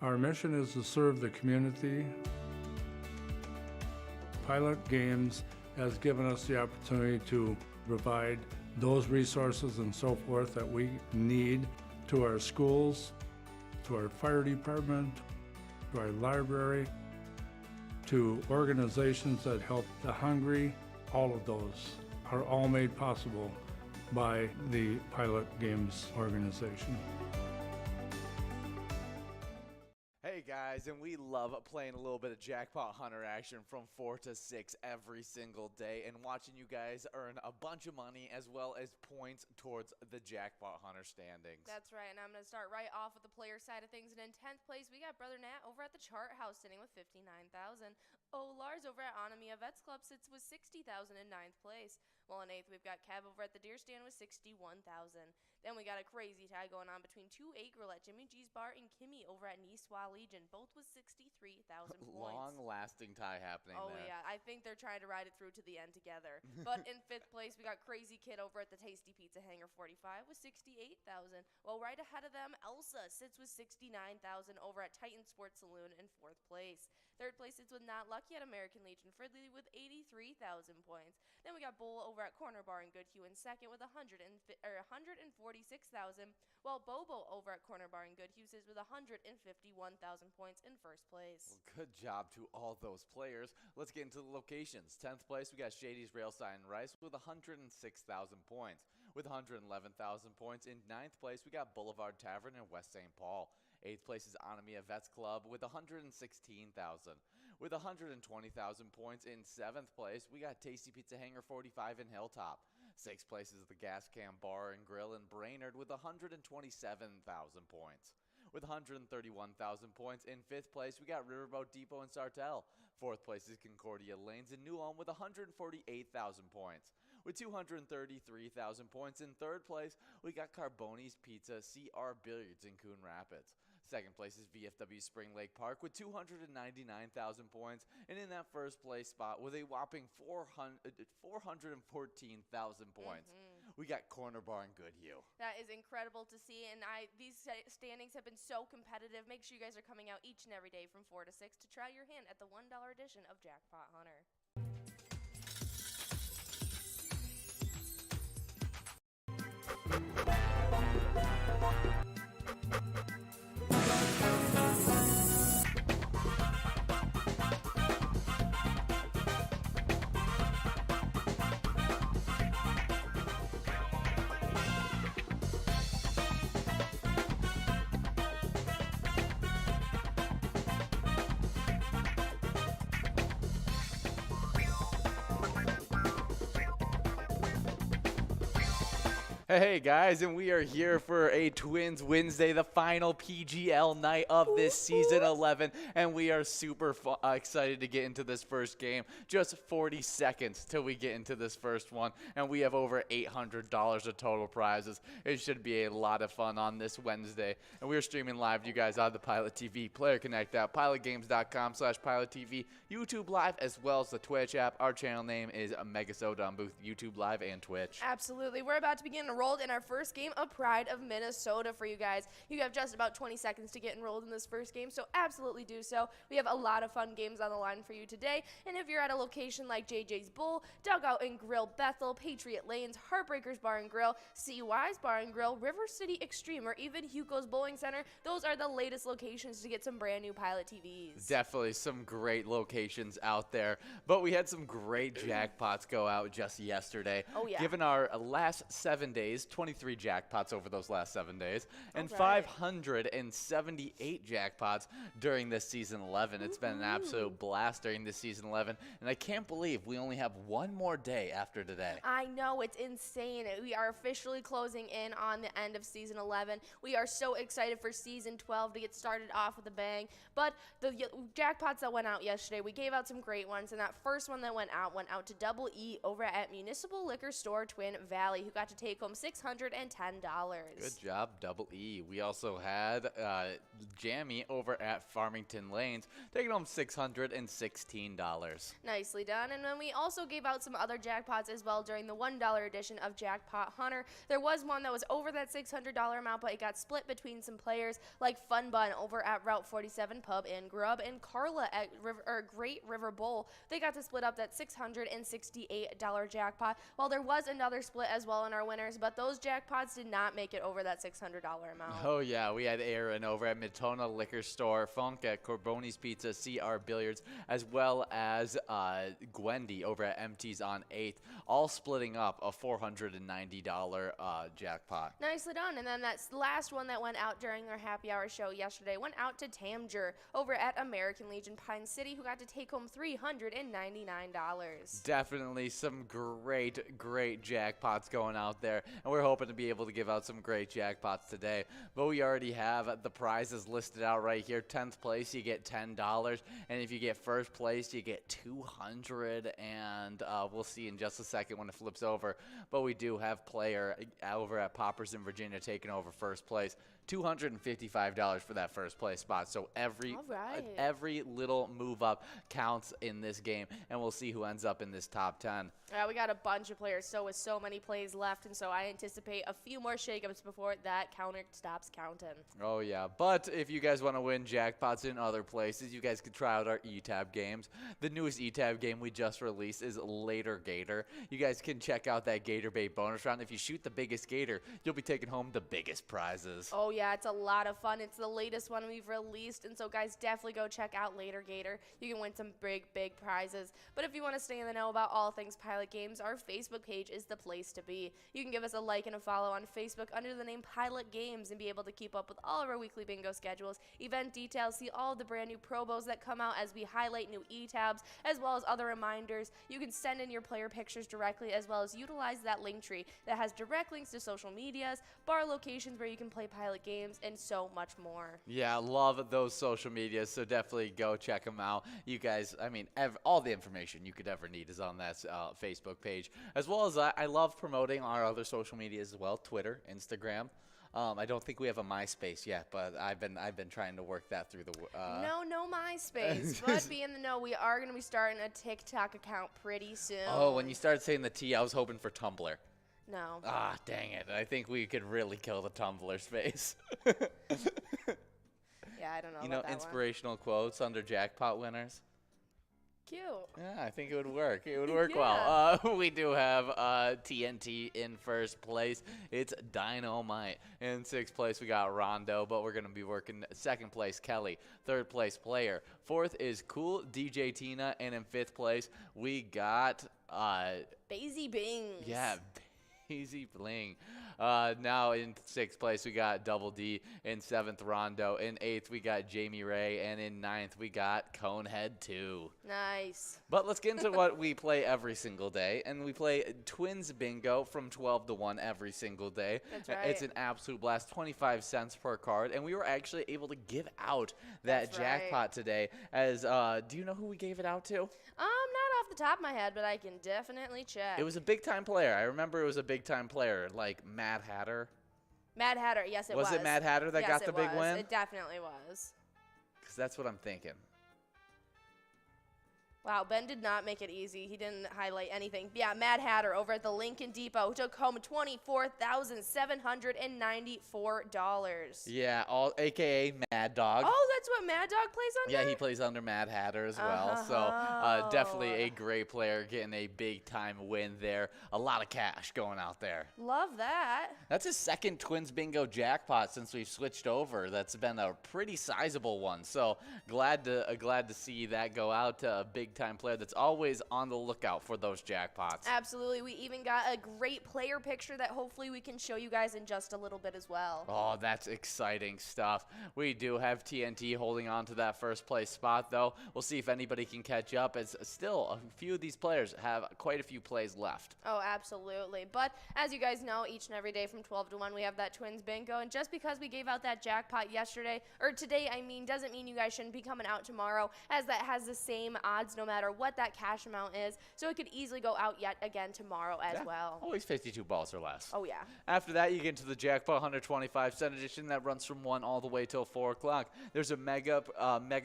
Our mission is to serve the community. Pilot Games has given us the opportunity to provide those resources and so forth that we need to our schools, to our fire department, to our library, to organizations that help the hungry. All of those are all made possible by the Pilot Games organization. Hey guys, and we love playing a little bit of Jackpot Hunter action from 4 to 6 every single day and watching you guys earn a bunch of money as well as points towards the Jackpot Hunter standings. That's right, and I'm going to start right off with the player side of things. And in 10th place, we got Brother Nat over at the Chart House sitting with 59,000. Lars over at Anamia Vets Club sits with 60,000 in 9th place. Well, in 8th, we've got Kev over at the Deer Stand with 61,000. Then we got a crazy tie going on between 2-8 Grill at Jimmy G's Bar and Kimmy over at Niswa Legion, both with 63,000 points. Long-lasting tie happening there. Oh, yeah. I think they're trying to ride it through to the end together. But in 5th place, we got Crazy Kid over at the Tasty Pizza Hangar 45 with 68,000. Well, right ahead of them, Elsa sits with 69,000 over at Titan Sports Saloon in 4th place. 3rd place sits with Not Lucky at American Legion Fridley with 83,000 points. Then we got Bull over at Corner Bar in Goodhue in 2nd with 146,000, while Bobo over at Corner Bar in Goodhue sits with 151,000 points in 1st place. Well, good job to all those players. Let's get into the locations. 10th place, we got Shady's Rail Sign Rice with 106,000 points. With 111,000 points in 9th place, we got Boulevard Tavern in West St. Paul. 8th place is Anamia Vets Club with 116,000. With 120,000 points in 7th place, we got Tasty Pizza Hangar 45 in Hilltop. 6th place is the Gas Can Bar and Grill in Brainerd with 127,000 points. With 131,000 points in 5th place, we got Riverboat Depot in Sartell. 4th place is Concordia Lanes in New Ulm with 148,000 points. With 233,000 points in 3rd place, we got Carboni's Pizza CR Billiards in Coon Rapids. 2nd place is VFW Spring Lake Park with 299,000 points. And in that 1st place spot with a whopping 414,000 points, we got Corner Bar in Goodhue. That is incredible to see, and these standings have been so competitive. Make sure you guys are coming out each and every day from 4 to 6 to try your hand at the $1 edition of Jackpot Hunter. Hey guys, and we are here for a Twins Wednesday, the final PGL night of this season 11, and we are super excited to get into this first game. Just 40 seconds till we get into this first one, and we have over $800 of total prizes. It should be a lot of fun on this Wednesday, and we are streaming live to you guys on the Pilot TV, Player Connect app, pilotgames.com/PilotTV, YouTube Live, as well as the Twitch app. Our channel name is MegaSota on both YouTube Live and Twitch. Absolutely. We're about to begin enrolled in our first game of Pride of Minnesota for you guys. You have just about 20 seconds to get enrolled in this first game, so absolutely do so. We have a lot of fun games on the line for you today, and if you're at a location like JJ's Bull, Dugout and Grill Bethel, Patriot Lanes, Heartbreakers Bar and Grill, CY's Bar and Grill, River City Extreme, or even Hugo's Bowling Center, those are the latest locations to get some brand new Pilot TVs. Definitely some great locations out there, but we had some great jackpots go out just yesterday. Oh, yeah. Given our last 7 days, 23 jackpots over those last 7 days, and right. 578 jackpots during this season 11. It's been an absolute blast during this season 11, and I can't believe we only have one more day after today. I know, it's insane. We are officially closing in on the end of season 11. We are so excited for season 12 to get started off with a bang, but the jackpots that went out yesterday, we gave out some great ones, and that first one that went out to Double E over at Municipal Liquor Store Twin Valley, who got to take home $610. Good job, Double E. We also had Jamie over at Farmington Lanes taking home $616. Nicely done. And then we also gave out some other jackpots as well during the $1 edition of Jackpot Hunter. There was one that was over that $600 amount, but it got split between some players like Fun Bun over at Route 47 Pub and Grub and Carla at Great River Bowl. They got to split up that $668 jackpot, while there was another split as well in our winners, but those jackpots did not make it over that $600 amount. Oh, yeah. We had Aaron over at Matona Liquor Store, Funk at Corboni's Pizza, CR Billiards, as well as Gwendy over at MT's on 8th, all splitting up a $490 jackpot. Nicely done. And then that last one that went out during our happy hour show yesterday went out to Tamjer over at American Legion Pine City, who got to take home $399. Definitely some great jackpots going out there, and we're hoping to be able to give out some great jackpots today. But we already have the prizes listed out right here. 10th place, you get $10, and if you get first place, you get $200, and we'll see in just a second when it flips over. But we do have player over at Poppers in Virginia taking over first place. $255 for that first place spot. So every little move up counts in this game, and we'll see who ends up in this top 10. Yeah, we got a bunch of players, so with so many plays left, and so I anticipate a few more shakeups before that counter stops counting. Oh, yeah. But if you guys want to win jackpots in other places, you guys could try out our ETAB games. The newest ETAB game we just released is Later Gator. You guys can check out that Gator Bait bonus round. If you shoot the biggest gator, you'll be taking home the biggest prizes. Oh, yeah, it's a lot of fun. It's the latest one we've released, and so guys, definitely go check out Later Gator. You can win some big prizes. But if you want to stay in the know about all things Pilot Games, our Facebook page is the place to be. You can give us a like and a follow on Facebook under the name Pilot Games and be able to keep up with all of our weekly bingo schedules, event details, see all of the brand new probos that come out as we highlight new e-tabs, as well as other reminders. You can send in your player pictures directly, as well as utilize that link tree that has direct links to social medias, bar locations where you can play Pilot Games, and so much more. Yeah, love those social medias, so definitely go check them out. You guys, I mean, all the information you could ever need is on that Facebook page, as well as I love promoting our other social medias as well, Twitter, Instagram. I don't think we have a MySpace yet, but I've been trying to work that through the. No MySpace, but be in the know. We are going to be starting a TikTok account pretty soon. Oh, when you started saying the T, I was hoping for Tumblr. No. Ah, dang it! I think we could really kill the Tumblr space. Yeah, I don't know. You know, inspirational quotes under jackpot winners. Cute. Yeah, I think it would work. It would work well. We do have TNT in first place. It's Dynamite. In sixth place, we got Rondo, but we're going to be working second place, Kelly. Third place, Player. Fourth is Cool DJ Tina. And in fifth place, we got Bazy Bings. Yeah, Bazy Bling. Now in sixth place, we got Double D. In seventh, Rondo. In eighth, we got Jamie Ray. And in ninth, we got Conehead 2. Nice. But let's get into what we play every single day. And we play Twins Bingo from 12 to 1 every single day. That's right. It's an absolute blast, 25 cents per card. And we were actually able to give out that jackpot today. As do you know who we gave it out to? Not off the top of my head, but I can definitely check. It was a big-time player. I remember it was a big-time player, like Mad Hatter. Mad Hatter, yes, it was. Was it Mad Hatter that got the big win? It definitely was. Because that's what I'm thinking. Wow, Ben did not make it easy. He didn't highlight anything. Yeah, Mad Hatter over at the Lincoln Depot took home $24,794. Yeah, a.k.a. Mad Dog. Oh, that's what Mad Dog plays under? Yeah, he plays under Mad Hatter as well. So definitely a great player getting a big-time win there. A lot of cash going out there. Love that. That's his second Twins Bingo jackpot since we've switched over. That's been a pretty sizable one. So glad to see that go out to a big time player that's always on the lookout for those jackpots. Absolutely. We even got a great player picture that hopefully we can show you guys in just a little bit as well. Oh, that's exciting stuff. We do have TNT holding on to that first place spot, though. We'll see if anybody can catch up, as still a few of these players have quite a few plays left. Oh, absolutely. But as you guys know, each and every day from 12 to 1, we have that Twins Bingo. And just because we gave out that jackpot yesterday, or today, I mean, doesn't mean you guys shouldn't be coming out tomorrow, as that has the same odds no no matter what that cash amount is. So it could easily go out yet again tomorrow as well. Always 52 balls or less. Oh, yeah. After that, you get into the Jackpot 125 cent edition that runs from 1 all the way till 4 o'clock. There's a mega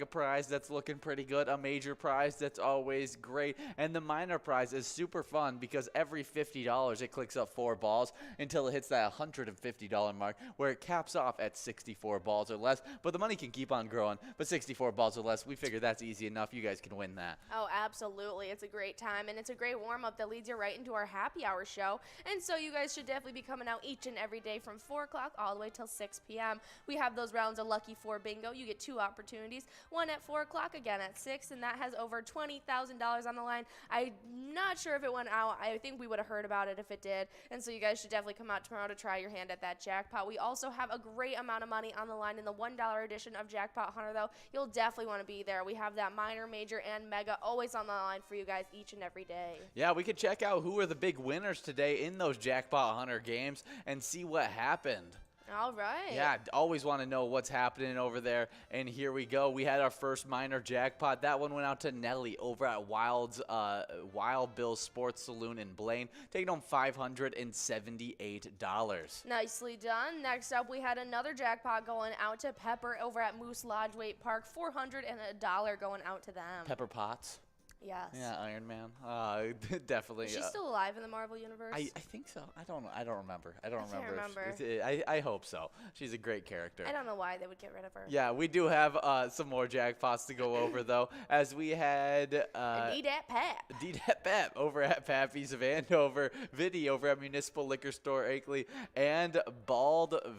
prize that's looking pretty good, a major prize that's always great, and the minor prize is super fun because every $50 it clicks up 4 balls until it hits that $150 mark where it caps off at 64 balls or less. But the money can keep on growing, but 64 balls or less, we figure that's easy enough. You guys can win that. Oh, absolutely. It's a great time, and it's a great warm-up that leads you right into our happy hour show. And so you guys should definitely be coming out each and every day from 4 o'clock all the way till 6 p.m. We have those rounds of Lucky 4 bingo. You get 2 opportunities, one at 4 o'clock, again at 6, and that has over $20,000 on the line. I'm not sure if it went out. I think we would have heard about it if it did. And so you guys should definitely come out tomorrow to try your hand at that jackpot. We also have a great amount of money on the line in the $1 edition of Jackpot Hunter, though. You'll definitely want to be there. We have that minor, major, and mega always on the line for you guys each and every day. Yeah, we could check out who are the big winners today in those Jackpot Hunter games and see what happened. All right. Yeah, always want to know what's happening over there. And here we go. We had our first minor jackpot. That one went out to Nelly over at Wild Bill's Sports Saloon in Blaine, taking home $578. Nicely done. Next up, we had another jackpot going out to Pepper over at Moose Lodge Wait Park, $401 going out to them. Pepper Potts. Yes. Yeah, Iron Man. Definitely. Is she still alive in the Marvel Universe? I think so. I don't remember. I can't remember. I hope so. She's a great character. I don't know why they would get rid of her. Yeah, we do have some more jackpots to go over, though, as we had D-Dat Pap. D-Dat Pap over at Pappy's of Andover, Vinny over at Municipal Liquor Store Akeley, and Baldovich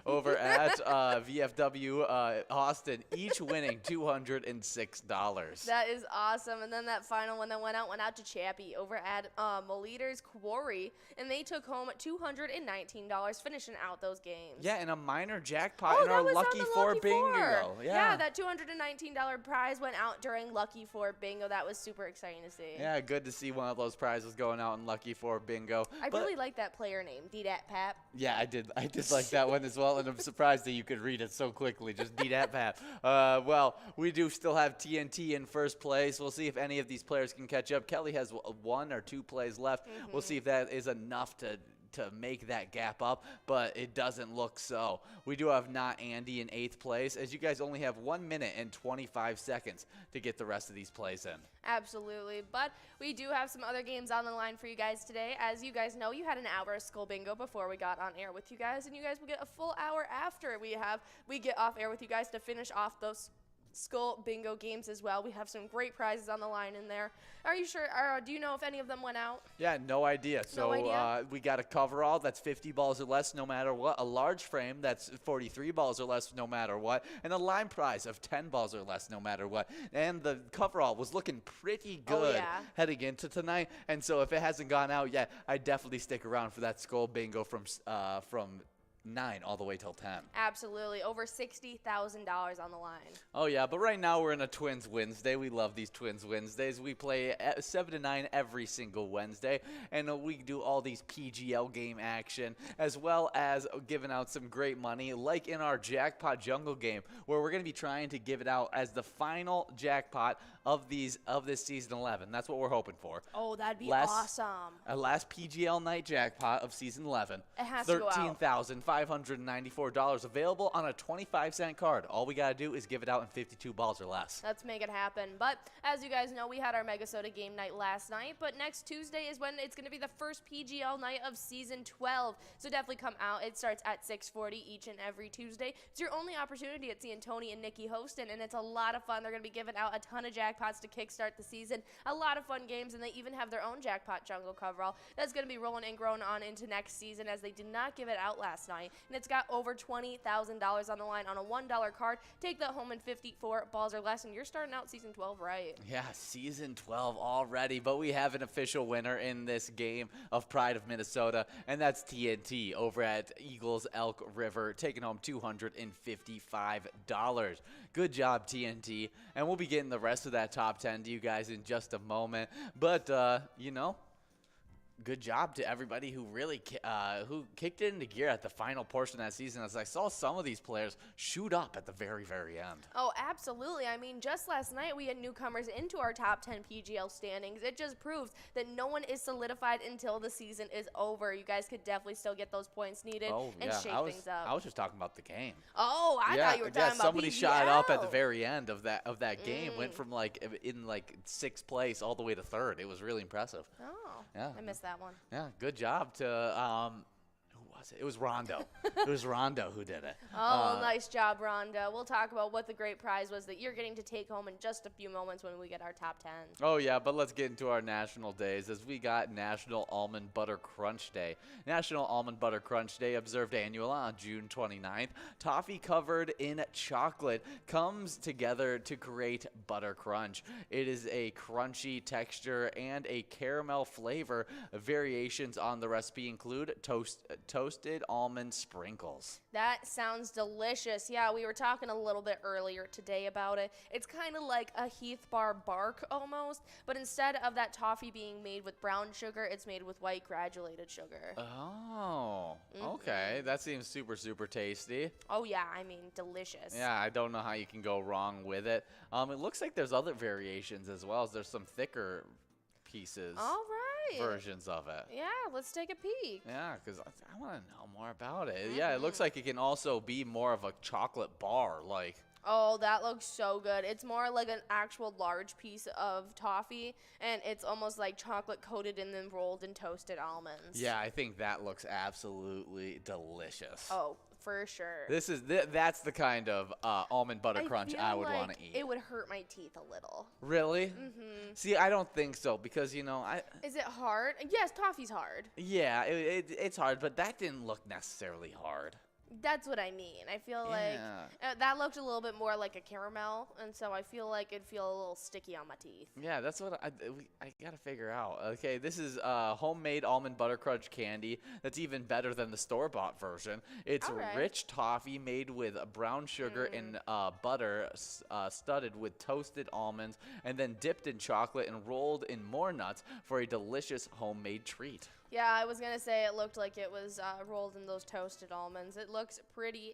over at VFW Austin, each winning $206. That is awesome. And then that final one that went out to Chappie over at Moliter's Quarry, and they took home $219, finishing out those games. Yeah, and a minor jackpot in our Lucky 4 bingo. Yeah, that $219 prize went out during Lucky 4 bingo. That was super exciting to see. Yeah, good to see one of those prizes going out in Lucky 4 bingo. I really like that player name, D-Dat Pap. Yeah, I did like that one as well, and I'm surprised that you could read it so quickly. Just D-Dat Pap. Well, we do still have TNT in first place. We'll see if any of these players can catch up. Kelly has 1 or 2 plays left. We'll see if that is enough to make that gap up, but it doesn't look so. We do have Not Andy in 8th place, as you guys only have 1 minute and 25 seconds to get the rest of these plays in. Absolutely, but we do have some other games on the line for you guys today. As you guys know, you had an hour of Skull Bingo before we got on air with you guys, and you guys will get a full hour after we get off air with you guys to finish off those Skull Bingo games as well. We have some great prizes on the line in there. Are you sure? Do you know if any of them went out? Yeah, no idea. So we got a coverall that's 50 balls or less no matter what, a large frame that's 43 balls or less no matter what, and a line prize of 10 balls or less no matter what. And the coverall was looking pretty good heading into tonight. And so if it hasn't gone out yet, I definitely stick around for that Skull Bingo from 9 all the way till 10. Absolutely. Over $60,000 on the line. Oh, yeah, but right now we're in a Twins Wednesday. We love these Twins Wednesdays. We play 7 to 9 every single Wednesday, and we do all these PGL game action, as well as giving out some great money, like in our Jackpot Jungle game, where we're going to be trying to give it out as the final jackpot of this season 11. That's what we're hoping for. Oh, that'd be awesome. A last PGL night jackpot of season 11. It has to go out. $13,594 available on a 25-cent card. All we got to do is give it out in 52 balls or less. Let's make it happen. But as you guys know, we had our MegaSota game night last night, but next Tuesday is when it's going to be the first PGL night of season 12. So definitely come out. It starts at 6:40 each and every Tuesday. It's your only opportunity at seeing Tony and Nikki hosting, and it's a lot of fun. They're going to be giving out a ton of jackpots to kickstart the season. A lot of fun games, and they even have their own Jackpot Jungle coverall that's going to be rolling and growing on into next season, as they did not give it out last night. And it's got over $20,000 on the line on a $1 card. Take that home in 54 balls or less, and you're starting out season 12 right. Yeah, season 12 already, but we have an official winner in this game of Pride of Minnesota, and that's TNT over at Eagles Elk River, taking home $255. Good job, TNT, and we'll be getting the rest of that top 10 to you guys in just a moment, but, good job to everybody who really who kicked it into gear at the final portion of that season, as I saw some of these players shoot up at the very, very end. Oh, absolutely. I mean, just last night we had newcomers into our top 10 PGL standings. It just proves that no one is solidified until the season is over. You guys could definitely still get those points needed and shake things up. I was just talking about the game. Oh, I thought you were talking about somebody PGL. shot up at the very end of that game, went from in 6th place all the way to 3rd. It was really impressive. Oh, yeah, I missed that one. Yeah, good job to who was it? It was Rondo. It was Rondo who did it. Oh, nice job, Rhonda. We'll talk about what the great prize was that you're getting to take home in just a few moments when we get our top 10. Oh, yeah, but let's get into our national days as we got National Almond Butter Crunch Day. National Almond Butter Crunch Day, observed annual on June 29th. Toffee covered in chocolate comes together to create butter crunch. It is a crunchy texture and a caramel flavor. Variations on the recipe include toasted almond sprinkles. That sounds delicious. Yeah, we were talking a little bit earlier today about it. It's kind of like a Heath bar bark almost, but instead of that toffee being made with brown sugar, it's made with white granulated sugar. Oh, okay. That seems super, super tasty. Oh, yeah. I mean, delicious. Yeah, I don't know how you can go wrong with it. It looks like there's other variations as well, as there's some thicker pieces. All right. Versions of it. Yeah, let's take a peek. Yeah, because I want to know more about it. Yeah, it looks like it can also be more of a chocolate bar, like. Oh, that looks so good. It's more like an actual large piece of toffee, and it's almost like chocolate coated and then rolled in toasted almonds. Yeah, I think that looks absolutely delicious. Oh, for sure. That's the kind of almond butter crunch I would want to eat. It would hurt my teeth a little. Really? Mm-hmm. See, I don't think so because Is it hard? Yes, toffee's hard. Yeah, it's hard, but that didn't look necessarily hard. That's what I mean. I feel like that looked a little bit more like a caramel, and so I feel like it'd feel a little sticky on my teeth. Yeah, that's what I got to figure out. Okay, this is homemade almond butter crunch candy. That's even better than the store-bought version. It's rich toffee made with brown sugar and butter studded with toasted almonds and then dipped in chocolate and rolled in more nuts for a delicious homemade treat. Yeah, I was going to say it looked like it was rolled in those toasted almonds. It looks pretty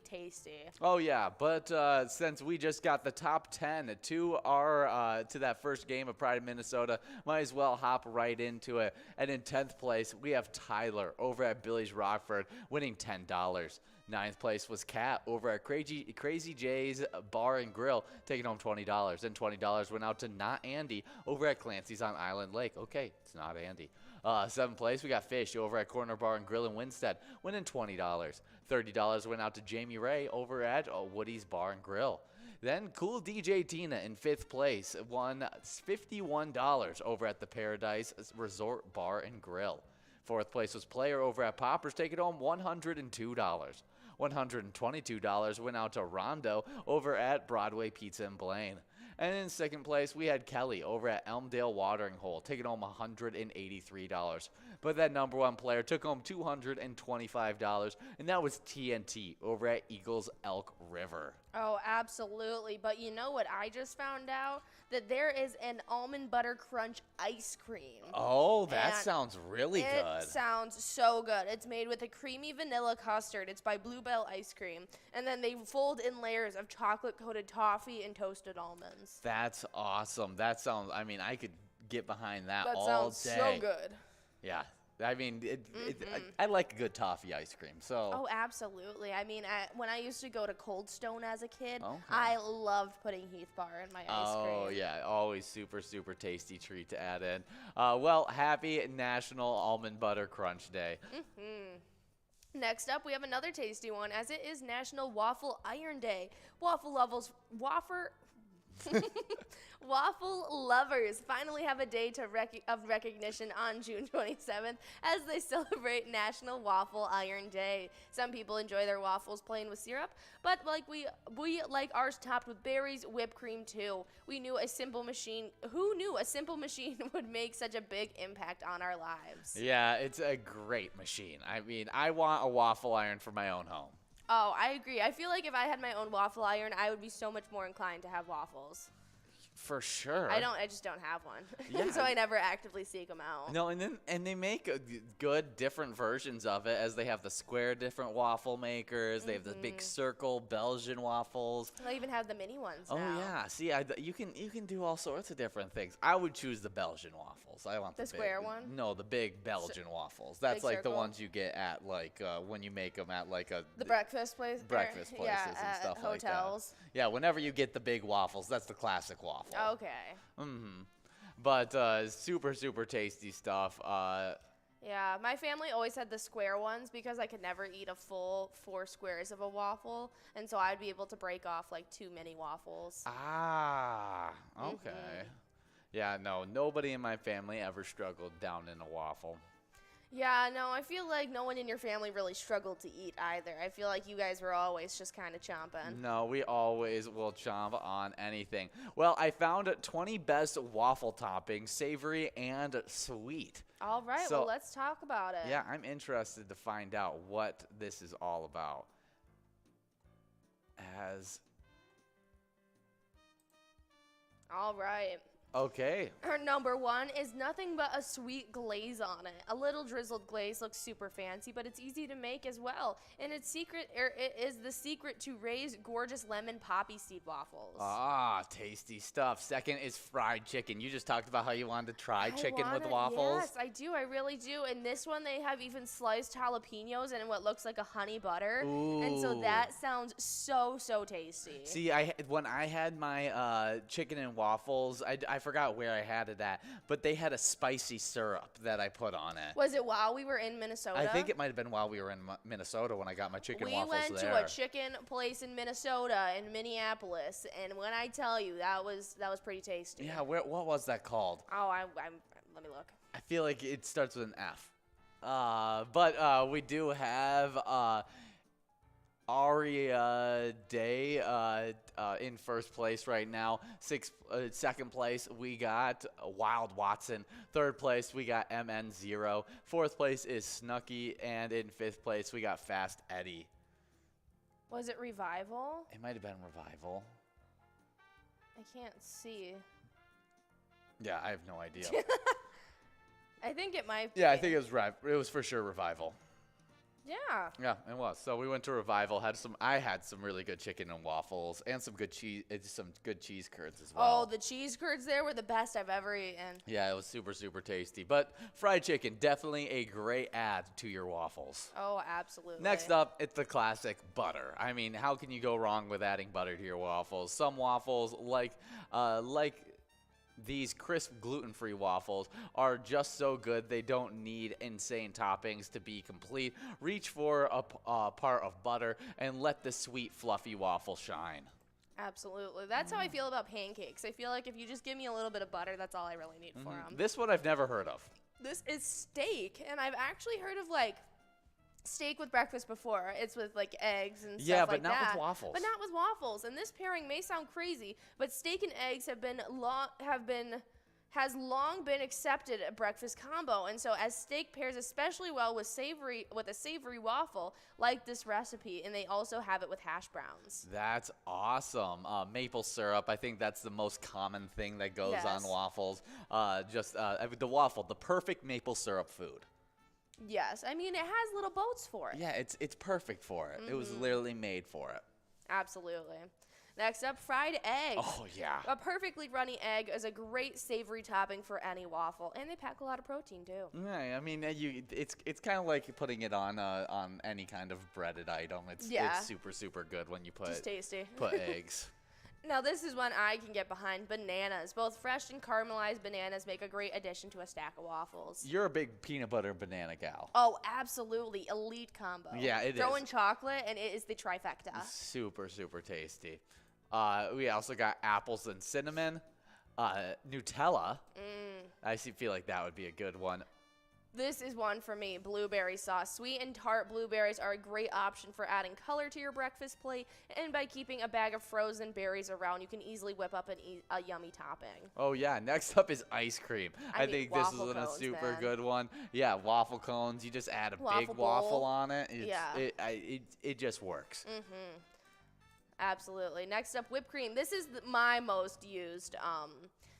tasty. Oh, yeah, but since we just got the top 10 to that first game of Pride of Minnesota, might as well hop right into it. And in 10th place, we have Tyler over at Billy's Rockford, winning $10. 9th place was Kat over at Crazy J's Bar and Grill, taking home $20. And $20 went out to Not Andy over at Clancy's on Island Lake. Okay, it's not Andy. 7th place, we got Fish over at Corner Bar and Grill in Winstead, winning $20. $30 went out to Jamie Ray over at Woody's Bar and Grill. Then Cool DJ Tina in 5th place won $51 over at the Paradise Resort Bar and Grill. 4th place was Player over at Poppers, taking home $102. $122 went out to Rondo over at Broadway Pizza in Blaine. And in 2nd place, we had Kelly over at Elmdale Watering Hole, taking home $183. But that number one player took home $225, and that was TNT over at Eagles Elk River. Oh, absolutely. But you know what I just found out? That there is an almond butter crunch ice cream. Oh, that sounds really good. It sounds so good. It's made with a creamy vanilla custard. It's by Bluebell Ice Cream. And then they fold in layers of chocolate-coated toffee and toasted almonds. That's awesome. That sounds, I could get behind that all day. That sounds so good. Yeah. I like a good toffee ice cream. So. Oh, absolutely. When I used to go to Cold Stone as a kid, I loved putting Heath Bar in my ice cream. Oh, yeah. Always super, super tasty treat to add in. Well, happy National Almond Butter Crunch Day. Next up, we have another tasty one, as it is National Waffle Iron Day. Waffle lovers finally have a day of recognition on June 27th as they celebrate National Waffle Iron Day. Some people enjoy their waffles plain with syrup, but we like ours topped with berries, whipped cream too. Who knew a simple machine would make such a big impact on our lives? Yeah, it's a great machine. I want a waffle iron for my own home. Oh, I agree. I feel like if I had my own waffle iron, I would be so much more inclined to have waffles. For sure. I just don't have one. Yeah. So I never actively seek them out. No, and they make good different versions of it, as they have the square different waffle makers. They have the big circle Belgian waffles. They even have the mini ones Oh now. yeah, see, you can do all sorts of different things. I would choose the Belgian waffles. I want The big, square one? No, the big Belgian waffles. That's big like the circle? ones you get at like when you make them at like The breakfast place. breakfast places yeah, and stuff like that. hotels. Yeah, whenever you get the big waffles, that's the classic waffle. Okay. But super tasty stuff. Yeah, my family always had the square ones because I could never eat a full 4 squares of a waffle, and so I'd be able to break off like 2 mini waffles. Okay. Yeah, no, nobody in my family ever struggled down in a waffle. Yeah, no, I feel like no one in your family really struggled to eat either. I feel like you guys were always just kind of chomping. No, we always will chomp on anything. Well, I found 20 best waffle toppings, savory and sweet. All right, So- well, let's talk about it. Yeah, I'm interested to find out what this is all about. All right. Okay. Her number 1 is nothing but a sweet glaze on it. A little drizzled glaze looks super fancy, but it's easy to make as well. And it is the secret to Ray's gorgeous lemon poppy seed waffles. Tasty stuff. Second is fried chicken. You just talked about how you wanted to try chicken with waffles. Yes, I do. I really do. And this one, they have even sliced jalapenos and what looks like a honey butter. And so Ooh. that sounds so tasty. See, when I had my chicken and waffles, I forgot where I had it at, but they had a spicy syrup that I put on it. Was it while we were in Minnesota? I think it might have been while we were in Minnesota when I got my chicken We waffles went there. to a chicken place in Minnesota and Minneapolis, and when I tell you, that was pretty tasty. Yeah, what was that called? Oh, let me look. I feel like it starts with an F. But we do have Aria Day in first place right now. Second place, we got Wild Watson. Third place, we got MN0. Fourth place is Snooky. And in fifth place, we got Fast Eddie. Was it Revival? It might have been Revival. I can't see. Yeah, I have no idea. I think it might be. Yeah, I think it was for sure Revival. Yeah. Yeah, it was. So we went to Revival. I had some really good chicken and waffles and some good cheese curds as well. Oh, the cheese curds there were the best I've ever eaten. Yeah, it was super tasty. But fried chicken, definitely a great add to your waffles. Oh, absolutely. Next up, it's the classic butter. I mean, how can you go wrong with adding butter to your waffles? Some waffles, like these crisp gluten-free waffles, are just so good they don't need insane toppings to be complete. Reach for a part of butter and let the sweet, fluffy waffle shine. Absolutely. That's how I feel about pancakes. I feel like if you just give me a little bit of butter, that's all I really need for them. This one I've never heard of. This is steak, and I've actually heard of like steak with breakfast before. It's with like eggs and stuff like that. Yeah, but not with waffles. But not with waffles. And this pairing may sound crazy, but steak and eggs has long been accepted a breakfast combo. And so as steak pairs especially well with a savory waffle like this recipe, and they also have it with hash browns. That's awesome. Maple syrup, I think that's the most common thing that goes on waffles. The waffle, the perfect maple syrup food. Yes, I mean, it has little boats for it. Yeah, it's perfect for it. It was literally made for it. Absolutely. Next up, fried eggs. Oh, yeah. A perfectly runny egg is a great savory topping for any waffle, and they pack a lot of protein, too. Yeah, I mean, it's kind of like putting it on any kind of breaded item. It's super good when you Just tasty. put eggs. Now, this is one I can get behind, bananas. Both fresh and caramelized bananas make a great addition to a stack of waffles. You're a big peanut butter banana gal. Oh, absolutely. Elite combo. Yeah, it is. Throw in chocolate, and it is the trifecta. Super tasty. We also got apples and cinnamon. Nutella. I feel like that would be a good one. This is one for me, blueberry sauce. Sweet and tart blueberries are a great option for adding color to your breakfast plate, and by keeping a bag of frozen berries around, you can easily whip up a yummy topping. Oh, yeah. Next up is ice cream. I think this is a super good one. Yeah, waffle cones. You just add a big waffle on it. It just works. Absolutely. Next up, whipped cream. This is my most used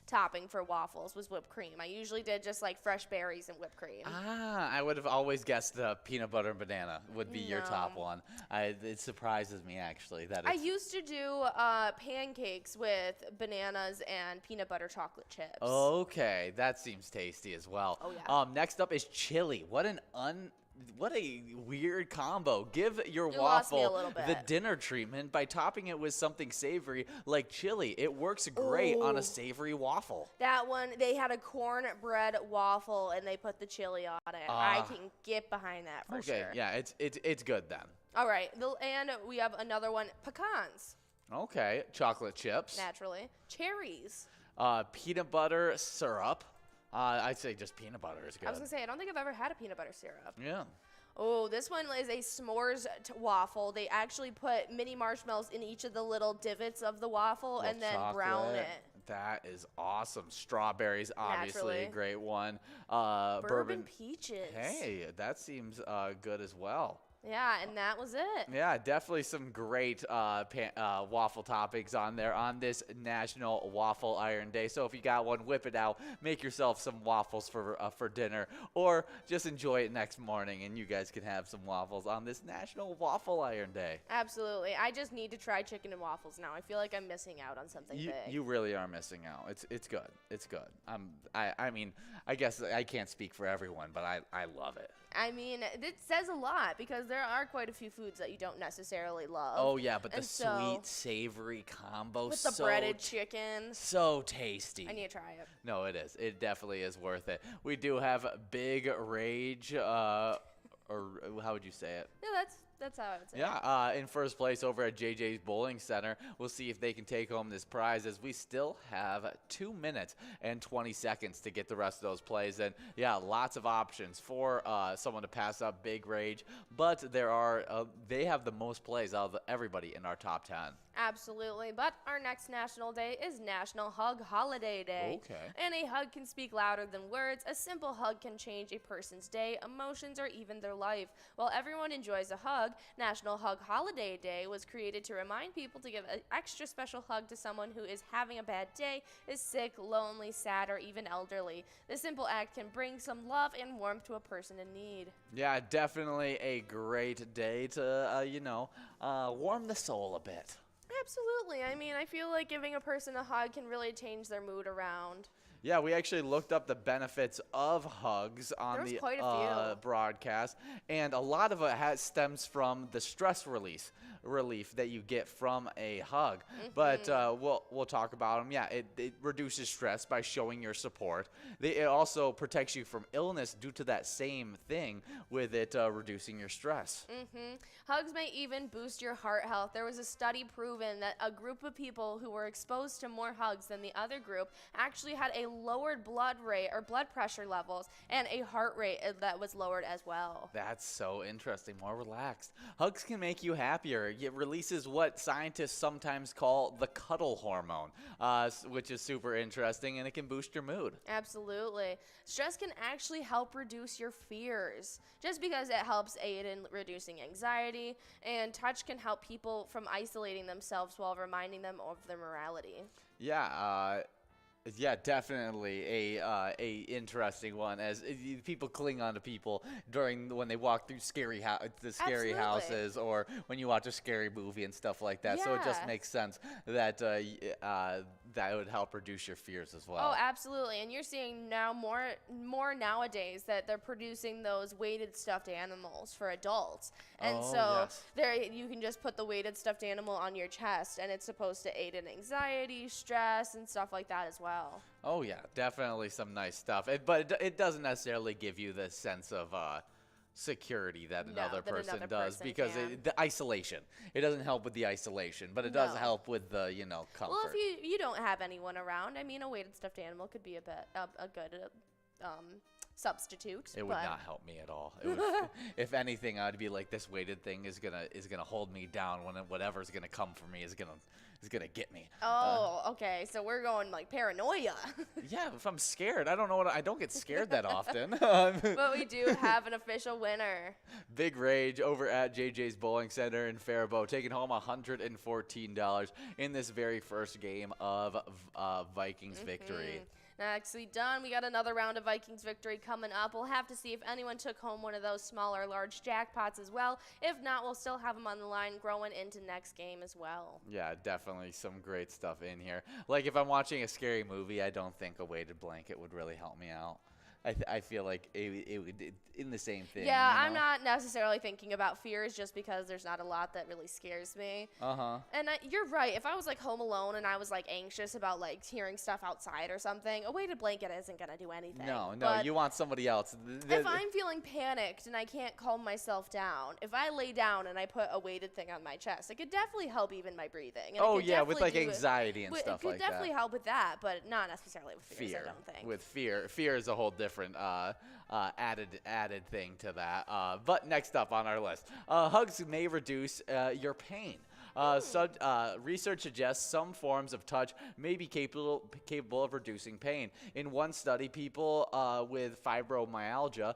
topping for waffles was whipped cream. I usually did just like fresh berries and whipped cream. I would have always guessed peanut butter and banana would be your top No. one. It surprises me actually that I it's used to do pancakes with bananas and peanut butter chocolate chips. okay. That seems tasty as well. Oh, yeah. Next up is chili. What a weird combo. Give your You lost me a waffle little the bit. dinner treatment by topping it with something savory like chili. It works great on Ooh. a savory waffle. That one, they had a cornbread waffle and they put the chili on it. I can get behind that for Okay, sure. yeah, it's good then. All right, and we have another one, pecans, Okay, chocolate chips, naturally. Cherries. peanut butter syrup. I'd say just peanut butter is good. I was going to say, I don't think I've ever had a peanut butter syrup. Yeah. Oh, this one is a s'mores waffle. They actually put mini marshmallows in each of the little divots of the waffle and then brown Chocolate. it. That is awesome. Strawberries, obviously, Naturally. a great one. Bourbon peaches. Hey, that seems good as well. Yeah, and that was it. Yeah, definitely some great waffle toppings on there on this National Waffle Iron Day. So if you got one, whip it out. Make yourself some waffles for dinner, or just enjoy it next morning, and you guys can have some waffles on this National Waffle Iron Day. Absolutely. I just need to try chicken and waffles now. I feel like I'm missing out on something big. You really are missing out. It's good. It's good. I mean, I guess I can't speak for everyone, but I love it. I mean, it says a lot because there are quite a few foods that you don't necessarily love. Oh yeah, but the And so- sweet savory combo With the breaded chicken. so tasty. I need to try it. No, it is. It definitely is worth it. We do have Big Rage, or how would you say it? Yeah, that's how I would say it. Yeah, in first place over at JJ's Bowling Center. We'll see if they can take home this prize as we still have 2 minutes and 20 seconds to get the rest of those plays. And yeah, lots of options for someone to pass up Big Rage, but they have the most plays out of everybody in our top 10. Absolutely. But our next national day is National Hug Holiday Day. Okay. And a hug can speak louder than words. A simple hug can change a person's day, emotions, or even their life. While everyone enjoys a hug, National Hug Holiday Day was created to remind people to give an extra special hug to someone who is having a bad day, is sick, lonely, sad, or even elderly. This simple act can bring some love and warmth to a person in need. Yeah, definitely a great day to, warm the soul a bit. Absolutely. I mean, I feel like giving a person a hug can really change their mood around. Yeah, we actually looked up the benefits of hugs on There was the quite a few. broadcast, and a lot of it stems from the stress relief that you get from a hug. But we'll talk about them. Yeah, it reduces stress by showing your support. It also protects you from illness due to that same thing with it reducing your stress. Hugs may even boost your heart health. There was a study proven that a group of people who were exposed to more hugs than the other group actually had a lowered blood rate or blood pressure levels and a heart rate that was lowered as well. That's so interesting. More relaxed. Hugs can make you happier. It releases what scientists sometimes call the cuddle hormone, which is super interesting, and it can boost your mood. Absolutely. Stress can actually help reduce your fears just because it helps aid in reducing anxiety, and touch can help people from isolating themselves while reminding them of their morality. Yeah, definitely a interesting one as people cling on to people when they walk through scary Absolutely. houses, or when you watch a scary movie and stuff like that. So it just Yeah. makes sense that that would help reduce your fears as well. Oh, absolutely. And you're seeing now more nowadays that they're producing those weighted stuffed animals for adults. And Oh, so yes. there you can just put the weighted stuffed animal on your chest, and it's supposed to aid in anxiety, stress, and stuff like that as well. Oh yeah, definitely some nice stuff. But it doesn't necessarily give you the sense of security that another person does, because can. the isolation. It doesn't help with the isolation, but it does No. help with the comfort. Well, if you don't have anyone around, I mean, a weighted stuffed animal could be a good substitute. It would not help me at all. It would, if anything, I'd be like, this weighted thing is gonna hold me down when whatever's gonna come for me is gonna get me. Oh, okay. So we're going like paranoia. Yeah, if I'm scared, I don't get scared that often. But we do have an official winner. Big Rage over at JJ's Bowling Center in Faribault, taking home $114 in this very first game of Vikings victory. Nicely done. We got another round of Vikings victory coming up. We'll have to see if anyone took home one of those smaller, large jackpots as well. If not, we'll still have them on the line growing into next game as well. Yeah, definitely some great stuff in here. Like if I'm watching a scary movie, I don't think a weighted blanket would really help me out. I feel like it would in the same thing. Yeah, you know? I'm not necessarily thinking about fears just because there's not a lot that really scares me. And you're right. If I was like home alone and I was like anxious about like hearing stuff outside or something, a weighted blanket isn't gonna do anything. No, But you want somebody else. if I'm feeling panicked and I can't calm myself down, if I lay down and I put a weighted thing on my chest, it could definitely help even my breathing. And Oh it could yeah, with like definitely anxiety and stuff it could like that. definitely help with that, but not necessarily with fears, Fear. I don't think. With fear is a whole different added thing to that. But next up on our list, hugs may reduce your pain. Research suggests some forms of touch may be capable of reducing pain. In one study, people with fibromyalgia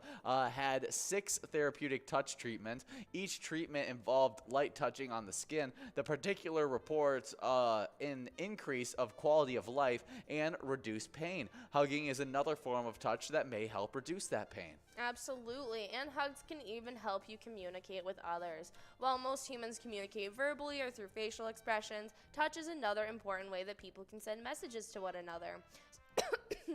had 6 therapeutic touch treatments. Each treatment involved light touching on the skin. The particular reports an increase of quality of life and reduced pain. Hugging is another form of touch that may help reduce that pain. Absolutely, and hugs can even help you communicate with others. While most humans communicate verbally or through facial expressions, touch is another important way that people can send messages to one another.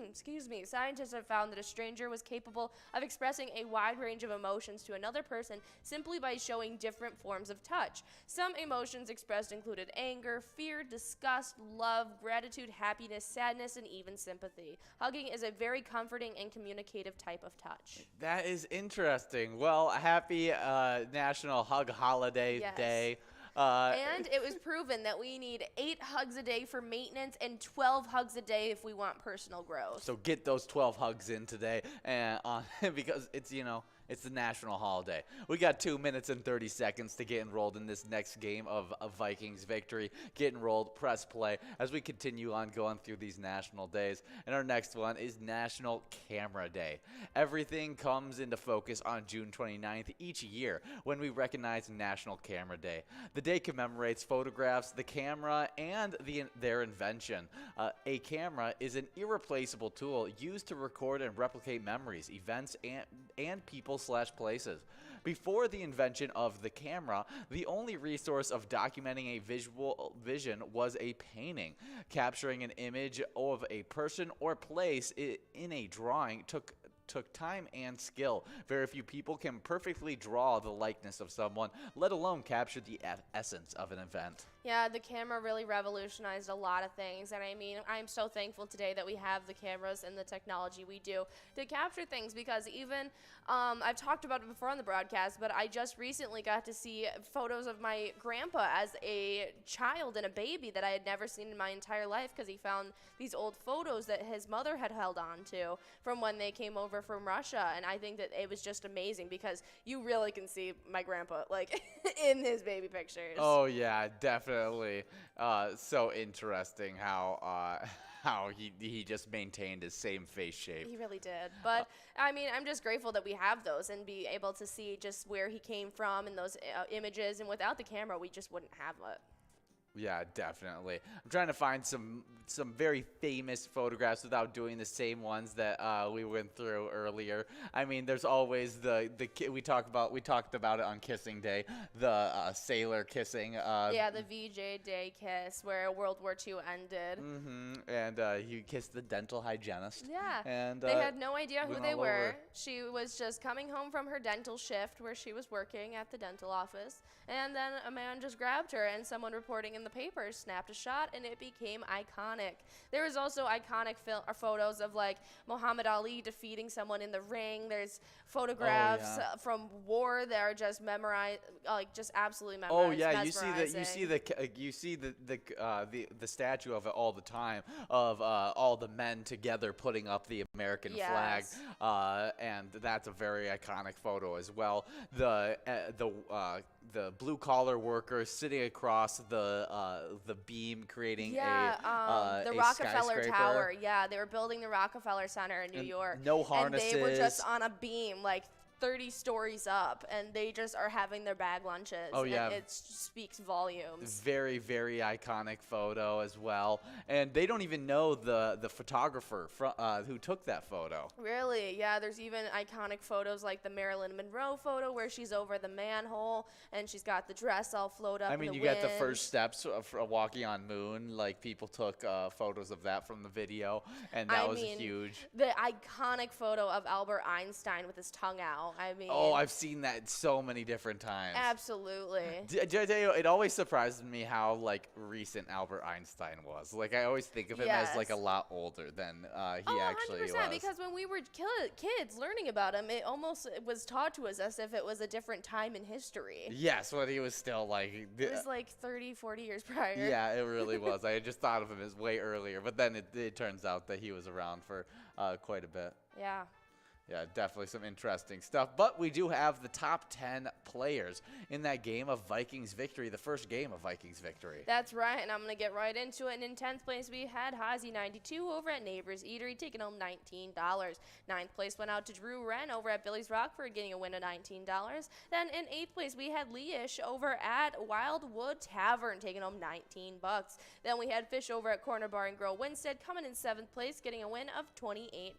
Excuse me. Scientists have found that a stranger was capable of expressing a wide range of emotions to another person simply by showing different forms of touch. Some emotions expressed included anger, fear, disgust, love, gratitude, happiness, sadness, and even sympathy. Hugging is a very comforting and communicative type of touch. That is interesting. Well, happy National Hug Holiday Day. And it was proven that we need 8 hugs a day for maintenance and 12 hugs a day if we want personal growth. So get those 12 hugs in today, and because it's it's the national holiday. We got 2 minutes and 30 seconds to get enrolled in this next game of Vikings victory. Get enrolled, press play as we continue on going through these national days. And our next one is National Camera Day. Everything comes into focus on June 29th each year when we recognize National Camera Day. The day commemorates photographs, the camera, and their invention. A camera is an irreplaceable tool used to record and replicate memories, events, and people/places. Before the invention of the camera, the only resource of documenting a visual vision was a painting. Capturing an image of a person or place in a drawing took time and skill. Very few people can perfectly draw the likeness of someone, let alone capture the essence of an event. Yeah, the camera really revolutionized a lot of things, and I mean, I'm so thankful today that we have the cameras and the technology we do to capture things, because even, I've talked about it before on the broadcast, but I just recently got to see photos of my grandpa as a child and a baby that I had never seen in my entire life, because he found these old photos that his mother had held on to from when they came over from Russia, and I think that it was just amazing because you really can see my grandpa, like, in his baby pictures. Oh, yeah, definitely. So interesting how he just maintained his same face shape. He really did. But, I mean, I'm just grateful that we have those and be able to see just where he came from in those images. And without the camera, we just wouldn't have it. Yeah, definitely. I'm trying to find some very famous photographs without doing the same ones that we went through earlier. I mean, there's always we talked about it on Kissing Day, the sailor kissing. Yeah, the VJ Day kiss where World War II ended. And he kissed the dental hygienist. Yeah. And they had no idea who they were. Over. She was just coming home from her dental shift where she was working at the dental office, and then a man just grabbed her, and someone reporting in in the papers, snapped a shot, and it became iconic. There was also iconic photos of like Muhammad Ali defeating someone in the ring. There's photographs from war that are just memorized, like just absolutely memorized. Oh yeah, you see the statue of it all the time of all the men together putting up the American flag, and that's a very iconic photo as well. The blue collar workers sitting across the beam, creating the a Rockefeller skyscraper. Tower. Yeah, they were building the Rockefeller Center in New York. No harnesses. And they were just on a beam, like 30 stories up, and they just are having their bag lunches. Oh yeah, and it speaks volumes. Very, very iconic photo as well, and they don't even know the photographer who took that photo. Really? Yeah, there's even iconic photos like the Marilyn Monroe photo where she's over the manhole and she's got the dress all float up. I mean, in the you got the wind. first steps of walking on moon. Like, people took photos of that from the video, and that was huge. The iconic photo of Albert Einstein with his tongue out. I mean, oh, I've seen that so many different times. Absolutely. It always surprises me how like recent Albert Einstein was. Like, I always think of him as like a lot older than he actually 100%, was. because when we were kids learning about him, it almost was taught to us as if it was a different time in history. Yes, when he was still like... It was like 30, 40 years prior. Yeah, it really was. I just thought of him as way earlier, but then it turns out that he was around for quite a bit. Yeah. Yeah, definitely some interesting stuff. But we do have the top 10 players in that game of Vikings victory, the first game of Vikings victory. That's right, and I'm going to get right into it. And in 10th place, we had Hazy92 over at Neighbors Eatery, taking home $19. 9th place went out to Drew Wren over at Billy's Rockford, getting a win of $19. Then in 8th place, we had Leish over at Wildwood Tavern, taking home $19. Then we had Fish over at Corner Bar and Grill Winstead, coming in 7th place, getting a win of $28.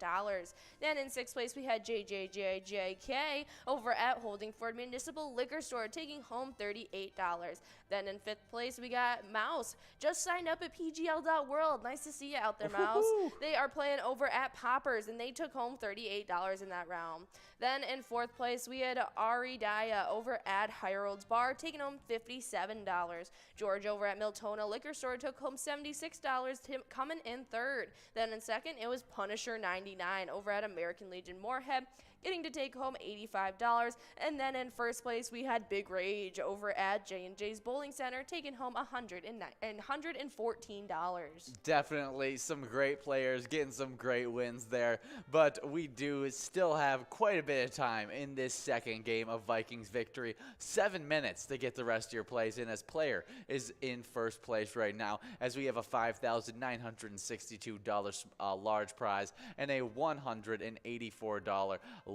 Then in 6th place, we had JJJJK over at Holdingford Municipal Liquor Store, taking home $38. Then in 5th place, we got Mouse. Just signed up at PGL.World. Nice to see you out there, Mouse. They are playing over at Poppers, and they took home $38 in that round. Then in 4th place, we had Ari Daya over at Hirold's Bar, taking home $57. George over at Miltona Liquor Store took home $76, coming in 3rd. Then in 2nd, it was Punisher99 over at American Legion Moorhead, getting to take home $85. And then in 1st place, we had Big Rage over at J&J's Bowling Center, taking home $114. Definitely some great players getting some great wins there, but we do still have quite a bit of time in this second game of Vikings victory. 7 minutes to get the rest of your plays in, as player is in first place right now, as we have a $5,962 large prize and a $184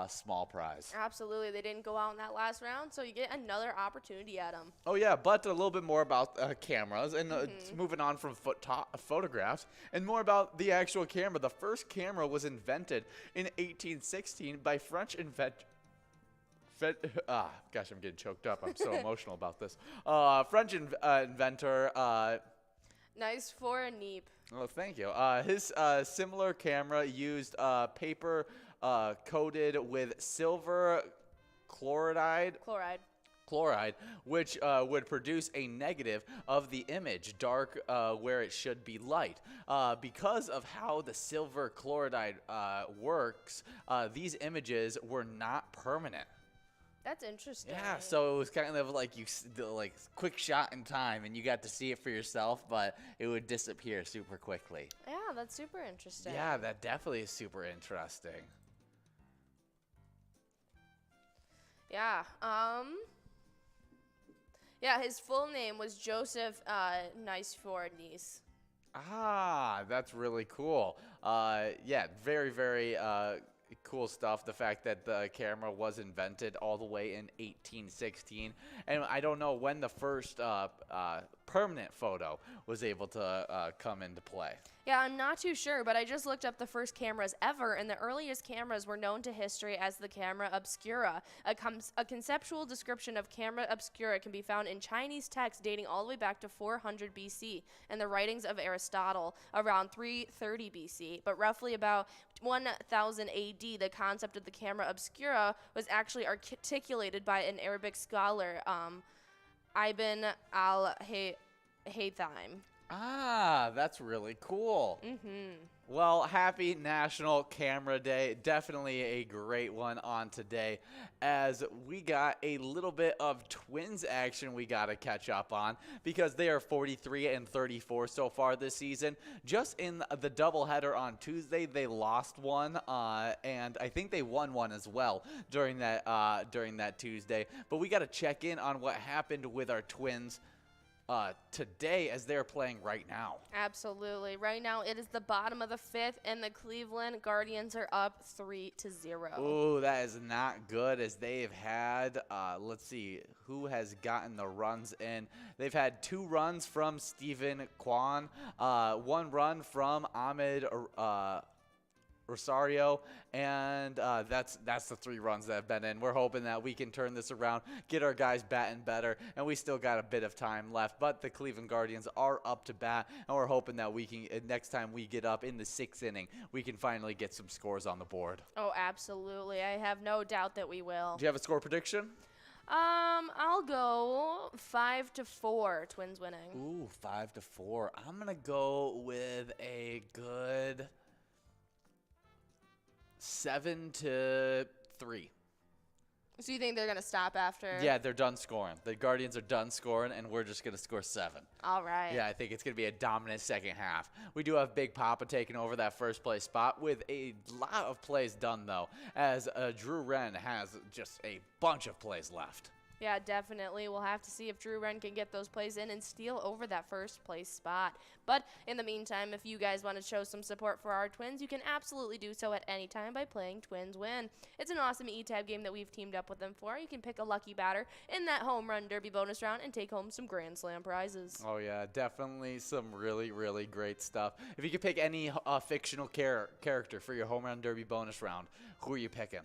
small prize. Absolutely. They didn't go out in that last round, so you get another opportunity at them. Oh yeah, but a little bit more about cameras, and moving on from photographs, and more about the actual camera. The first camera was invented in 1816 by French inventor. Gosh, I'm getting choked up. I'm so emotional about this. French inventor. Nice for a neep. Oh, thank you. His similar camera used paper coated with silver chloride, which would produce a negative of the image, dark where it should be light. Because of how the silver chloride works, these images were not permanent. That's interesting. Yeah, so it was kind of like quick shot in time, and you got to see it for yourself, but it would disappear super quickly. Yeah, that's super interesting. Yeah, that definitely is super interesting. Yeah. Yeah, his full name was Joseph Nicefornice. Ah, that's really cool. Yeah, very, very cool stuff. The fact that the camera was invented all the way in 1816, and I don't know when the first permanent photo was able to come into play. Yeah, I'm not too sure, but I just looked up the first cameras ever, and the earliest cameras were known to history as the camera obscura. A conceptual description of camera obscura can be found in Chinese texts dating all the way back to 400 BC and the writings of Aristotle around 330 BC. But roughly about 1000 AD, the concept of the camera obscura was actually articulated by an Arabic scholar, Ibn Haytime. Ah, that's really cool. Well, happy National Camera Day. Definitely a great one on today, as we got a little bit of Twins action we got to catch up on, because they are 43 and 34 so far this season. Just in the doubleheader on Tuesday, they lost one, and I think they won one as well during that Tuesday. But we got to check in on what happened with our Twins today, as they're playing right now. Absolutely. Right now, it is the bottom of the 5th, and the Cleveland Guardians are up 3-0. Ooh, that is not good, as they've had, let's see, who has gotten the runs in. They've had 2 runs from Stephen Kwan, 1 run from Ahmed Rosario, and that's the 3 runs that have been in. We're hoping that we can turn this around, get our guys batting better, and we still got a bit of time left. But the Cleveland Guardians are up to bat, and we're hoping that we can, next time we get up in the 6th inning, we can finally get some scores on the board. Oh, absolutely. I have no doubt that we will. Do you have a score prediction? I'll go 5-4, Twins winning. Ooh, 5-4. I'm gonna go with a good 7-3. So you think they're going to stop after? Yeah, they're done scoring. The Guardians are done scoring, and we're just going to score 7. All right. Yeah, I think it's going to be a dominant second half. We do have Big Papa taking over that first place spot with a lot of plays done, though, as Drew Wren has just a bunch of plays left. Yeah, definitely. We'll have to see if Drew Wren can get those plays in and steal over that first place spot. But in the meantime, if you guys want to show some support for our Twins, you can absolutely do so at any time by playing Twins Win. It's an awesome E-Tab game that we've teamed up with them for. You can pick a lucky batter in that home run derby bonus round and take home some Grand Slam prizes. Oh, yeah, definitely some really, really great stuff. If you could pick any fictional character for your home run derby bonus round, who are you picking?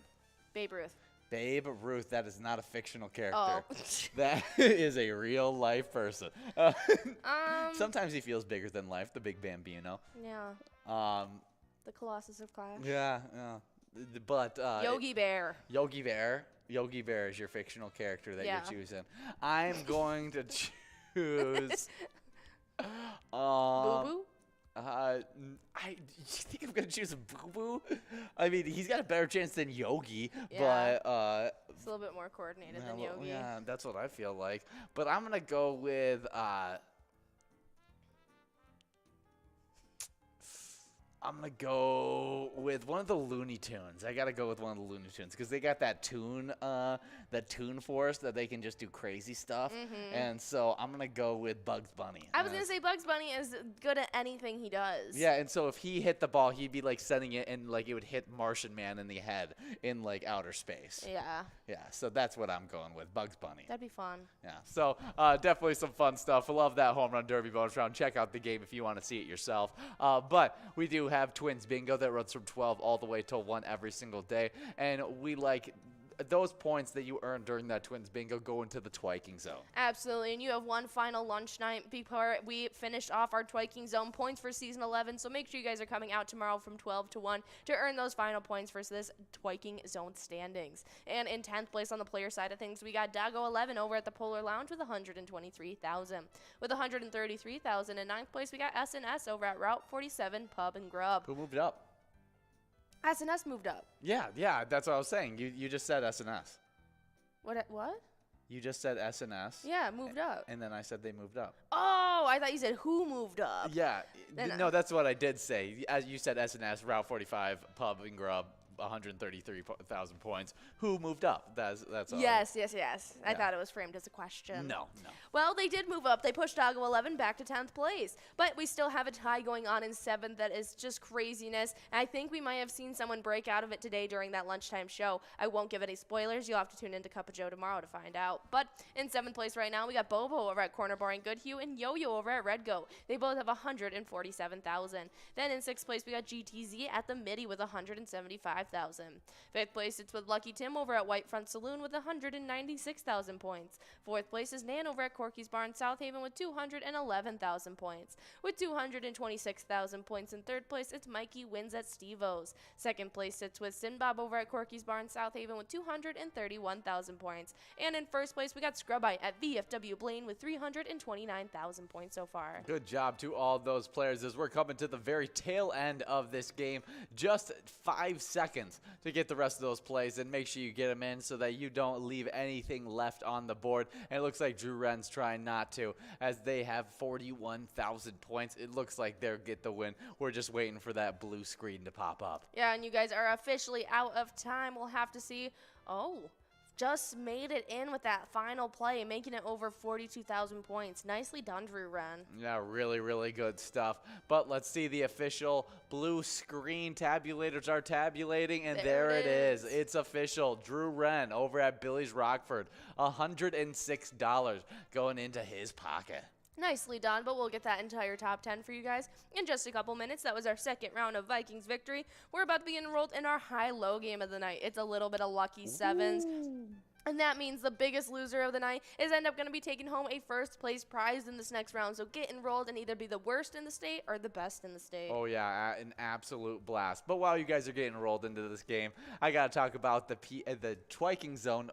Babe Ruth. Babe Ruth, that is not a fictional character. Oh. That is a real life person. Sometimes he feels bigger than life, the big Bambino. Yeah. The Colossus of Clash. Yeah. But Yogi Bear. Yogi Bear is your fictional character that you're choosing. I'm going to choose Boo Boo? I think I'm gonna choose Boo Boo. I mean, he's got a better chance than Yogi, Yeah. but It's a little bit more coordinated than Yogi. yeah, that's what I feel like. But I'm gonna go with one of the Looney Tunes. I gotta go with one of the Looney Tunes because they got that tune force that they can just do crazy stuff. And so I'm gonna go with Bugs Bunny. I was gonna say Bugs Bunny is good at anything he does. Yeah, and so if he hit the ball, he'd be like sending it, and like it would hit Martian Man in the head in like outer space. Yeah. Yeah, so that's what I'm going with, Bugs Bunny. That'd be fun. Yeah, so definitely some fun stuff. I love that home run derby bonus round. Check out the game if you want to see it yourself. But we do have Twins Bingo that runs from 12 all the way till 1 every single day, and we like those points that you earn during that Twins Bingo go into the Twiking Zone. Absolutely, and you have one final lunch night before we finish off our Twiking Zone points for Season 11, so make sure you guys are coming out tomorrow from 12 to 1 to earn those final points for this Twiking Zone standings. And in 10th place on the player side of things, we got Doggo 11 over at the Polar Lounge with 123,000. With 133,000 in 9th place, we got S&S over at Route 47 Pub and Grub. Who moved up? S&S moved up. Yeah, that's what I was saying. You just said S&S. What? You just said S&S. Yeah, moved up. And then I said they moved up. Oh, I thought you said who moved up. Yeah. No, that's what I did say. As you said, S&S, Route 45, Pub and Grub, 133,000 points. Who moved up? That's all. Yes. I Yeah. thought it was framed as a question. No. Well, they did move up. They pushed Doggo 11 back to 10th place. But we still have a tie going on in 7th that is just craziness. And I think we might have seen someone break out of it today during that lunchtime show. I won't give any spoilers. You'll have to tune into Cup of Joe tomorrow to find out. But in 7th place right now, we got Bobo over at Corner Bar and Goodhue and Yo-Yo over at Red Goat. They both have 147,000. Then in 6th place, we got GTZ at the Midi with 175,000. $75,000. Fifth place sits with Lucky Tim over at Whitefront Saloon with 196,000 points. Fourth place is Nan over at Corky's Bar in South Haven with 211,000 points. With 226,000 points in third place, it's Mikey Wins at Steve-O's. Second place sits with Sinbob over at Corky's Bar in South Haven with 231,000 points. And in first place, we got Scrubite at VFW Blaine with 329,000 points so far. Good job to all those players as we're coming to the very tail end of this game. Just 5 seconds to get the rest of those plays, and make sure you get them in so that you don't leave anything left on the board. And it looks like Drew Wren's trying not to, as they have 41,000 points. It looks like they'll get the win. We're just waiting for that blue screen to pop up. Yeah, and you guys are officially out of time. We'll have to see. Oh, just made it in with that final play, making it over 42,000 points. Nicely done, Drew Wren. Yeah, really, really good stuff. But let's see the official blue screen. Tabulators are tabulating, and there it is. It's official. Drew Wren over at Billy's Rockford, $106 going into his pocket. Nicely done, but we'll get that entire top 10 for you guys in just a couple minutes. That was our second round of Vikings victory. We're about to be enrolled in our high-low game of the night. It's a little bit of lucky sevens. And that means the biggest loser of the night is end up going to be taking home a first place prize in this next round. So get enrolled and either be the worst in the state or the best in the state. Oh, yeah, an absolute blast. But while you guys are getting enrolled into this game, I got to talk about the Twiking Zone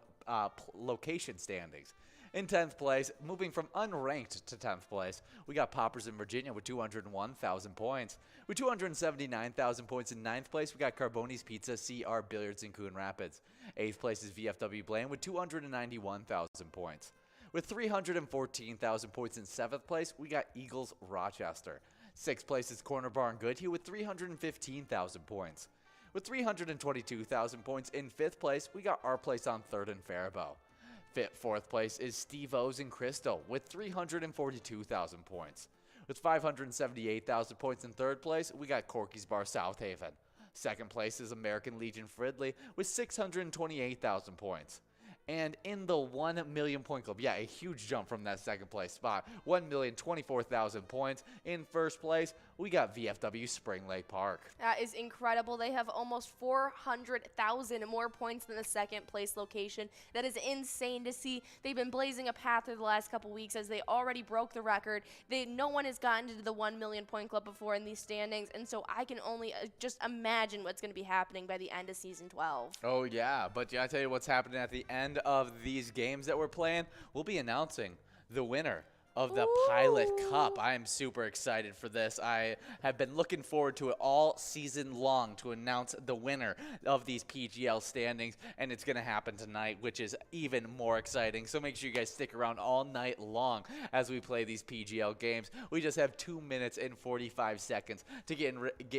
location standings. In 10th place, moving from unranked to 10th place, we got Poppers in Virginia with 201,000 points. With 279,000 points in 9th place, we got Carboni's Pizza, CR Billiards in Coon Rapids. 8th place is VFW Blaine with 291,000 points. With 314,000 points in 7th place, we got Eagles Rochester. 6th place is Corner Bar in Goodhue with 315,000 points. With 322,000 points in 5th place, we got Our Place on 3rd and Faribault. 4th place is Steve-O's in Crystal with 342,000 points. With 578,000 points in 3rd place, we got Corky's Bar South Haven. 2nd place is American Legion Fridley with 628,000 points. And in the 1 million point club, yeah, a huge jump from that 2nd place spot, 1,024,000 points. In 1st place, we got VFW Spring Lake Park. That is incredible. They have almost 400,000 more points than the 2nd place location. That is insane to see. They've been blazing a path through the last couple weeks as they already broke the record. No one has gotten to the 1 million point club before in these standings, and so I can only just imagine what's going to be happening by the end of season 12. Oh, yeah, but I tell you what's happening at the end of these games that we're playing. We'll be announcing the winner of the Pilot Cup. I am super excited for this. I have been looking forward to it all season long to announce the winner of these PGL standings, and it's going to happen tonight, which is even more exciting. So make sure you guys stick around all night long as we play these PGL games. We just have 2 minutes and 45 seconds to get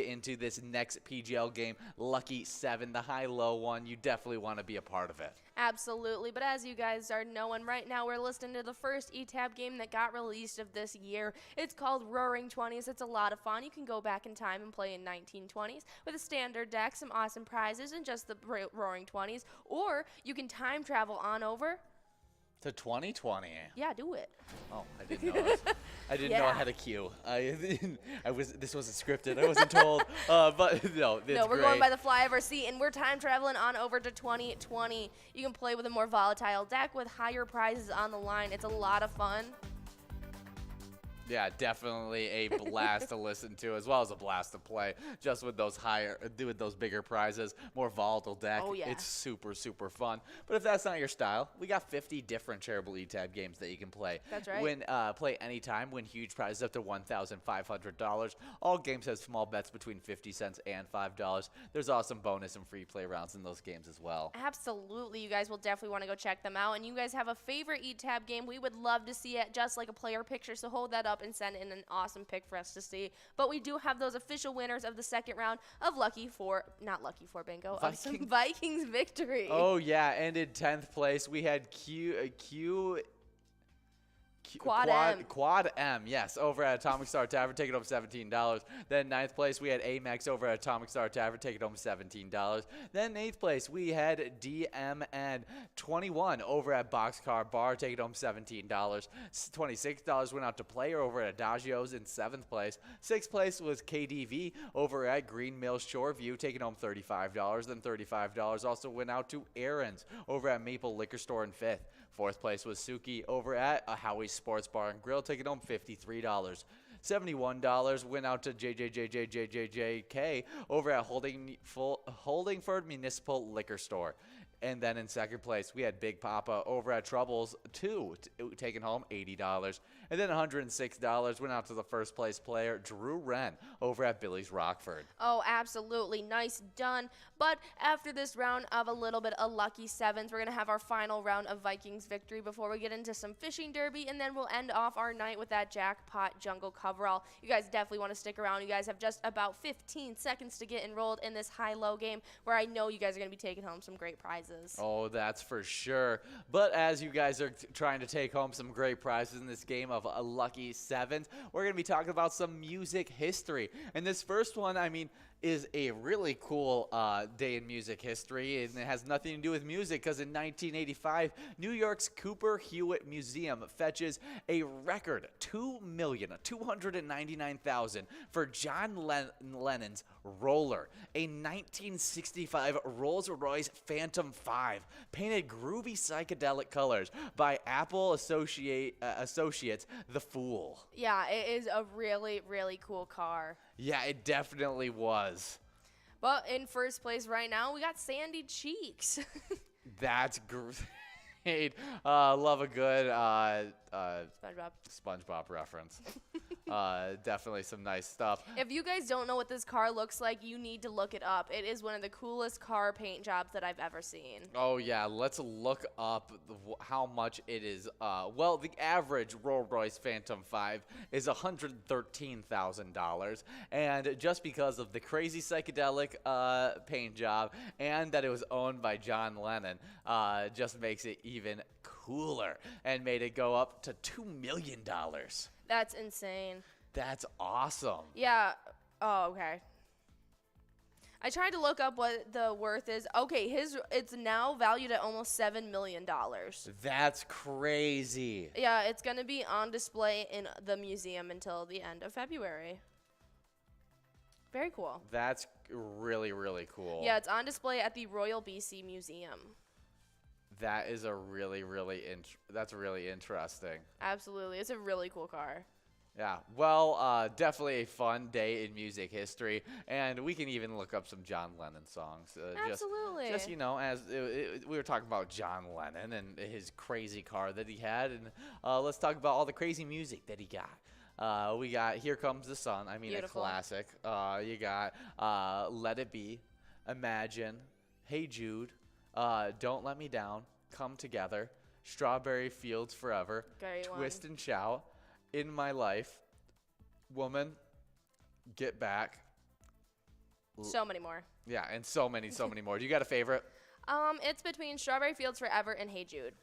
into this next PGL game, Lucky 7, the high-low one. You definitely want to be a part of it. Absolutely, but as you guys are knowing, right now we're listening to the first ETAB game that got released of this year. It's called Roaring 20s. It's a lot of fun. You can go back in time and play in 1920s with a standard deck, some awesome prizes, and just the Roaring 20s, or you can time travel on over to 2020. Yeah, do it. Oh, I didn't know. I didn't know I had a cue. This wasn't scripted. I wasn't told. But no, it's we're going by the fly of our seat, and we're time traveling on over to 2020. You can play with a more volatile deck with higher prizes on the line. It's a lot of fun. Yeah, definitely a blast to listen to, as well as a blast to play. Just with those bigger prizes, more volatile deck. Oh, yeah. It's super, super fun. But if that's not your style, we got 50 different Charitable ETAB games that you can play. That's right. Play anytime, win huge prizes up to $1,500. All games have small bets between 50 cents and $5. There's awesome bonus and free play rounds in those games as well. Absolutely. You guys will definitely want to go check them out. And you guys have a favorite ETAB game, we would love to see it, just like a player picture. So hold that up and send in an awesome pick for us to see. But we do have those official winners of the second round of bingo, of some Vikings victory. Oh yeah, and in 10th place we had Quad M, yes, over at Atomic Star Tavern, taking home $17. Then ninth place, we had Amex over at Atomic Star Tavern, taking home $17. Then eighth place, we had DMN 21 over at Boxcar Bar, taking home $17. $26 went out to Player over at Adagio's in seventh place. Sixth place was KDV over at Green Mills Shoreview, taking home $35. Then $35 also went out to Aaron's over at Maple Liquor Store in fifth. Fourth place was Suki over at a Howie's Sports Bar and Grill, taking home $53. $71 went out to JJJJJJJK over at Holdingford Municipal Liquor Store. And then in second place, we had Big Papa over at Troubles 2, taking home $80. And then $106 went out to the first place player, Drew Wren, over at Billy's Rockford. Oh, absolutely. Nice done. But after this round of a little bit of lucky sevens, we're going to have our final round of Vikings victory before we get into some fishing derby, and then we'll end off our night with that jackpot jungle coverall. You guys definitely want to stick around. You guys have just about 15 seconds to get enrolled in this high-low game where I know you guys are going to be taking home some great prizes. Oh, that's for sure. But as you guys are trying to take home some great prizes in this game of a lucky sevens, we're going to be talking about some music history. And this first one, I mean, is a really cool day in music history, and it has nothing to do with music because in 1985, New York's Cooper Hewitt Museum fetches a record $2,299,000 for John Lennon's Roller, a 1965 Rolls-Royce Phantom 5, painted groovy psychedelic colors by Apple Associates The Fool. Yeah, it is a really, really cool car. Yeah, it definitely was. But in first place right now, we got Sandy Cheeks. That's great. Love a good SpongeBob reference. Definitely some nice stuff. If you guys don't know what this car looks like, you need to look it up. It is one of the coolest car paint jobs that I've ever seen. Oh, yeah. Let's look up how much it is. Well, the average Rolls-Royce Phantom 5 is $113,000. And just because of the crazy psychedelic paint job and that it was owned by John Lennon, just makes it even cooler and made it go up to $2 million. That's insane. That's awesome. Yeah. Oh, okay. I tried to look up what the worth is. Okay, it's now valued at almost $7 million. That's crazy. Yeah, it's going to be on display in the museum until the end of February. Very cool. That's really, really cool. Yeah, it's on display at the Royal BC Museum. That is a really, that's really interesting. Absolutely. It's a really cool car. Yeah. Well, definitely a fun day in music history. And we can even look up some John Lennon songs. Absolutely. Just, you know, as we were talking about John Lennon and his crazy car that he had. And let's talk about all the crazy music that he got. We got Here Comes the Sun. I mean, Beautiful. A classic. You got Let It Be, Imagine, Hey Jude, Don't Let Me Down, Come Together, Strawberry Fields Forever, Great Twist one. and Shout, In My Life, Woman, Get Back. So many more. Yeah, and so many more. Do you got a favorite? It's between Strawberry Fields Forever and Hey Jude.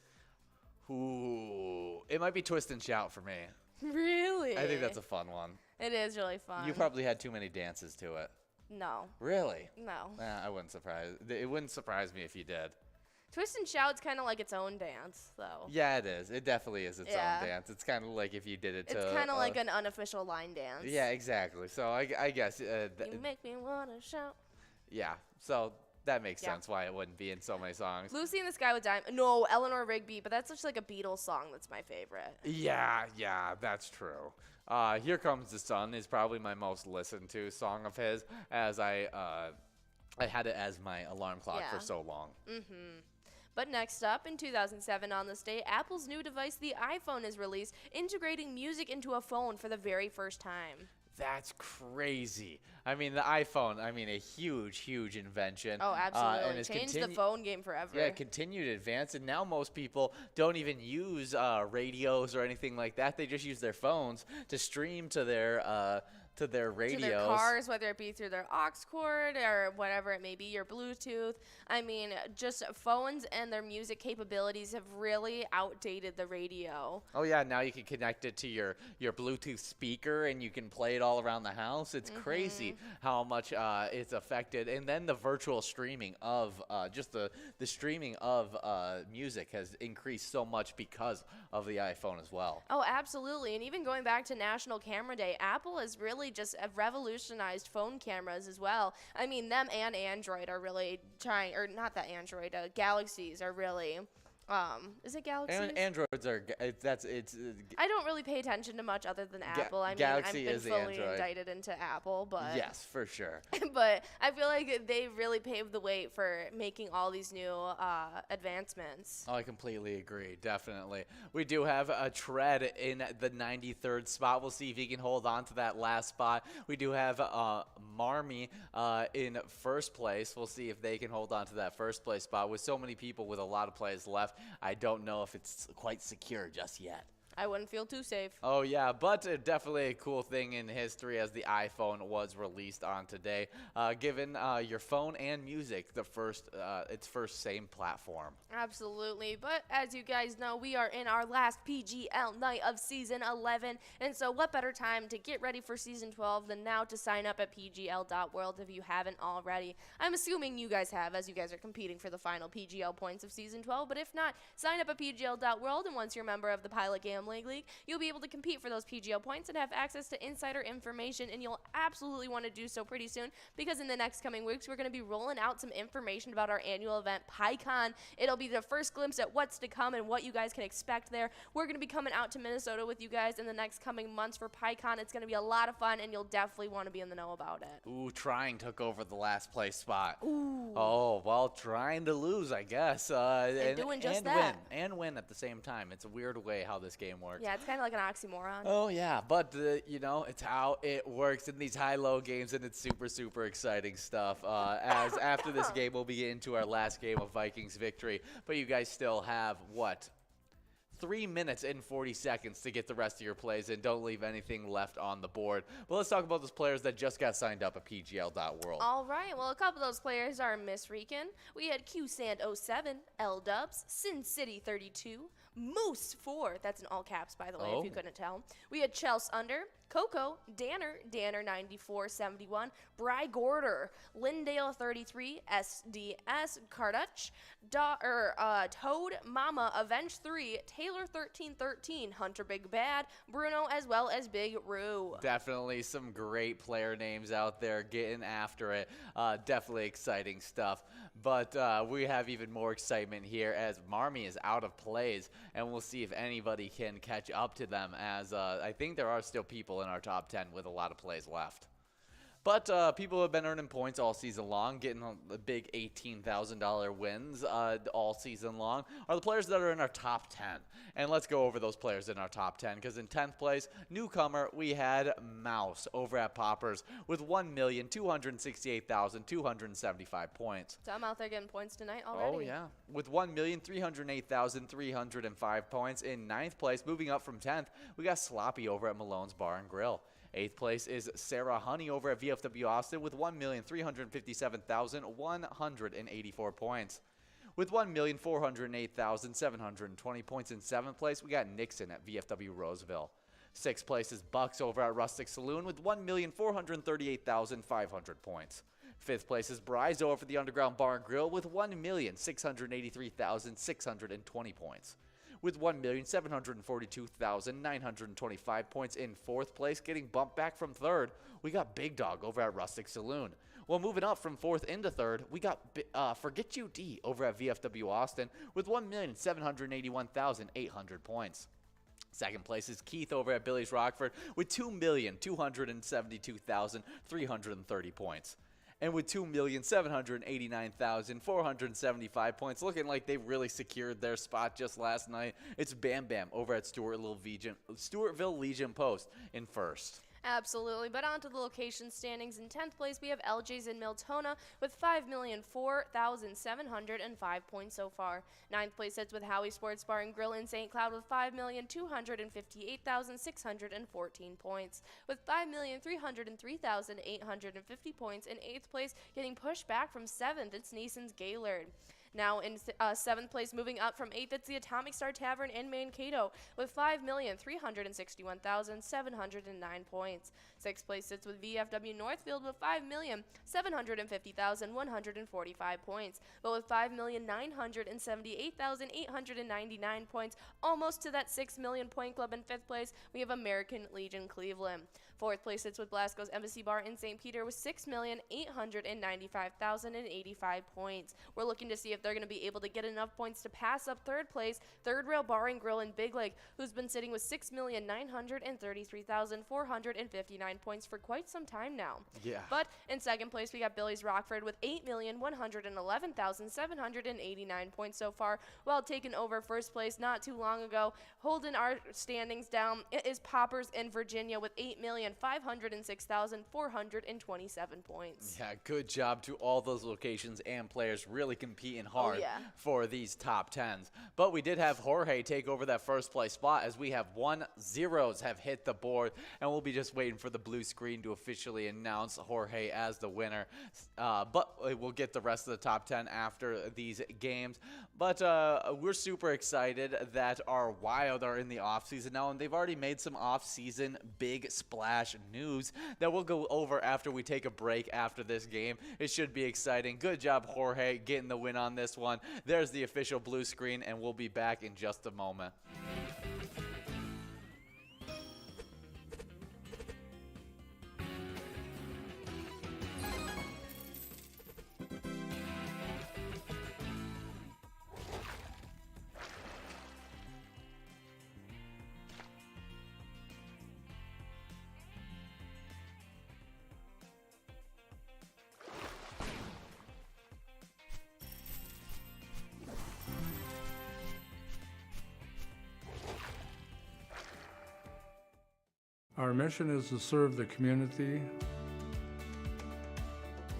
Ooh, it might be Twist and Shout for me. Really? I think that's a fun one. It is really fun. You probably had too many dances to it. No. Really? No. I wouldn't surprise. It wouldn't surprise me if you did. Twist and Shout's kind of like its own dance, though. Yeah, it is. It definitely is its own dance. It's kind of like if you did it to... It's kind of like an unofficial line dance. Yeah, exactly. So I guess... you make me want to shout. Yeah, so that makes sense why it wouldn't be in so many songs. Lucy in the Sky with Diamonds. No, Eleanor Rigby, but that's just like a Beatles song that's my favorite. Yeah, that's true. Here Comes the Sun is probably my most listened to song of his, as I had it as my alarm clock for so long. Mm-hmm. But next up, in 2007 on this day, Apple's new device, the iPhone, is released, integrating music into a phone for the very first time. That's crazy. I mean, the iPhone, a huge invention. Oh, absolutely. And it's changed the phone game forever. Yeah, continued advance. And now most people don't even use radios or anything like that. They just use their phones to stream to their to their radios. To their cars, whether it be through their aux cord or whatever it may be, your Bluetooth. I mean, just phones and their music capabilities have really outdated the radio. Oh yeah, now you can connect it to your Bluetooth speaker and you can play it all around the house. It's crazy how much it's affected. And then the virtual streaming of just the streaming of music has increased so much because of the iPhone as well. Oh, absolutely. And even going back to National Camera Day, Apple has really just revolutionized phone cameras as well. I mean, them and Android are really trying, or not that Android, Galaxies are really, is it Galaxies? And Androids are, it's I don't really pay attention to much other than Apple. I mean, Galaxy I've is been the fully Android. indicted into Apple, but yes, for sure. but I feel like they really paved the way for making all these new advancements. Oh, I completely agree. Definitely. We do have a Tread in the 93rd spot. We'll see if he can hold on to that last spot. We do have Marmy in first place. We'll see if they can hold on to that first place spot. With so many people with a lot of plays left, I don't know if it's quite secure just yet. I wouldn't feel too safe. Oh, yeah, but definitely a cool thing in history as the iPhone was released on today, given your phone and music its first same platform. Absolutely. But as you guys know, we are in our last PGL night of Season 11. And so what better time to get ready for Season 12 than now to sign up at pgl.world if you haven't already. I'm assuming you guys have, as you guys are competing for the final PGL points of Season 12. But if not, sign up at pgl.world, and once you're a member of the Pilot Gambling League, you'll be able to compete for those PGL points and have access to insider information, and you'll absolutely want to do so pretty soon, because in the next coming weeks, we're going to be rolling out some information about our annual event, PyCon. It'll be the first glimpse at what's to come and what you guys can expect there. We're going to be coming out to Minnesota with you guys in the next coming months for PyCon. It's going to be a lot of fun, and you'll definitely want to be in the know about it. Ooh, Trying took over the last place spot. Ooh. Oh, well, trying to lose, I guess. And doing just that. Win at the same time. It's a weird way how this game works. Yeah, it's kind of like an oxymoron. Oh, yeah, but, it's how it works in these high-low games, and it's super, super exciting stuff. As after this game, we'll be into our last game of Vikings victory. But you guys still have, 3 minutes and 40 seconds to get the rest of your plays in. Don't leave anything left on the board. But let's talk about those players that just got signed up at PGL.world. All right. Well, a couple of those players are Miss Rican. We had QSand07, L-Dubs, Sin City 32, Moose 4. That's in all caps, by the way, if you couldn't tell. We had Chelsea Under, Coco, Danner 9471, Bry Gorder, Lindale 33, SDS, Kardutch, Toad, Mama, Avenge 3, Taylor 1313, Hunter Big Bad, Bruno, as well as Big Roo. Definitely some great player names out there getting after it. Definitely exciting stuff. But we have even more excitement here as Marmy is out of plays, and we'll see if anybody can catch up to them, as I think there are still people in our top 10 with a lot of plays left. But people have been earning points all season long, getting the big $18,000 wins all season long, are the players that are in our top 10. And let's go over those players in our top 10, because in 10th place, newcomer, we had Mouse over at Poppers with 1,268,275 points. So I'm out there getting points tonight already. Oh, yeah. With 1,308,305 points in 9th place. Moving up from 10th, we got Sloppy over at Malone's Bar and Grill. 8th place is Sarah Honey over at VFW Austin with 1,357,184 points. With 1,408,720 points in 7th place, we got Nixon at VFW Roseville. 6th place is Bucks over at Rustic Saloon with 1,438,500 points. 5th place is Brizo over the Underground Bar and Grill with 1,683,620 points. With 1,742,925 points in 4th place, getting bumped back from 3rd, we got Big Dog over at Rustic Saloon. Well, moving up from 4th into 3rd, we got Forget You D over at VFW Austin with 1,781,800 points. 2nd place is Keith over at Billy's Rockford with 2,272,330 points. And with 2,789,475 points, looking like they really secured their spot just last night, it's Bam Bam over at Stewartville Legion Post in 1st. Absolutely, but on to the location standings. In 10th place, we have LJ's in Miltona with 5,004,705 points so far. 9th place sits with Howie Sports Bar and Grill in St. Cloud with 5,258,614 points. With 5,303,850 points in 8th place, getting pushed back from 7th, it's Neeson's Gaylord. Now in 7th place, moving up from 8th, it's the Atomic Star Tavern in Mankato with 5,361,709 points. 6th place sits with VFW Northfield with 5,750,145 points, but with 5,978,899 points, almost to that 6 million point club. In 5th place, we have American Legion Cleveland. 4th place sits with Blasco's Embassy Bar in St. Peter with 6,895,085 points. We're looking to see if they're going to be able to get enough points to pass up 3rd place, Third Rail Bar and Grill in Big Lake, who's been sitting with 6,933,459 points for quite some time now. Yeah. But in 2nd place, we got Billy's Rockford with 8,111,789 points so far, while taking over 1st place not too long ago. Holding our standings down, it is Poppers in Virginia with 8,506,427 points. Yeah, good job to all those locations and players really competing hard for these top 10s. But we did have Jorge take over that 1st place spot, as we have 1-0s have hit the board, and we'll be just waiting for the blue screen to officially announce Jorge as the winner. But we'll get the rest of the top 10 after these games. But we're super excited that our Wild are in the offseason now, and they've already made some offseason big splash news that we'll go over after we take a break after this game. It should be exciting. Good job, Jorge, getting the win on this one. There's the official blue screen, and we'll be back in just a moment. Our mission is to serve the community.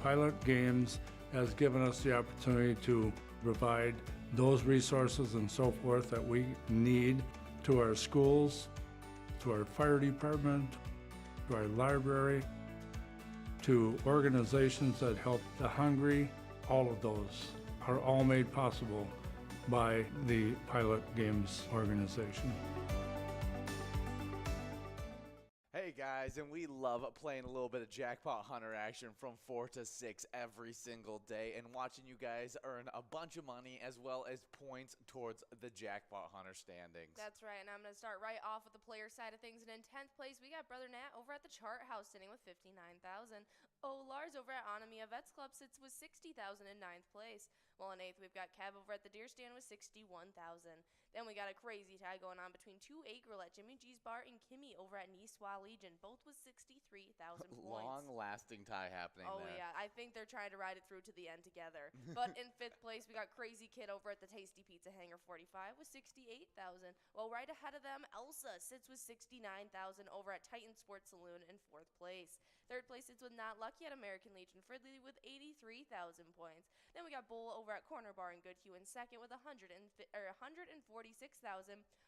Pilot Games has given us the opportunity to provide those resources and so forth that we need to our schools, to our fire department, to our library, to organizations that help the hungry. All of those are all made possible by the Pilot Games organization. Hey guys, and we love playing a little bit of Jackpot Hunter action from 4 to 6 every single day, and watching you guys earn a bunch of money as well as points towards the Jackpot Hunter standings. That's right, and I'm going to start right off with the player side of things. And in 10th place, we got Brother Nat over at the Chart House sitting with 59,000. Lars over at Anamia Vets Club sits with 60,000 in 9th place. While in 8th, we've got Kev over at the Deer Stand with 61,000. Then we got a crazy tie going on between 2-8 Grill at Jimmy G's Bar and Kimmy over at Niswa Legion, both with 63,000 points. Long-lasting tie happening there. Oh, yeah. I think they're trying to ride it through to the end together. But in 5th place, we got Crazy Kid over at the Tasty Pizza Hangar 45 with 68,000. Well, right ahead of them, Elsa sits with 69,000 over at Titan Sports Saloon in 4th place. 3rd place sits with Not Lucky at American Legion Fridley with 83,000 points. Then we got Bull over at Corner Bar in Goodhue in 2nd with 146,000,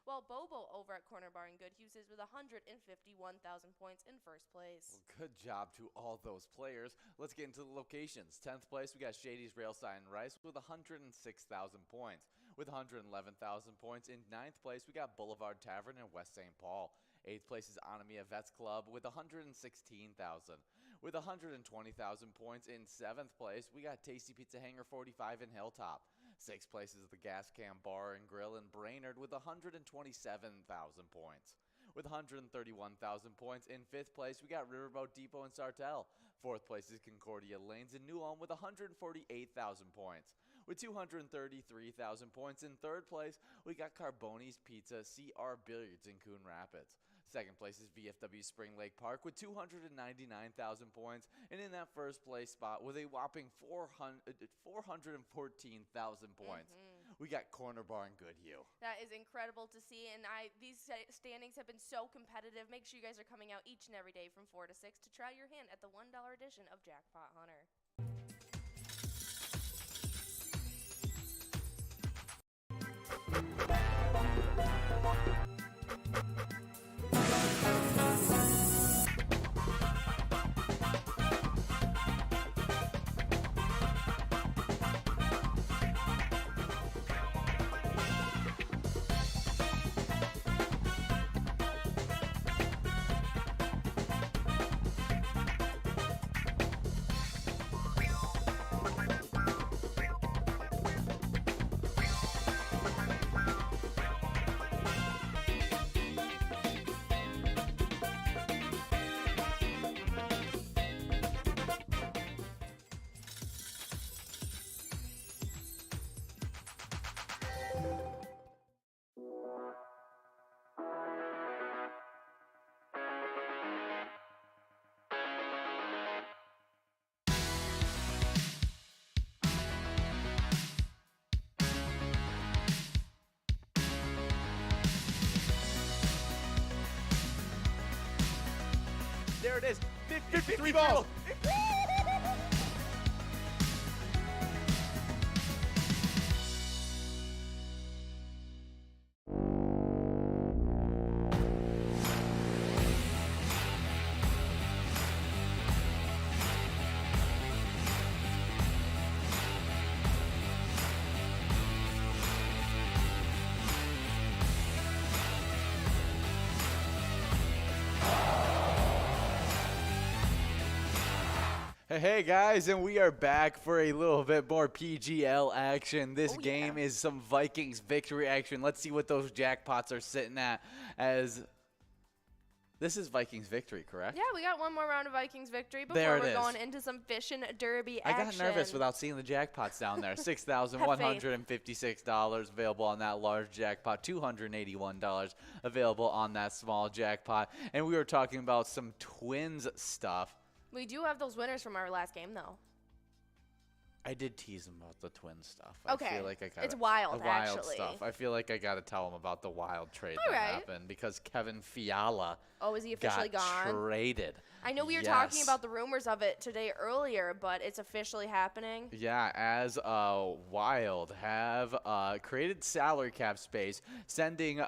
while Bobo over at Corner Bar in Goodhue sits with 151,000 points in 1st place. Well, good job to all those players. Let's get into the locations. 10th place, we got Shady's Rail Sign Rice with 106,000 points. With 111,000 points in 9th place, we got Boulevard Tavern in West St. Paul. 8th place is Anamia Vets Club with 116,000. With 120,000 points in 7th place, we got Tasty Pizza Hangar 45 in Hilltop. 6th place is the Gas Cam Bar and Grill in Brainerd with 127,000 points. With 131,000 points in 5th place, we got Riverboat Depot in Sartell. 4th place is Concordia Lanes in New Ulm with 148,000 points. With 233,000 points in 3rd place, we got Carboni's Pizza CR Billiards in Coon Rapids. 2nd place is VFW Spring Lake Park with 299,000 points. And in that 1st place spot with a whopping 414,000 points. we got Corner Bar in Goodhue. That is incredible to see, and these standings have been so competitive. Make sure you guys are coming out each and every day from 4 to 6 to try your hand at the $1 edition of Jackpot Hunter. There it is. 53 balls. Hey guys, and we are back for a little bit more PGL action. This game is some Vikings victory action. Let's see what those jackpots are sitting at, as this is Vikings victory, correct? Yeah, we got one more round of Vikings victory before we're going into some fishing derby action. I got nervous without seeing the jackpots down there. $6,156 available on that large jackpot, $281 available on that small jackpot. And we were talking about some Twins stuff. We do have those winners from our last game, though. I did tease him about the twin stuff. Okay. I feel like I got it's wild, actually. Stuff. I feel like I got to tell him about the wild trade All that right. happened because Kevin Fiala is he officially got gone? traded. I know we were talking about the rumors of it today earlier, but it's officially happening. Yeah, as Wild have created salary cap space, sending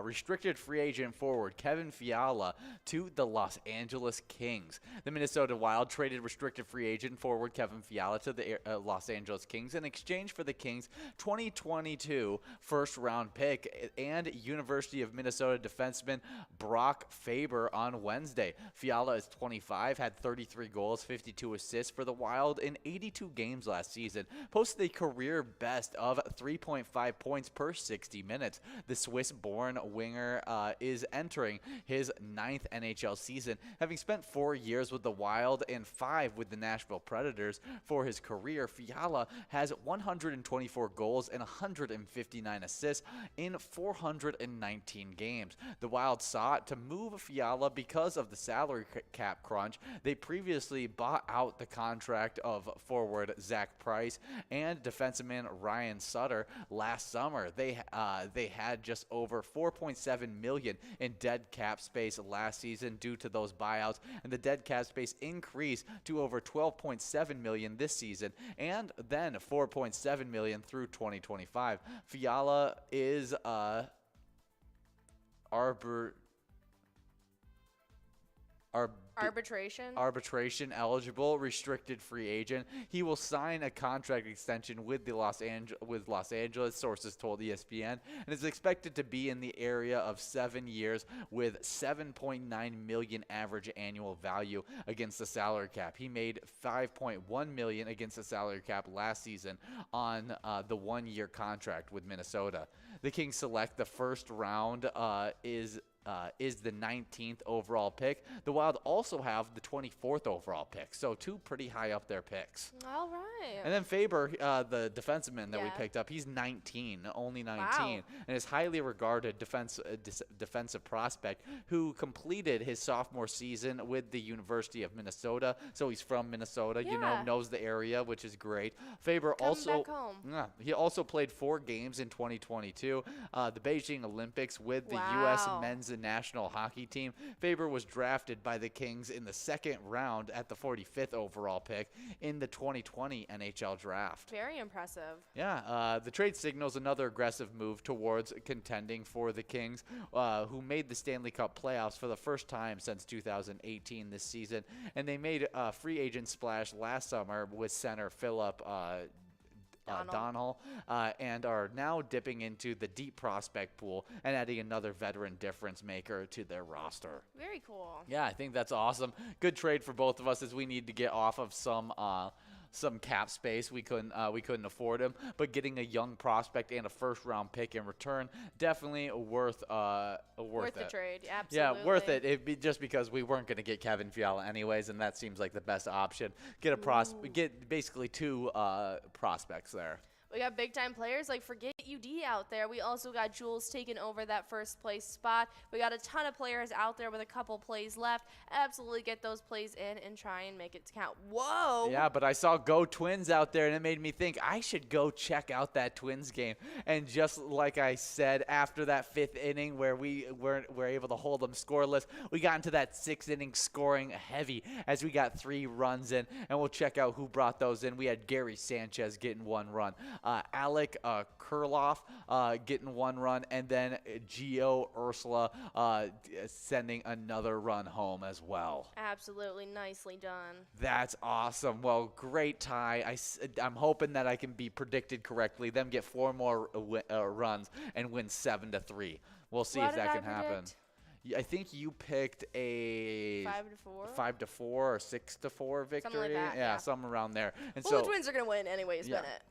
restricted free agent forward Kevin Fiala to the Los Angeles Kings. The Minnesota Wild traded restricted free agent forward Kevin Fiala to the Los Angeles Kings in exchange for the Kings' 2022 first-round pick and University of Minnesota defenseman Brock Faber on Wednesday. Fiala is 25, had 33 goals, 52 assists for the Wild in 82 games last season, posted a career best of 3.5 points per 60 minutes. The Swiss-born winger is entering his 9th NHL season, having spent 4 years with the Wild and 5 with the Nashville Predators. For his career, Fiala has 124 goals and 159 assists in 419 games. The Wild sought to move Fiala because of the salary cap crunch. They previously bought out the contract of forward Zach Price and defenseman Ryan Sutter last summer. They had just over $4.7 million in dead cap space last season due to those buyouts, and the dead cap space increased to over $12.7 million this season, and then $4.7 million through 2025. Fiala is arbitration eligible, restricted free agent. He will sign a contract extension with the Los Angeles, sources told ESPN, and is expected to be in the area of 7 years with $7.9 million average annual value against the salary cap. He made $5.1 million against the salary cap last season on the 1-year contract with Minnesota. The Kings select the first round is is the 19th overall pick. The Wild also have the 24th overall pick, so 2 pretty high up there picks. All right. And then Faber, the defenseman that we Yeah. picked up, he's 19, only 19, Wow. and is highly regarded defensive prospect who completed his sophomore season with the University of Minnesota. So he's from Minnesota, Yeah. knows the area, which is great. Faber Coming also, back home. yeah, he also played 4 games in 2022, the Beijing Olympics with the U.S. Wow. men's national hockey team. Faber was drafted by the Kings in the 2nd round at the 45th overall pick in the 2020 NHL draft. Very impressive. Yeah, the trade signals another aggressive move towards contending for the Kings, who made the Stanley Cup playoffs for the first time since 2018 this season. And they made a free agent splash last summer with center Philip Donnell, and are now dipping into the deep prospect pool and adding another veteran difference maker to their roster. Very cool. Yeah, I think that's awesome. Good trade for both of us as we need to get off of some cap space. We couldn't afford him, but getting a young prospect and a first-round pick in return, definitely worth Worth it. the trade. Absolutely. Yeah, worth it. It'd be just because we weren't going to get Kevin Fiala anyways, and that seems like the best option. Get basically 2 prospects there. We got big-time players like Forget UD out there. We also got Jules taking over that first-place spot. We got a ton of players out there with a couple plays left. Absolutely get those plays in and try and make it count. Whoa! Yeah, but I saw Go Twins out there, and it made me think I should go check out that Twins game. And just like I said, after that 5th inning where we were able to hold them scoreless, we got into that 6th inning scoring heavy as we got 3 runs in, and we'll check out who brought those in. We had Gary Sanchez getting 1 run. Alec Kurloff getting 1 run, and then Gio Ursula sending another run home as well. Absolutely. Nicely done. That's awesome. Well, great tie. I'm hoping that I can be predicted correctly. Them get 4 more runs and win 7-3. We'll see What if that did I can happen. predict? I think you picked a 5-4. 5-4 or 6-4 victory. Something like that, yeah. Something around there. And Well, so the Twins are going to win anyways, yeah, Bennett.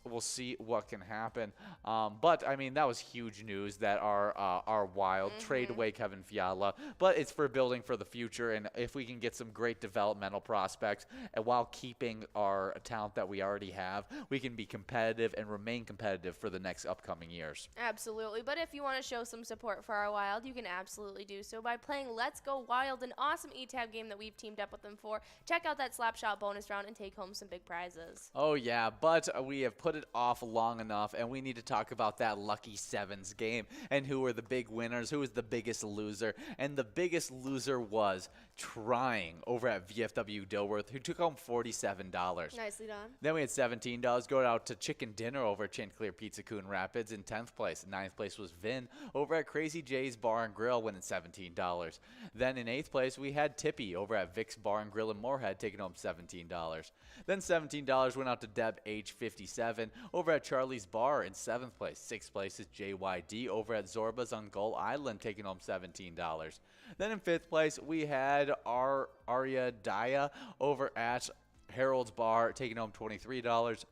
we'll see what can happen. But I mean, that was huge news that our Wild trade away Kevin Fiala. But it's for building for the future, and if we can get some great developmental prospects, and while keeping our talent that we already have, we can be competitive and remain competitive for the next upcoming years. Absolutely. But if you want to show some support for our Wild, you can absolutely do so by playing Let's Go Wild, an awesome E-Tab game that we've teamed up with them for. Check out that Slapshot bonus round and take home some big prizes. Oh, yeah, but we have put it off long enough, and we need to talk about that Lucky Sevens game and who were the big winners, who was the biggest loser. And the biggest loser was Trying over at VFW Dilworth, who took home $47. Nicely done. Then we had $17 go out to Chicken Dinner over at Chanticleer Pizza Coon Rapids in 10th place. 9th place was Vin over at Crazy J's Bar and Grill winning $17. Then in 8th place we had Tippy over at Vic's Bar and Grill in Moorhead taking home $17. Then $17 went out to Deb H57 over at Charlie's Bar in 7th place. 6th place is JYD over at Zorba's on Gull Island taking home $17. Then in 5th place we had Arya Daya over at Harold's Bar taking home $23.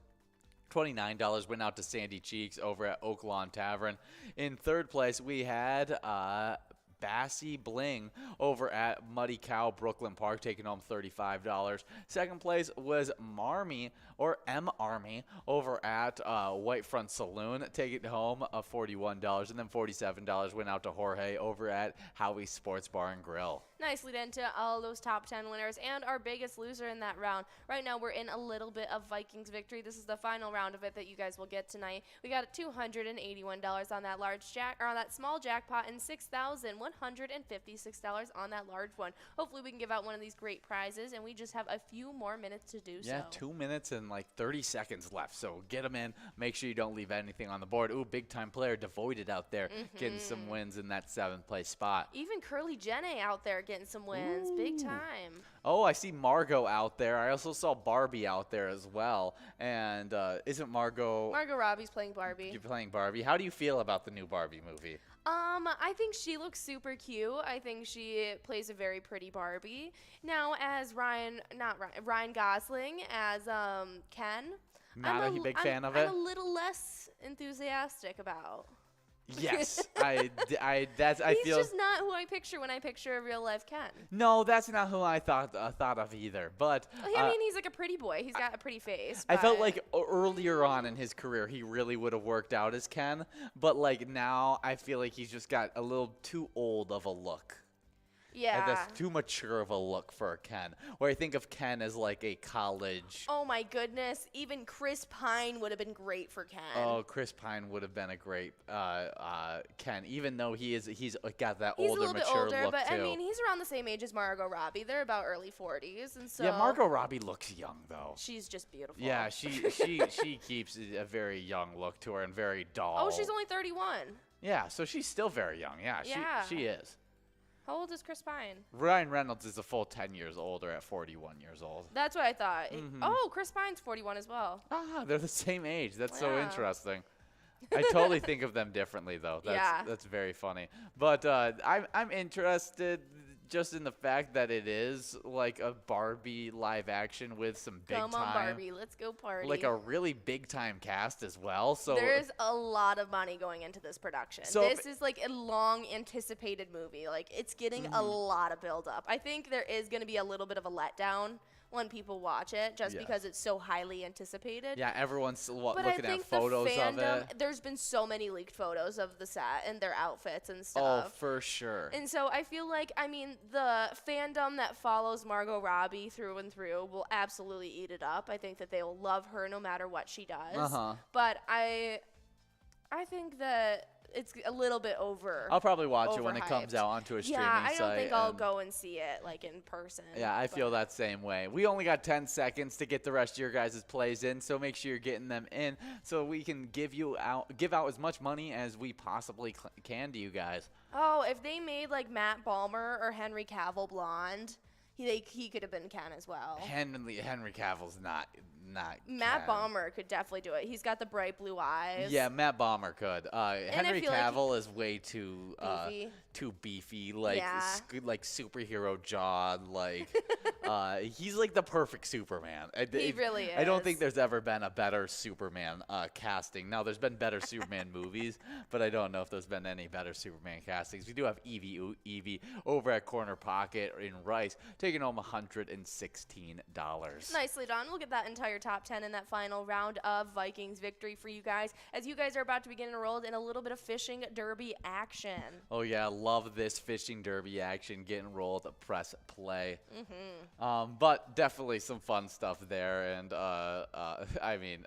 $29 went out to Sandy Cheeks over at Oak Lawn Tavern. In 3rd place, we had Bassy Bling over at Muddy Cow Brooklyn Park taking home $35. 2nd place was Marmy or M Army over at Whitefront Saloon taking home $41. And then $47 went out to Jorge over at Howie's Sports Bar and Grill. Nicely done to all those top 10 winners and our biggest loser in that round. Right now we're in a little bit of Vikings victory. This is the final round of it that you guys will get tonight. We got $281 on that on that small jackpot and $6,156 on that large one. Hopefully we can give out one of these great prizes, and we just have a few more minutes to do so. Yeah, 2 minutes and like 30 seconds left. So get them in. Make sure you don't leave anything on the board. Ooh, big time player Devoided out there getting some wins in that 7th place spot. Even Curly Jenny out there getting some wins. Big time. Oh, I see Margot out there. I also saw Barbie out there as well. And isn't Margot Robbie's playing Barbie. You're playing Barbie. How do you feel about the new Barbie movie? I think she looks super cute. I think she plays a very pretty Barbie. Now, as Ryan Gosling as Ken. Not a big fan of it? I'm a little less enthusiastic about. Yes, I He's feel. just not who I picture when I picture a real life Ken. No, that's not who I thought of either. But I mean, he's like a pretty boy. He's got a pretty face. I felt but- like earlier on in his career, he really would have worked out as Ken. But like now, I feel like he's just got a little too old of a look. yeah. And that's too mature of a look for a Ken. Where I think of Ken as like a college. Oh my goodness! Even Chris Pine would have been great for Ken. Oh, Chris Pine would have been a great Ken, even though he's got that He's older, a little bit mature older, look but too. I mean, he's around the same age as Margot Robbie. They're about early 40s, and so yeah, Margot Robbie looks young though. she's just beautiful. Yeah, she keeps a very young look to her and very doll. Oh, she's only 31. Yeah, so she's still very young. Yeah, Yeah. she is. How old is Chris Pine? Ryan Reynolds is a full 10 years older at 41 years old. That's what I thought. Mm-hmm. Oh, Chris Pine's 41 as well. Ah, they're the same age. That's so Yeah. interesting. I totally think of them differently, though. Yeah. That's very funny. But I'm interested just in the fact that it is like a Barbie live action with some big Come time, on, Barbie, let's go party. like a really big time cast as well. So There's a lot of money going into this production. So This is like a long anticipated movie. Like it's getting a lot of build up. I think there is going to be a little bit of a letdown when people watch it just Yes. because it's so highly anticipated. yeah, everyone's But looking I think at photos the of fandom, it. there's been so many leaked photos of the set and their outfits and Oh, stuff. for sure. And so I feel like, I mean, the fandom that follows Margot Robbie through and through will absolutely eat it up. I think that they will love her no matter what she does. Uh-huh. But I think that it's a little bit I'll probably watch it when it comes overhyped. out onto a streaming Yeah, I site. don't think I'll and- go and see it like in person. Yeah, I feel but- that same way. We only got 10 seconds to get the rest of your guys' plays in, so make sure you're getting them in so we can give out as much money as we possibly can to you guys. Oh, if they made like Matt Balmer or Henry Cavill blonde, he could have been Ken as well. Henry Cavill's not Matt Ken. Balmer could definitely do it. He's got the bright blue eyes. Yeah, Matt Balmer could. Henry feel like Cavill is way too Beefy. too beefy, like Yeah. like superhero jawed, like he's like the perfect Superman. He really I don't think is. there's ever been a better Superman casting. Now there's been better Superman movies, but I don't know if there's been any better Superman castings. We do have Evie over at Corner Pocket in Rice taking home $116. Nicely done. We'll get that entire top 10 in that final round of Vikings victory for you guys as you guys are about to begin enrolled in a little bit of fishing derby action. Oh yeah, love this fishing derby action. Get enrolled, press play. But definitely some fun stuff there, and I mean,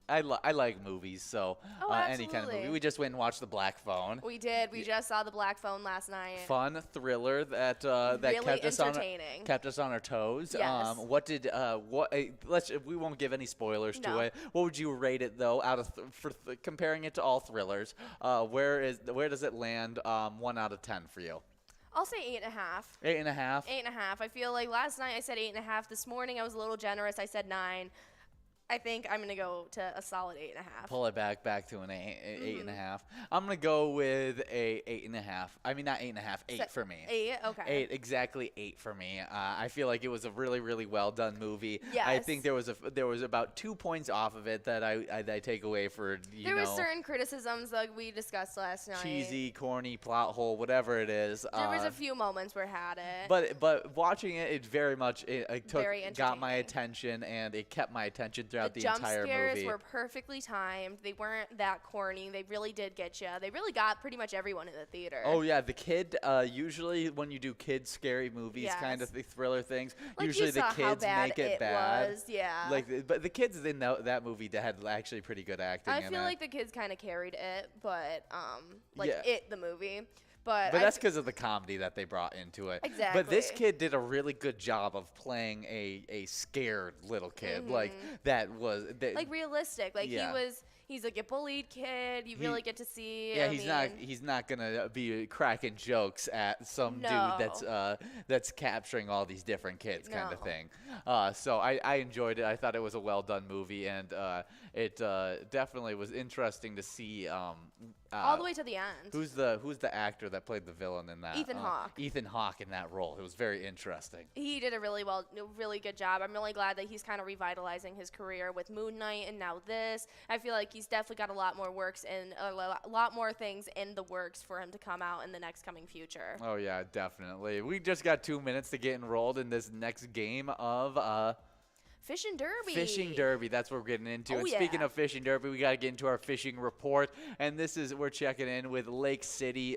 I like movies, so Oh, any kind of absolutely. movie. We just went and watched The Black Phone. We did. We just saw the Black Phone last night. Fun thriller that Really kept us on our toes. Yes. We won't give any spoilers to No. it. What would you rate it though? Comparing it to all thrillers, where does it land? 1 out of 10 for you. I'll say 8.5. 8.5. 8.5. I feel like last night I said 8.5. This morning I was a little generous. I said 9. I think I'm going to go to a solid 8.5. Pull it back to an 8.5. I'm gonna go with a 8.5. I mean, not 8.5, 8 for me. 8? Okay. 8, exactly 8 for me. I feel like it was a really, really well done movie. I Yes. think there was about 2 points off of it that I take away for There were certain criticisms like we discussed last night. cheesy, corny, plot hole, whatever it is. There was a few moments where had it. But watching it very much Very got my entertaining. attention, and it kept my attention throughout the jump entire scares movie. were perfectly timed. They weren't that corny. They really did get you. They really got pretty much everyone in the theater. Oh yeah, the kid. Usually when you do kid scary movies, kind of Yes. the thriller things, Like usually you the saw how kids bad make it bad. was. Yeah. But the kids in that movie that had actually pretty good acting. I in feel it. like the kids kind of carried it, but Yeah. it the movie. But But that's because of the comedy that they brought into it. But this Exactly. kid did a really good job of playing a scared little kid, like that was like realistic. Like Yeah. he's like a bullied kid. You He- really get to see. Yeah, I he's not gonna be cracking jokes at some No. dude that's capturing all these different kids kind of No. thing. So I enjoyed it. I thought it was a well done movie, and it definitely was interesting to see. All the way to the end. Who's the actor that played the villain in that? Ethan Hawke. Ethan Hawke in that role. It was very interesting. He did a really good job. I'm really glad that he's kind of revitalizing his career with Moon Knight and now this. I feel like he's definitely got a lot more a lot more things in the works for him to come out in the next coming future. Oh yeah, definitely. We just got 2 minutes to get enrolled in this next game of Fishing Derby. Fishing Derby, that's what we're getting into. Oh, and speaking of Fishing Derby, we got to get into our fishing report. And we're checking in with Lake City,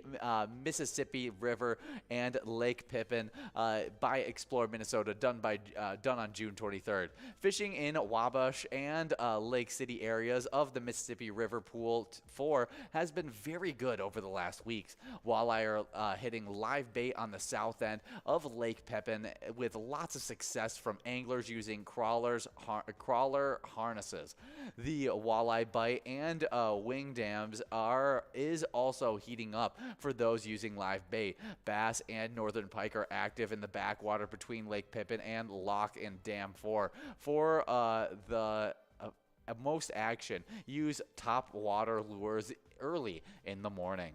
Mississippi River, and Lake Pippin by Explore Minnesota, done on June 23rd. Fishing in Wabash and Lake City areas of the Mississippi River Pool 4 has been very good over the last weeks. Walleye are hitting live bait on the south end of Lake Pippin with lots of success from anglers using crawler harnesses. The walleye bite and wing dams is also heating up for those using live bait. Bass and northern pike are active in the backwater between Lake Pippin and Lock and Dam 4. For the most action, use top water lures early in the morning.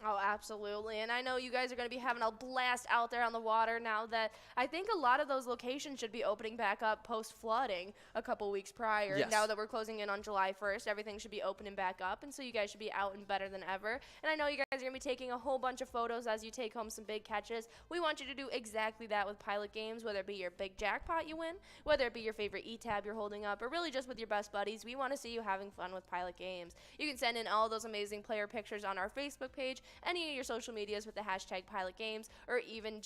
Oh, absolutely. And I know you guys are going to be having a blast out there on the water now that I think a lot of those locations should be opening back up post-flooding a couple weeks prior. Yes. Now that we're closing in on July 1st, everything should be opening back up, and so you guys should be out and better than ever. And I know you guys are going to be taking a whole bunch of photos as you take home some big catches. We want you to do exactly that with Pilot Games, whether it be your big jackpot you win, whether it be your favorite E-tab you're holding up, or really just with your best buddies. We want to see you having fun with Pilot Games. You can send in all those amazing player pictures on our Facebook page, any of your social medias with the hashtag PilotGames, or even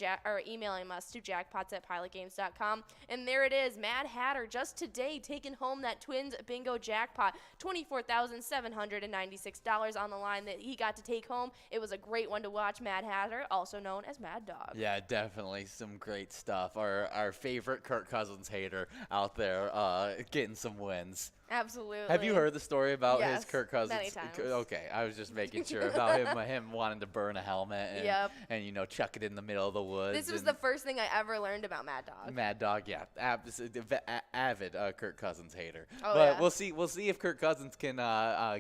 emailing us to jackpots@pilotgames.com. And there it is, Mad Hatter just today taking home that Twins Bingo jackpot, $24,796 on the line that he got to take home. It was a great one to watch. Mad Hatter, also known as Mad Dog. Yeah, definitely some great stuff. Our favorite Kirk Cousins hater out there getting some wins. Absolutely. Have you heard the story about his Yes, Kirk Cousins? many times. Okay, I was just making sure about him wanting to burn a helmet and chuck it in the middle of the woods. This was the first thing I ever learned about Mad Dog. Mad Dog, yeah, avid Kirk Cousins hater. Oh, but yeah. we'll see if Kirk Cousins can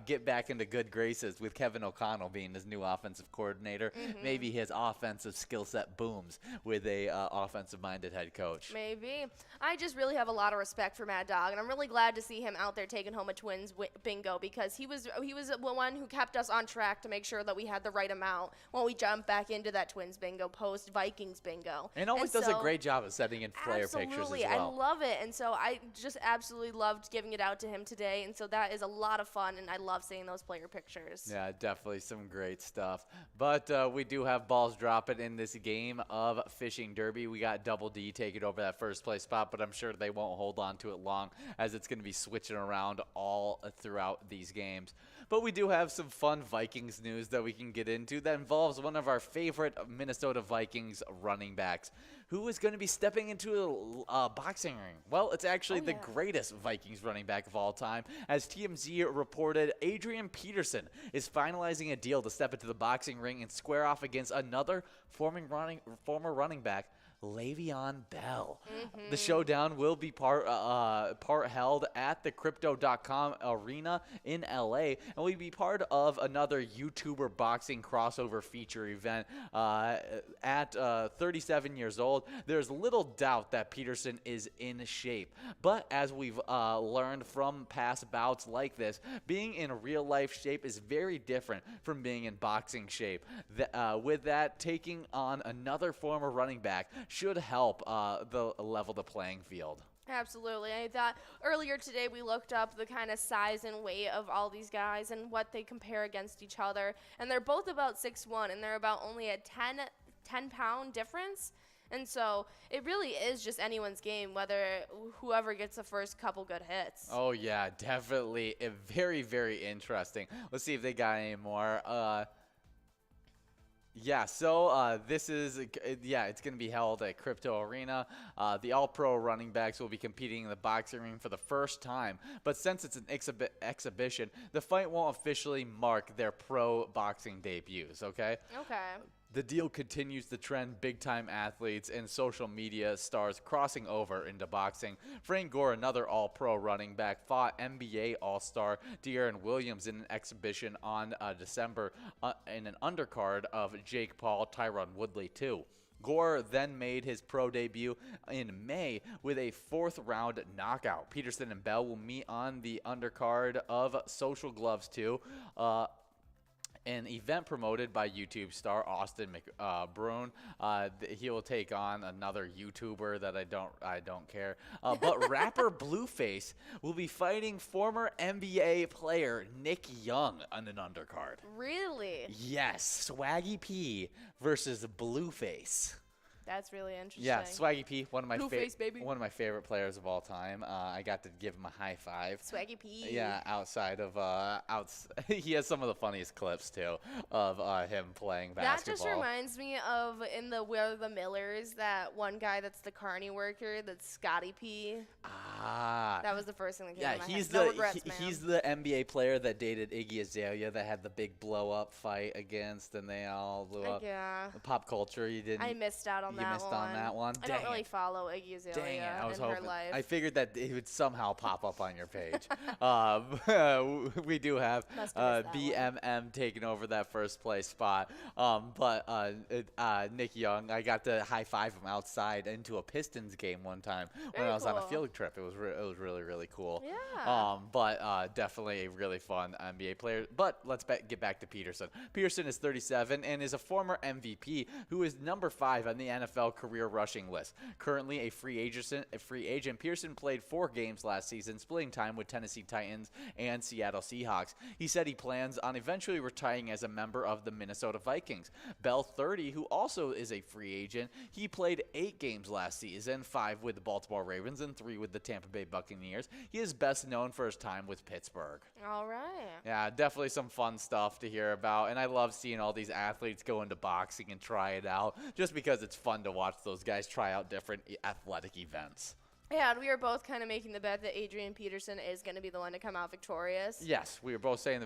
get back into good graces with Kevin O'Connell being his new offensive coordinator. Mm-hmm. Maybe his offensive skill set booms with a offensive-minded head coach. Maybe. I just really have a lot of respect for Mad Dog, and I'm really glad to see him out there taking home a Twins bingo, because he was the one who kept us on track to make sure that we had the right amount when we jumped back into that Twins bingo post Vikings bingo. And always does a great job of setting in player pictures as well. I love it, and so I just absolutely loved giving it out to him today, and so that is a lot of fun, and I love seeing those player pictures. Yeah, definitely some great stuff. But we do have balls dropping in this game of Fishing Derby. We got Double D taking over that first place spot, but I'm sure they won't hold on to it long, as it's going to be switching around all throughout these games. But we do have some fun Vikings news that we can get into that involves one of our favorite Minnesota Vikings running backs, who is going to be stepping into a boxing ring. Well, it's actually the greatest Vikings running back of all time. As TMZ reported, Adrian Peterson is finalizing a deal to step into the boxing ring and square off against another former running back, Le'Veon Bell. Mm-hmm. The showdown will be part held at the Crypto.com arena in LA, and will be part of another YouTuber boxing crossover feature event. At 37 years old, there's little doubt that Peterson is in shape. But as we've learned from past bouts like this, being in real life shape is very different from being in boxing shape. With that, taking on another former running back should help level the playing field. Absolutely. I thought earlier today we looked up the kind of size and weight of all these guys and what they compare against each other. And they're both about 6'1", and they're about only a 10-pound difference. And so it really is just anyone's game, whoever gets the first couple good hits. Oh, yeah, definitely. Very, very interesting. Let's see if they got any more. Yeah, so this is, it's going to be held at Crypto Arena. The All-Pro running backs will be competing in the boxing ring for the first time. But since it's an exhibition, the fight won't officially mark their pro boxing debuts, okay? Okay. The deal continues the trend big-time athletes and social media stars crossing over into boxing. Frank Gore, another all-pro running back, fought NBA All-Star De'Aaron Williams in an exhibition on December in an undercard of Jake Paul, Tyron Woodley, too. Gore then made his pro debut in May with a fourth-round knockout. Peterson and Bell will meet on the undercard of Social Gloves 2. An event promoted by YouTube star Austin McBroom. He will take on another YouTuber that I don't care. But rapper Blueface will be fighting former NBA player Nick Young on an undercard. Really? Yes, Swaggy P versus Blueface. That's really interesting. Yeah, Swaggy P, one of my favorite players of all time. I got to give him a high five. Swaggy P. Yeah, outside of he has some of the funniest clips too of him playing basketball. That just reminds me of in the We're the Millers, that one guy that's the carny worker, that's Scotty P. Ah. That was the first thing that came yeah, to my he's head. the No regrets, man. he's the NBA player that dated Iggy Azalea that had the big blow up fight against, and they all blew up. Yeah. The pop culture, you didn't. I missed out on You that missed one. on that one? I don't Dang really it. follow Iggy Azalea Dang it, I was in hoping. her life. I figured that it would somehow pop up on your page. We do have Must have missed that BMM taking over that first place spot. But Nick Young, I got to high five him outside into a Pistons game one time when Very I was on a cool. field trip. It was really, really cool. Yeah. But definitely a really fun NBA player. But let's get back to Peterson. Peterson is 37 and is a former MVP who is number 5 on the NFL career rushing list. Currently a free agent, Pearson played 4 games last season, splitting time with Tennessee Titans and Seattle Seahawks. He said he plans on eventually retiring as a member of the Minnesota Vikings. Bell, 30, who also is a free agent, he played 8 games last season, 5 with the Baltimore Ravens and 3 with the Tampa Bay Buccaneers. He is best known for his time with Pittsburgh. All right. Yeah, definitely some fun stuff to hear about, and I love seeing all these athletes go into boxing and try it out, just because it's fun to watch those guys try out different athletic events. Yeah, and we were both kind of making the bet that Adrian Peterson is going to be the one to come out victorious. Yes, we were both saying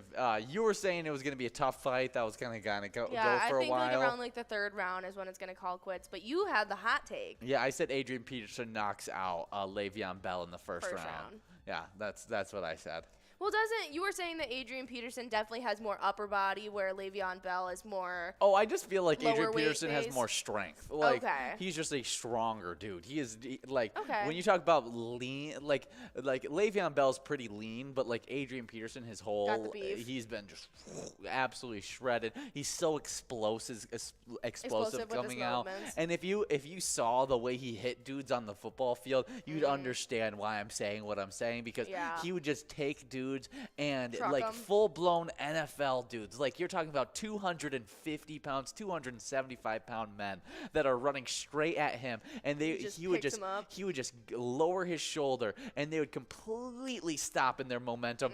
you were saying it was going to be a tough fight. That was going to go Yeah, for I think a while. like around like the 3rd round is when it's going to call quits. But you had the hot take. Yeah, I said Adrian Peterson knocks out Le'Veon Bell in the first round. Yeah, that's what I said. Well, you were saying that Adrian Peterson definitely has more upper body, where Le'Veon Bell is more. Oh, I just feel like lower Adrian weight Peterson has base? more strength. Like, Okay. he's just a stronger dude. Like, Okay. when you talk about lean, like Le'Veon Bell's pretty lean, but like Adrian Peterson, his whole, Got the beef. he's been just absolutely shredded. He's so explosive Explosive with his coming out. movements. And if you saw the way he hit dudes on the football field, you'd understand why I'm saying what I'm saying, because Yeah. he would just take dudes and Truck like 'em. full-blown NFL dudes. Like, you're talking about 250 pounds, 275-pound men that are running straight at him, and Just he would picks just 'em up. lower his shoulder, and they would completely stop in their momentum.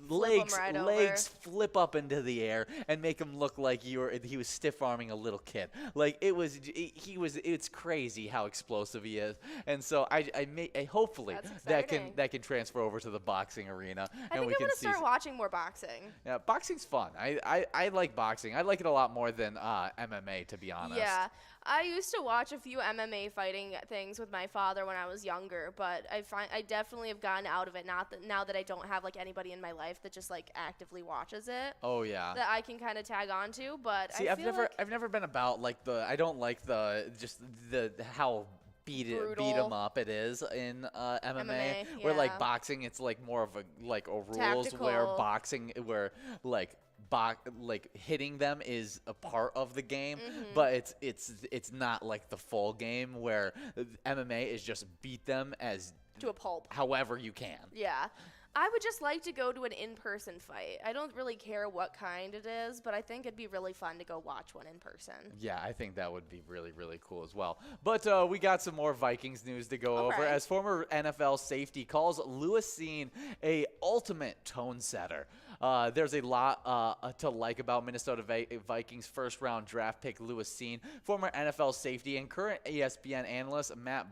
Flip 'em right Legs flip up into the air and make him look like he was stiff arming a little kid. Like, it's crazy how explosive he is. And so I hopefully That's that exciting. can transfer over to the boxing arena, I and think we I'm can going to see. start watching more boxing. Yeah, boxing's fun. I like boxing. I like it a lot more than MMA, to be honest. Yeah. I used to watch a few MMA fighting things with my father when I was younger, but I definitely have gotten out of it now that I don't have like anybody in my life that just like actively watches it. Oh yeah. That I can kind of tag on to, but See, I feel like I've never been about like I don't like the how beat 'em Brutal. up it is in MMA, MMA, where like yeah. boxing, it's like more of a rules, where Tactical. boxing, where like hitting them is a part of the game, Mm-hmm. but it's not like the full game, where MMA is just beat them as to a pulp. however you can. Yeah. I would just like to go to an in-person fight. I don't really care what kind it is, but I think it'd be really fun to go watch one in person. Yeah, I think that would be really, really cool as well. But we got some more Vikings news to go over, Okay. as former NFL safety calls Lewis Cine a ultimate tone setter. There's a lot to like about Minnesota Vikings first-round draft pick Lewis Cine. Former NFL safety and current ESPN analyst Matt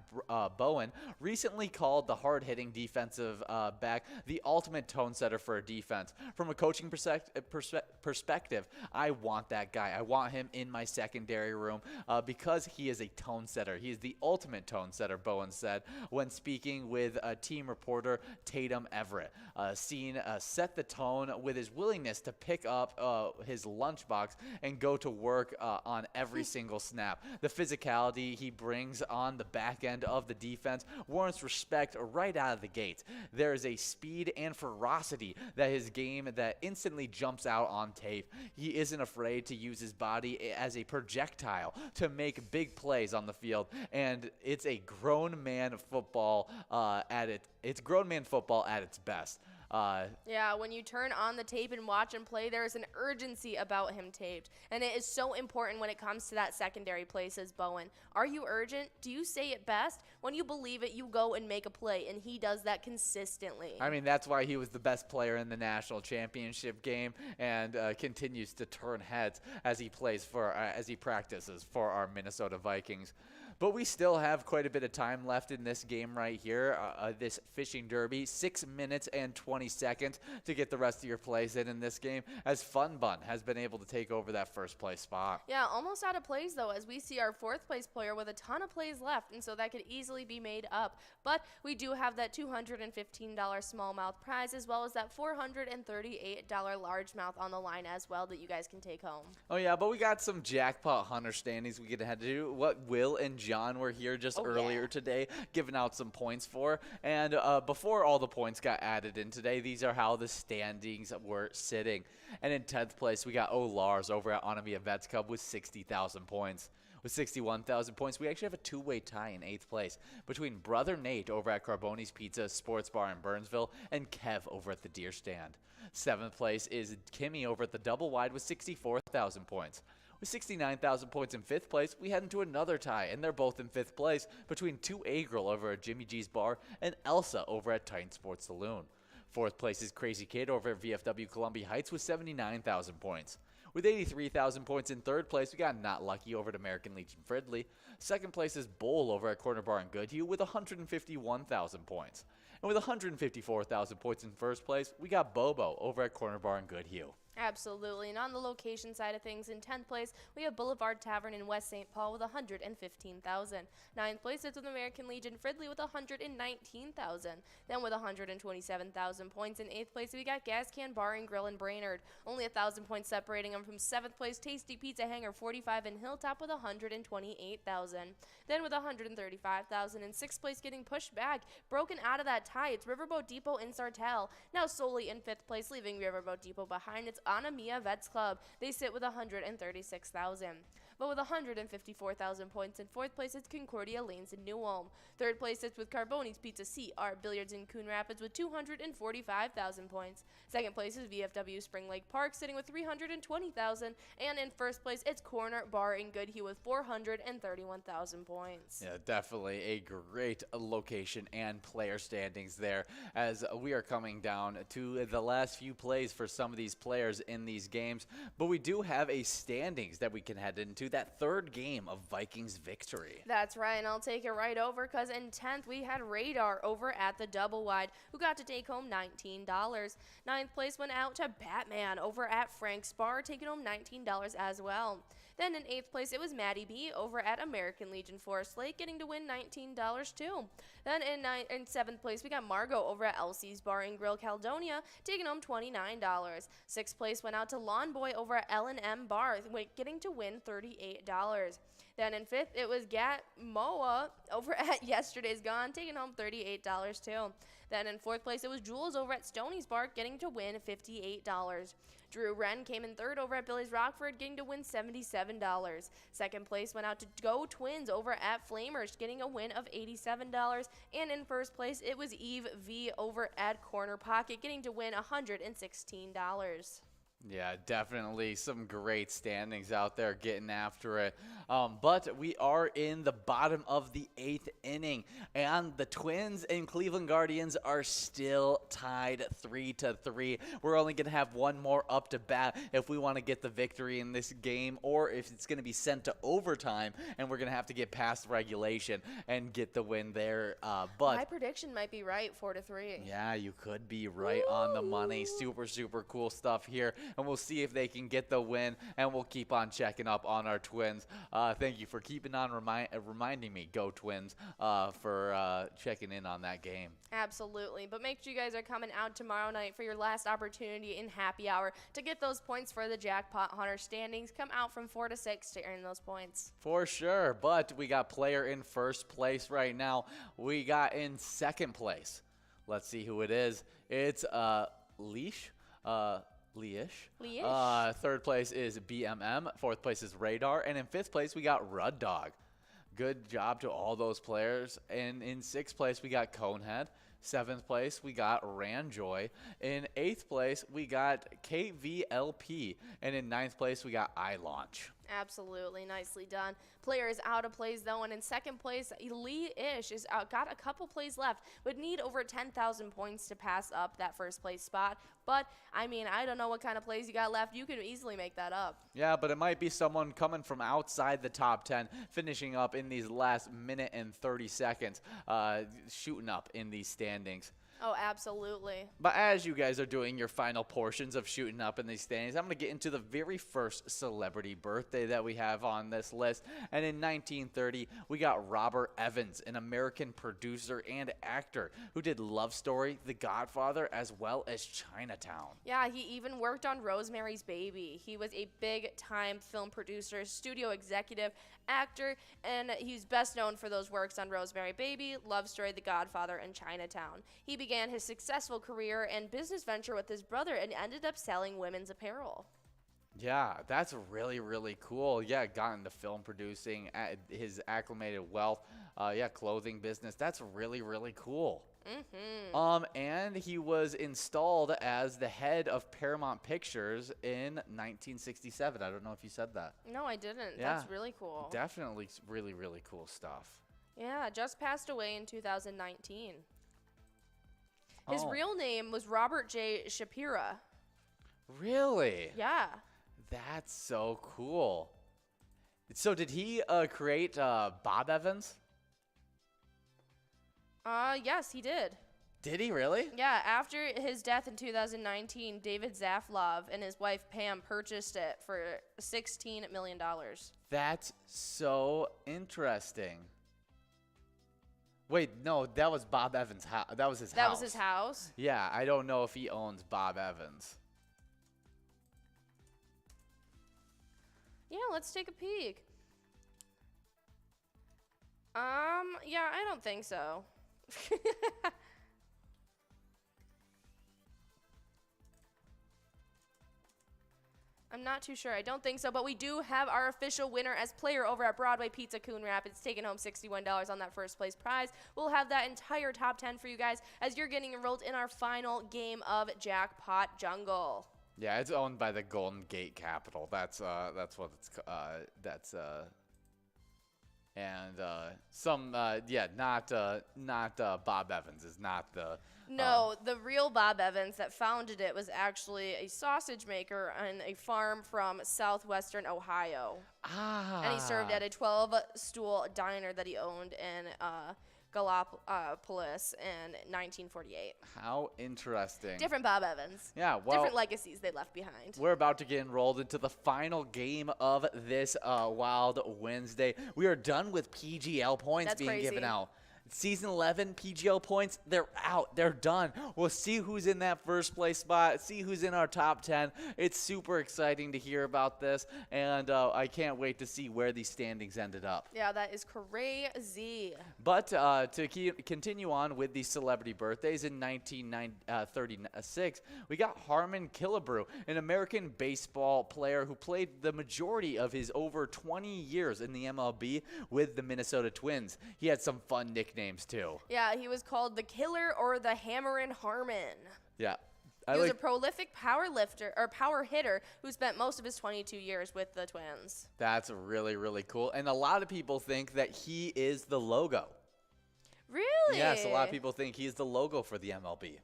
Bowen recently called the hard-hitting defensive back the ultimate tone setter for a defense. From a coaching perspective, I want that guy. I want him in my secondary room because he is a tone setter. He is the ultimate tone setter, Bowen said when speaking with team reporter Tatum Everett. Cine set the tone with his willingness to pick up his lunchbox and go to work on every single snap. The physicality he brings on the back end of the defense warrants respect right out of the gate. There is a speed and ferocity that his game that instantly jumps out on tape. He isn't afraid to use his body as a projectile to make big plays on the field, and it's a grown man football it's grown man football at its best. Yeah, when you turn on the tape and watch him play, there is an urgency about him taped. And it is so important when it comes to that secondary play, says Bowen. Are you urgent? Do you say it best? When you believe it, you go and make a play, and he does that consistently. I mean, that's why he was the best player in the national championship game and continues to turn heads as he practices for our Minnesota Vikings. But we still have quite a bit of time left in this game right here, this fishing derby. 6 minutes and 20 seconds to get the rest of your plays in this game, as Fun Bun has been able to take over that first place spot. Yeah, almost out of plays, though, as we see our fourth place player with a ton of plays left, and so that could easily be made up. But we do have that $215 smallmouth prize, as well as that $438 largemouth on the line as well that you guys can take home. Oh, yeah, but we got some jackpot hunter standings we could head to. What Will and John were here just earlier today giving out some points for. And before all the points got added in today, these are how the standings were sitting. And in 10th place, we got Lars over at Onamia Vets Cub with 60,000 points. With 61,000 points, we actually have a two-way tie in 8th place between Brother Nate over at Carboni's Pizza Sports Bar in Burnsville and Kev over at the Deer Stand. 7th place is Kimmy over at the Double Wide with 64,000 points. With 69,000 points in 5th place, we head into another tie, and they're both in 5th place between 2A Girl over at Jimmy G's Bar and Elsa over at Titan Sports Saloon. 4th place is Crazy Kid over at VFW Columbia Heights with 79,000 points. With 83,000 points in 3rd place, we got Not Lucky over at American Legion Fridley. 2nd place is Bowl over at Corner Bar in Goodhue with 151,000 points. And with 154,000 points in 1st place, we got Bobo over at Corner Bar in Goodhue. Absolutely. And on the location side of things, in 10th place, we have Boulevard Tavern in West St. Paul with 115,000. 9th place is with American Legion Fridley with 119,000. Then with 127,000 points in 8th place, we got Gas Can Bar and Grill in Brainerd. Only 1,000 points separating them from 7th place, Tasty Pizza Hanger 45 in Hilltop with 128,000. Then with 135,000 in 6th place, getting pushed back, broken out of that tie, it's Riverboat Depot in Sartell. Now solely in 5th place, leaving Riverboat Depot behind, it's Onamia Vets Club. They sit with 136,000. But with 154,000 points in 4th place, it's Concordia Lanes in New Ulm. 3rd place sits with Carboni's Pizza CR Billiards in Coon Rapids with 245,000 points. 2nd place is VFW Spring Lake Park sitting with 320,000. And in 1st place, it's Corner Bar in Goodhue with 431,000 points. Yeah, definitely a great location and player standings there as we are coming down to the last few plays for some of these players in these games. But we do have a standings that we can head into, that 3rd game of Vikings victory. That's right, and I'll take it right over because in 10th we had Radar over at the Double Wide who got to take home $19. 9th place went out to Batman over at Frank's Bar, taking home $19 as well. Then in 8th place, it was Maddie B over at American Legion Forest Lake, getting to win $19 too. Then in 7th place, we got Margot over at Elsie's Bar and Grill Caledonia, taking home $29. 6th place went out to Lawn Boy over at L&M Bar, getting to win $38. Then in 5th, it was Gat Moa over at Yesterday's Gone, taking home $38 too. Then in 4th place, it was Jules over at Stoney's Bar, getting to win $58. Drew Wren came in 3rd over at Billy's Rockford, getting to win $77. 2nd place went out to Go Twins over at Flamers, getting a win of $87. And in 1st place, it was Eve V over at Corner Pocket, getting to win $116. Yeah, definitely some great standings out there getting after it. But we are in the bottom of the 8th inning, and the Twins and Cleveland Guardians are still tied 3-3. We're only going to have one more up to bat if we want to get the victory in this game, or if it's going to be sent to overtime, and we're going to have to get past regulation and get the win there. But my prediction might be right, 4-3. yeah, you could be right on the money. Super, super cool stuff here. And we'll see if they can get the win, and we'll keep on checking up on our Twins. Thank you for keeping on reminding me, go Twins, for checking in on that game. Absolutely. But make sure you guys are coming out tomorrow night for your last opportunity in happy hour to get those points for the Jackpot Hunter standings. Come out from 4 to 6 to earn those points. For sure. But we got player in first place right now. We got in second place. Let's see who it is. It's Leash. Third place is BMM. Fourth place is Radar. And in fifth place, we got Rud Dog. Good job to all those players. And in sixth place, we got Conehead. Seventh place, we got Ranjoy. In eighth place, we got KVLP. And in ninth place, we got iLaunch. Absolutely. Nicely done. Player is out of plays, though, and in second place, Lee-ish is got a couple plays left. Would need over 10,000 points to pass up that first place spot. But, I mean, I don't know what kind of plays you got left. You could easily make that up. Yeah, but it might be someone coming from outside the top 10, finishing up in these last minute and 30 seconds, shooting up in these standings. Oh, absolutely. But as you guys are doing your final portions of shooting up in these standings, I'm going to get into the very first celebrity birthday that we have on this list. And in 1930, we got Robert Evans, an American producer and actor who did Love Story, The Godfather, as well as Chinatown. Yeah, he even worked on Rosemary's Baby. He was a big-time film producer, studio executive, actor, and he's best known for those works on Rosemary Baby, Love Story, The Godfather, and Chinatown. He began his successful career and business venture with his brother and ended up selling women's apparel. Yeah, that's really, really cool. Yeah, got into film producing, his acclimated wealth, clothing business. That's really, really cool. Mm-hmm. And he was installed as the head of Paramount Pictures in 1967. I don't know if you said that. No, I didn't. Yeah, that's really cool. Definitely really, really cool stuff. Yeah, just passed away in 2019. His Oh. real name was Robert J. Shapira. Really? Yeah. That's so cool. So did he create Bob Evans? Yes, he did. Did he really? Yeah, after his death in 2019, David Zaflov and his wife Pam purchased it for $16 million. That's so interesting. Wait, no, that was Bob Evans' house. That was his house. That was his house? Yeah, I don't know if he owns Bob Evans. Yeah, let's take a peek. Yeah, I don't think so. I'm not too sure. I don't think so, but we do have our official winner as player over at Broadway Pizza Coon Rapids, taking home $61 on that first place prize. We'll have that entire top 10 for you guys as you're getting enrolled in our final game of Jackpot Jungle. Yeah, it's owned by the Golden Gate Capital. That's what it's not Bob Evans is not the. No, the real Bob Evans that founded it was actually a sausage maker on a farm from southwestern Ohio. And he served at a 12-stool diner that he owned in Gallipolis in 1948. How interesting. Different Bob Evans. Yeah, well, different legacies they left behind. We're about to get enrolled into the final game of this Wild Wednesday. We are done with PGL points That's being crazy. given out. Season 11 PGL points, they're out. They're done. We'll see who's in that first place spot, see who's in our top 10. It's super exciting to hear about this, and I can't wait to see where these standings ended up. Yeah, that is crazy. But to continue on with the celebrity birthdays, in 1936, we got Harmon Killebrew, an American baseball player who played the majority of his over 20 years in the MLB with the Minnesota Twins. He had some fun nicknames too. Yeah, he was called the Killer or the Hammerin' Harmon. Yeah. He was a prolific power hitter who spent most of his 22 years with the Twins. That's really, really cool. And a lot of people think that he is the logo. Really? Yes, a lot of people think he's the logo for the MLB.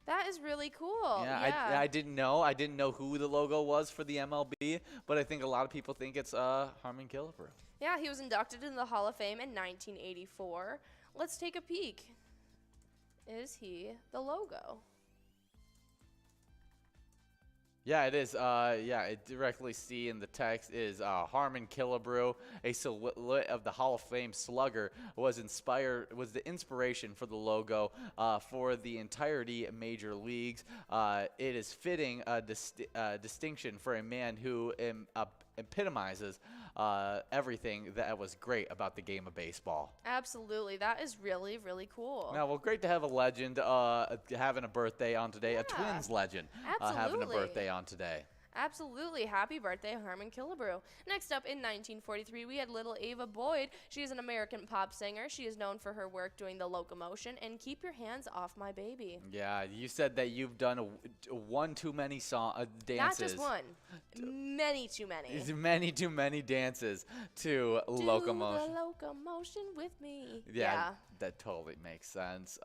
That is really cool. Yeah, I didn't know. I didn't know who the logo was for the MLB, but I think a lot of people think it's Harmon Killebrew. Yeah, he was inducted into the Hall of Fame in 1984. Let's take a peek. Is he the logo? Yeah, it is. I directly see in the text is Harmon Killebrew, a silhouette of the Hall of Fame slugger, was the inspiration for the logo for the entirety of major leagues. It is fitting distinction for a man who epitomizes everything that was great about the game of baseball. Absolutely. That is really, really cool. Now, well, great to have a legend having a birthday on today, a Twins legend having a birthday on today. Absolutely. Happy birthday, Harmon Killebrew. Next up in 1943, we had little Ava Boyd. She is an American pop singer. She is known for her work doing The Locomotion and Keep Your Hands Off My Baby. Yeah, you said that you've done one too many dances. Not just one. Many too many. Many too many dances to Locomotion. Do the Locomotion with me. Yeah, that totally makes sense.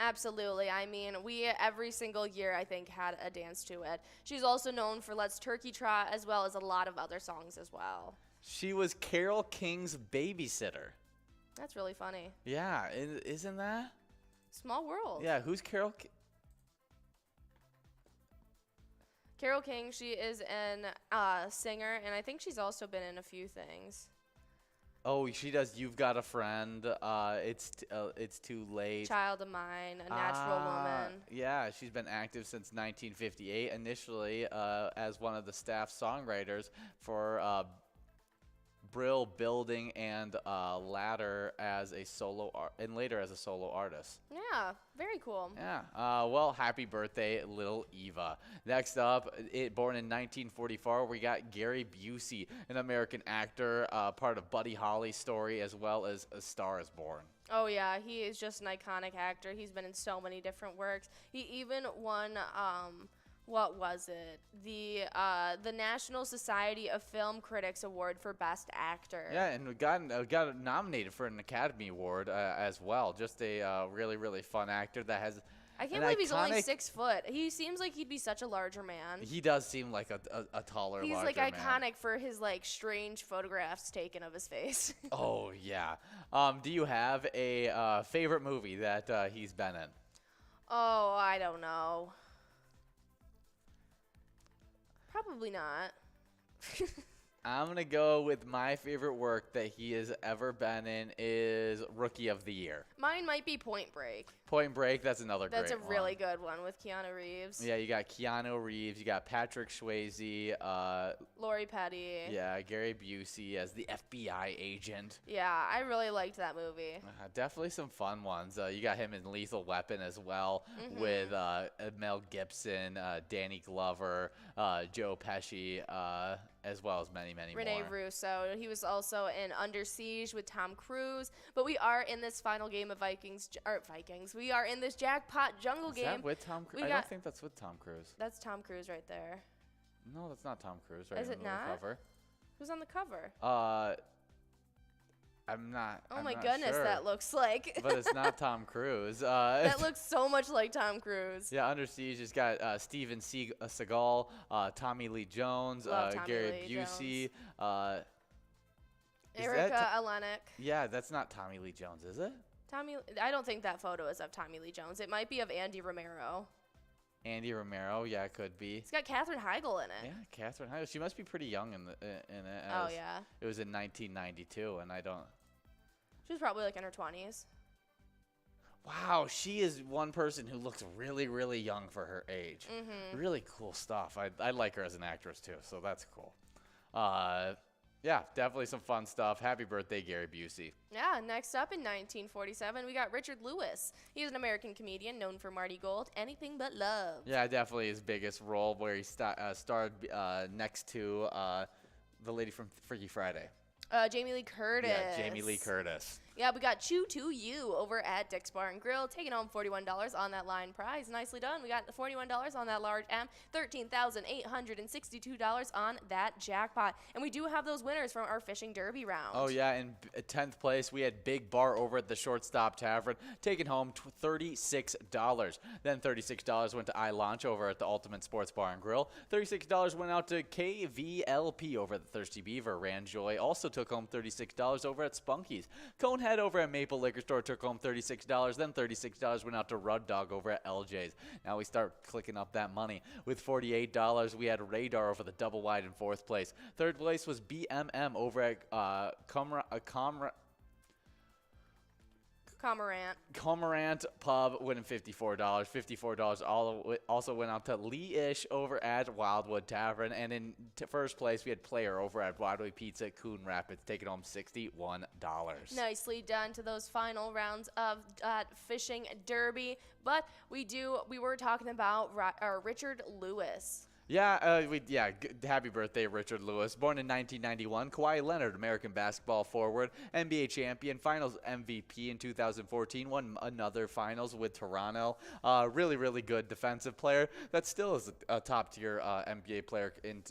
Absolutely. I mean, we every single year, I think, had a dance to it. She's also known for Let's Turkey Trot, as well as a lot of other songs as well. She was Carole King's babysitter. That's really funny. Yeah, isn't that? Small world. Yeah, who's Carole King? Carole King, she is an singer, and I think she's also been in a few things. Oh, she does You've Got a Friend. It's Too Late. Child of Mine, A Natural Woman. Yeah, she's been active since 1958, initially as one of the staff songwriters for Brill Building and later as a solo artist. Yeah, very cool. Yeah. Well, happy birthday, little Eva. Next up, born in 1944, we got Gary Busey, an American actor, part of Buddy Holly's story, as well as A Star Is Born. Oh, yeah, he is just an iconic actor. He's been in so many different works. He even won, what was it? The National Society of Film Critics Award for Best Actor. Yeah, and we got nominated for an Academy Award as well. Just a really, really fun actor that has I can't believe he's only 6 foot. He seems like he'd be such a larger man. He does seem like a taller, he's larger like man. iconic for his like strange photographs taken of his face. Oh, yeah. Do you have a favorite movie that he's been in? Oh, I don't know. Probably not. I'm going to go with my favorite work that he has ever been in is Rookie of the Year. Mine might be Point Break. Point Break, that's another great one. That's a really good one with Keanu Reeves. Yeah, you got Keanu Reeves, you got Patrick Swayze, Lori Petty. Yeah, Gary Busey as the FBI agent. Yeah, I really liked that movie. Definitely some fun ones. You got him in Lethal Weapon as well with Mel Gibson, Danny Glover, Joe Pesci, as well as many, many Rene more. Russo. He was also in Under Siege with Tom Cruise. But we are in this final game of Vikings. We are in this jackpot jungle game. Is that with Tom Cruise? I don't think that's with Tom Cruise. That's Tom Cruise right there. No, that's not Tom Cruise right Is it on the not? cover. Who's on the cover? I'm not. Oh I'm my not goodness, sure. that looks like. But it's not Tom Cruise. That looks so much like Tom Cruise. Yeah, Under Siege has got Steven Seagal, Tommy Lee Jones, Gary Busey. Erica Alenek. Yeah, that's not Tommy Lee Jones, is it? I don't think that photo is of Tommy Lee Jones. It might be of Andy Romero. Andy Romero, yeah, it could be. It's got Katherine Heigl in it. Yeah, Katherine Heigl. She must be pretty young in it. Oh yeah. It was in 1992, and I don't. She was probably like in her 20s. Wow, she is one person who looks really, really young for her age. Really cool stuff. I like her as an actress too, so that's cool. Yeah, definitely some fun stuff. Happy birthday, Gary Busey. Yeah, next up in 1947, we got Richard Lewis. He is an American comedian known for Marty Gold, Anything But Love. Yeah, definitely his biggest role where he starred next to the lady from Freaky Friday. Jamie Lee Curtis. Yeah, Jamie Lee Curtis. Yeah, we got Chew to You over at Dick's Bar and Grill, taking home $41 on that line prize. Nicely done. We got the $41 on that large M, $13,862 on that jackpot. And we do have those winners from our fishing derby round. Oh, yeah, in 10th place, we had Big Bar over at the Shortstop Tavern, taking home $36. Then $36 went to iLaunch over at the Ultimate Sports Bar and Grill. $36 went out to KVLP over at the Thirsty Beaver. Ranjoy also took home $36 over at Spunky's. Conehead over at Maple Liquor Store took home $36. Then $36 went out to Rud Dog over at LJ's. Now we start clicking up that money. With $48, we had Radar over the Double Wide in 4th place. 3rd place was BMM over at Cormorant Pub, winning $54. $54 also went out to Lee-ish over at Wildwood Tavern. And in first place, we had Player over at Broadway Pizza at Coon Rapids, taking home $61. Nicely done to those final rounds of fishing derby. But we were talking about Richard Lewis. Yeah, happy birthday, Richard Lewis. Born in 1991, Kawhi Leonard, American basketball forward, NBA champion, Finals MVP in 2014, won another Finals with Toronto. Really, really good defensive player that still is a top-tier NBA player in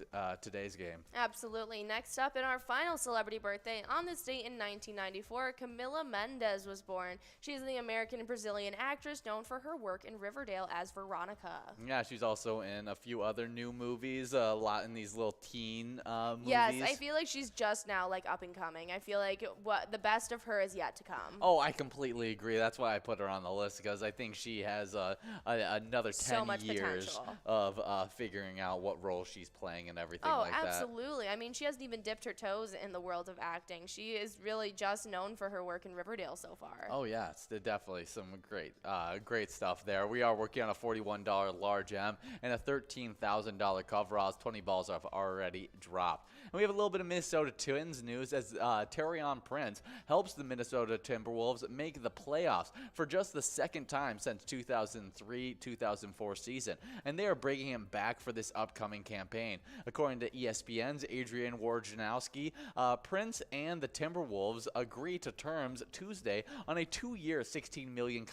today's game. Absolutely. Next up in our final celebrity birthday, on this date in 1994, Camila Mendes was born. She is the American and Brazilian actress known for her work in Riverdale as Veronica. Yeah, she's also in a few other new movies, a lot in these little teen movies. Yes, I feel like she's just now up and coming. I feel like the best of her is yet to come. Oh, I completely agree. That's why I put her on the list, because I think she has another 10 years of figuring out what role she's playing and everything like that. Oh, absolutely. I mean, she hasn't even dipped her toes in the world of acting. She is really just known for her work in Riverdale so far. Oh, yeah. It's definitely some great stuff there. We are working on a $41 large M and a $13,000 coveralls. 20 balls have already dropped. And we have a little bit of Minnesota Twins news as Terrion Prince helps the Minnesota Timberwolves make the playoffs for just the second time since 2003-2004 season. And they are bringing him back for this upcoming campaign. According to ESPN's Adrian Wojnarowski, Prince and the Timberwolves agree to terms Tuesday on a 2-year, $16 million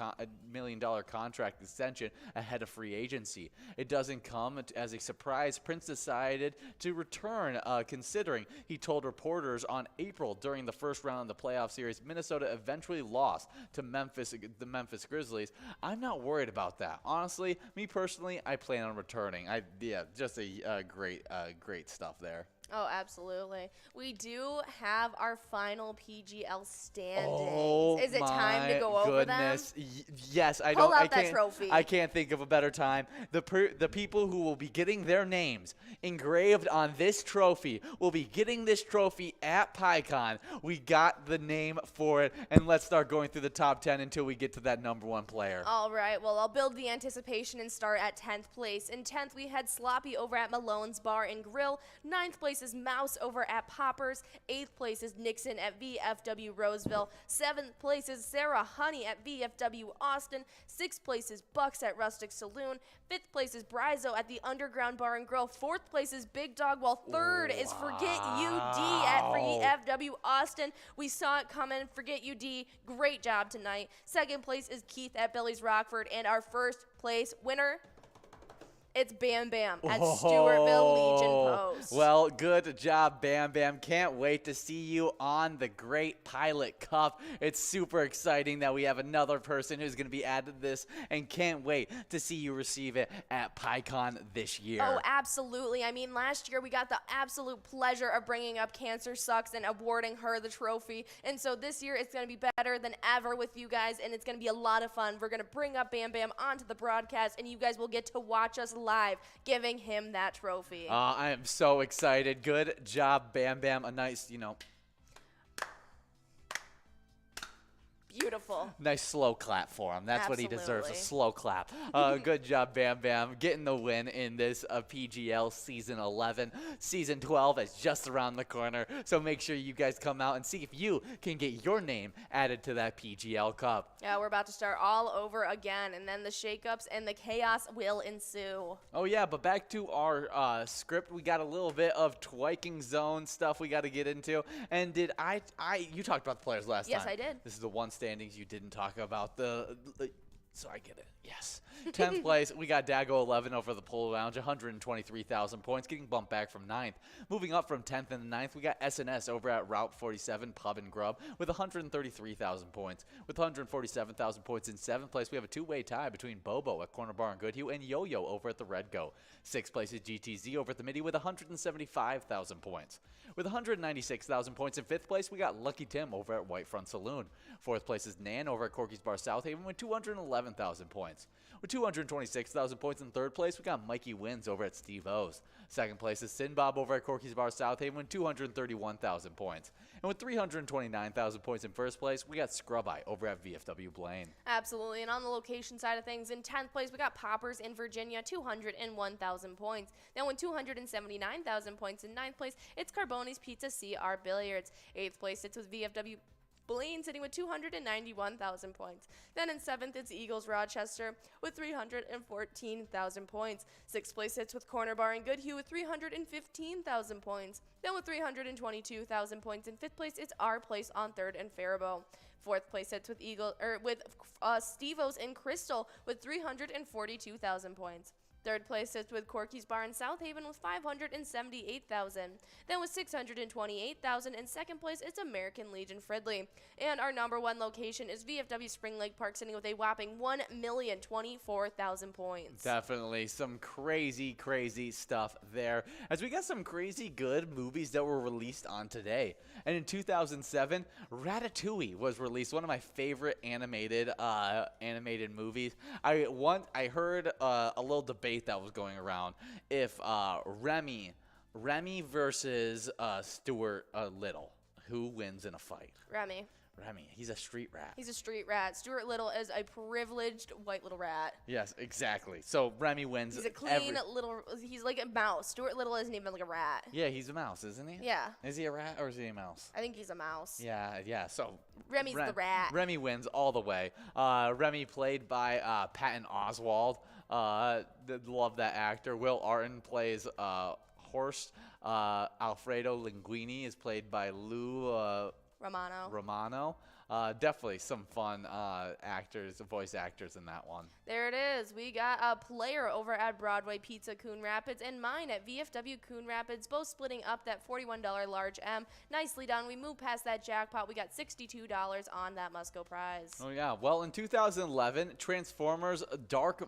contract extension ahead of free agency. It doesn't come as a surprise. Prince decided to return, considering he told reporters on April during the first round of the playoff series Minnesota eventually lost to the Memphis Grizzlies. I'm not worried about that. Honestly, me personally, I plan on returning. Just a great stuff there. Oh, absolutely. We do have our final PGL standings. Oh, is it time to go over them? Yes, Pull out that trophy. I can't think of a better time. The people who will be getting their names engraved on this trophy will be getting this trophy at PyCon. We got the name for it, and let's start going through the top 10 until we get to that number 1 player. All right. Well, I'll build the anticipation and start at 10th place. In 10th, we had Sloppy over at Malone's Bar and Grill. 9th place is Mouse over at Poppers. 8th place is Nixon at VFW Roseville. 7th place is Sarah Honey at VFW Austin. 6th place is Bucks at Rustic Saloon. 5th place is Brizo at the Underground Bar and Grill. 4th place is Big Dog, while 3rd is Forget UD at VFW Austin. We saw it coming. Forget UD, great job tonight. 2nd place is Keith at Billy's Rockford, and our 1st place winner, it's Bam Bam at Stewartville Legion Post. Well, good job, Bam Bam. Can't wait to see you on the Great Pilot Cup. It's super exciting that we have another person who's going to be added to this, and can't wait to see you receive it at PyCon this year. Oh, absolutely. I mean, last year we got the absolute pleasure of bringing up Cancer Sucks and awarding her the trophy. And so this year it's going to be better than ever with you guys, and it's going to be a lot of fun. We're going to bring up Bam Bam onto the broadcast, and you guys will get to watch us live giving him that trophy. I am so excited. Good job, Bam Bam. A nice, Beautiful. Nice slow clap for him. That's what he deserves, a Absolutely. slow clap. Good job, Bam Bam, getting the win in this PGL Season 11. Season 12 is just around the corner, so make sure you guys come out and see if you can get your name added to that PGL Cup. Yeah, we're about to start all over again, and then the shakeups and the chaos will ensue. Oh yeah, but back to our script, we got a little bit of twiking zone stuff we got to get into. And did you talked about the players last time. Yes, I did. This is the one standings you didn't talk about. So I get it. Yes. 10th place, we got Dago 11 over the Pole Lounge, 123,000 points, getting bumped back from 9th. Moving up from 10th and 9th, we got SNS over at Route 47 Pub and Grub with 133,000 points. With 147,000 points in 7th place, we have a two-way tie between Bobo at Corner Bar and Goodhue and Yo-Yo over at the Red Go. 6th place is GTZ over at the Midi with 175,000 points. With 196,000 points in 5th place, we got Lucky Tim over at Whitefront Saloon. 4th place is Nan over at Corky's Bar Southaven with 211,000 points. With 226,000 points in 3rd place, we got Mikey Wins over at Steve O's. 2nd place is Sinbob over at Corky's Bar Southaven with 231,000 points. And with 329,000 points in 1st place, we got Scrub Eye over at VFW Blaine. Absolutely, and on the location side of things, in 10th place, we got Poppers in Virginia, 201,000 points. Then with 279,000 points in 9th place, it's Carboni's Pizza CR Billiards. 8th place sits with VFW Blaine sitting with 291,000 points. Then in 7th, it's Eagles Rochester with 314,000 points. 6th place sits with Corner Bar and Goodhue with 315,000 points. Then with 322,000 points in 5th place, it's Our Place on 3rd and Faribault. 4th place sits with Steve-O's in Crystal with 342,000 points. 3rd place sits with Corky's Bar in South Haven with 578,000. Then with 628,000 in 2nd place, it's American Legion Fridley. And our number 1 location is VFW Spring Lake Park, sitting with a whopping 1,024,000 points. Definitely some crazy, crazy stuff there. As we got some crazy good movies that were released on today. And in 2007, Ratatouille was released, one of my favorite animated movies. I heard a little debate that was going around if Remy versus Stuart Little, who wins in a fight? Remy. He's a street rat. He's a street rat. Stuart Little is a privileged white little rat. Yes, exactly. So Remy wins. He's a clean little, he's like a mouse. Stuart Little isn't even like a rat. Yeah, he's a mouse, isn't he? Yeah. Is he a rat or is he a mouse? I think he's a mouse. Yeah. So Remy's the rat. Remy wins all the way. Remy played by Patton Oswalt. Love that actor. Will Arden plays Horst. Alfredo Linguini is played by Lou Romano. Definitely some fun voice actors in that one. There it is. We got a player over at Broadway Pizza Coon Rapids and mine at VFW Coon Rapids, both splitting up that $41 large M. Nicely done. We moved past that jackpot. We got $62 on that Musco prize. Oh yeah. Well, in 2011, Transformers Dark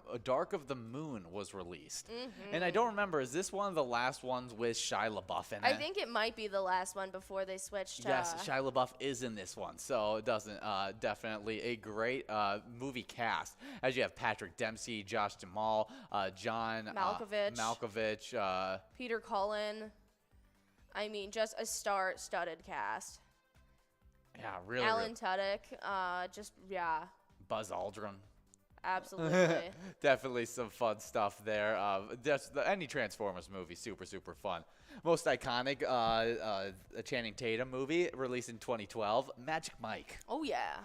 of the Moon was released. And I don't remember, is this one of the last ones with Shia LaBeouf in it? I think it might be the last one before they switched to... Yes, Shia LaBeouf is in this one, so it doesn't. Definitely a great movie cast, as you have Patrick Dempsey, Josh Jamal, John Malkovich, Peter Cullen. I mean, just a star-studded cast. Yeah, really. Alan Tudyk. Buzz Aldrin. Absolutely. Definitely some fun stuff there. Any Transformers movie, super, super fun. Most iconic Channing Tatum movie released in 2012, Magic Mike. Oh, yeah.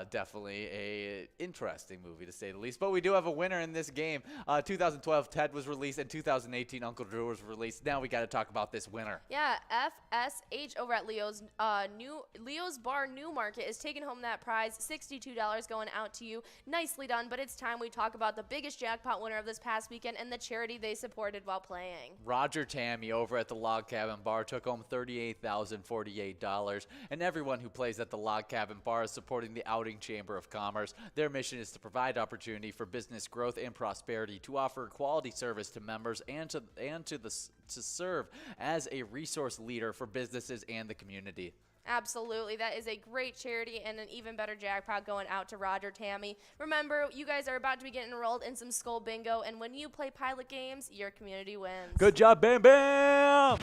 Definitely a interesting movie, to say the least. But we do have a winner in this game. 2012, Ted was released, and 2018, Uncle Drew was released. Now we got to talk about this winner. Yeah, FSH over at Leo's Bar Newmarket is taking home that prize, $62 going out to you. Nicely done, but it's time we talk about the biggest jackpot winner of this past weekend and the charity they supported while playing. Roger Tammy over at the Log Cabin Bar took home $38,048, and everyone who plays at the Log Cabin Bar is supporting the Outing Chamber of Commerce. Their mission is to provide opportunity for business growth and prosperity, to offer quality service to members, and to serve as a resource leader for businesses and the community. Absolutely. That is a great charity and an even better jackpot going out to Roger Tammy. Remember, you guys are about to be getting enrolled in some Skull Bingo, and when you play Pilot games, your community wins. Good job, Bam Bam!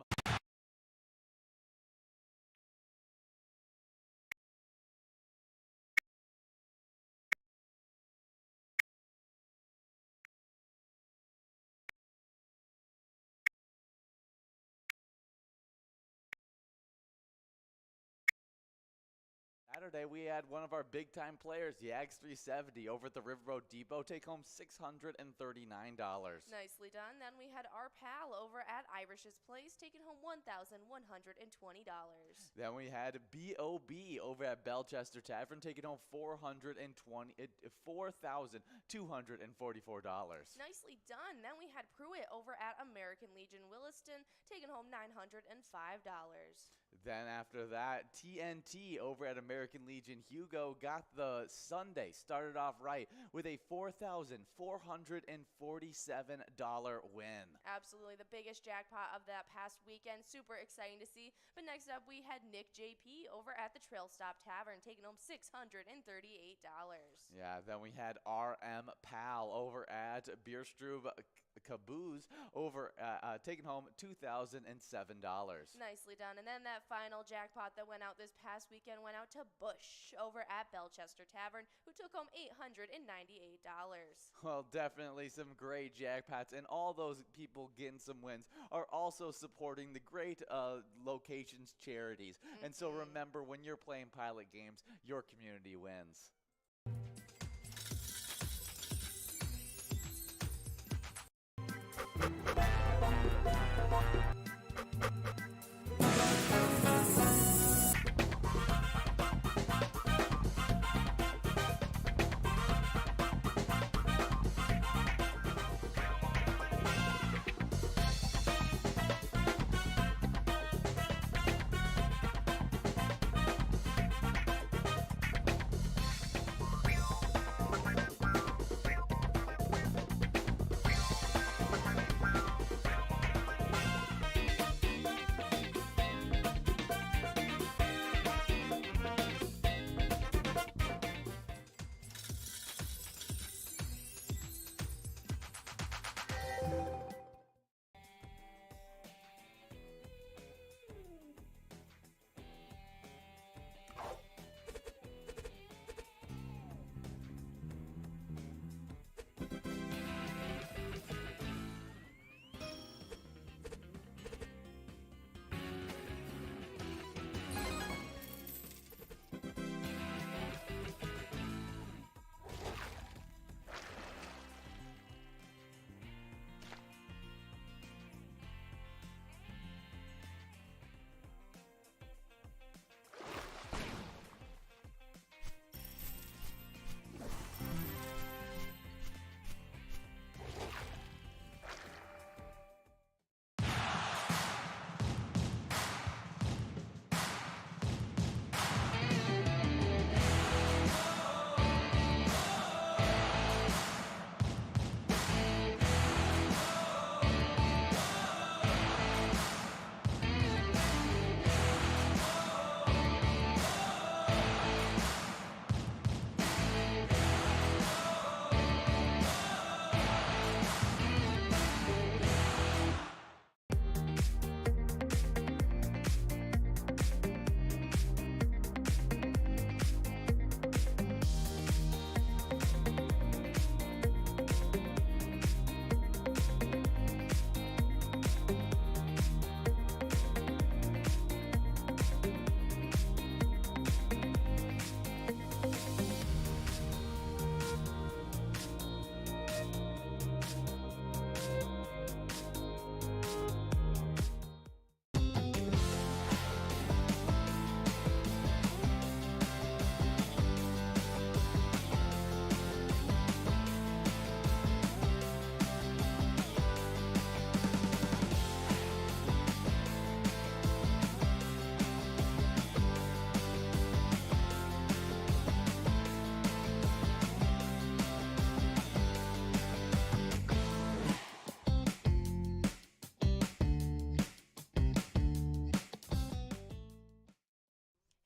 Saturday, we had one of our big-time players, Yags 370, over at the River Road Depot, take home $639. Nicely done. Then we had our pal over at Irish's Place taking home $1,120. Then we had B.O.B. over at Belchester Tavern taking home $4,244. Nicely done. Then we had Pruitt over at American Legion Williston taking home $905. Then after that, TNT over at American Legion Hugo got the Sunday started off right with a $4,447 win. Absolutely the biggest jackpot of that past weekend. Super exciting to see. But next up, we had Nick JP over at the Trail Stop Tavern taking home $638. Yeah, then we had RM Pal over at Bierstrube Caboose over taking home $2,007. Nicely done. And then that final jackpot that went out this past weekend went out to Bush over at Belchester Tavern, who took home $898. Well, definitely some great jackpots, and all those people getting some wins are also supporting the great locations charities. And so remember, when you're playing pilot games, your community wins.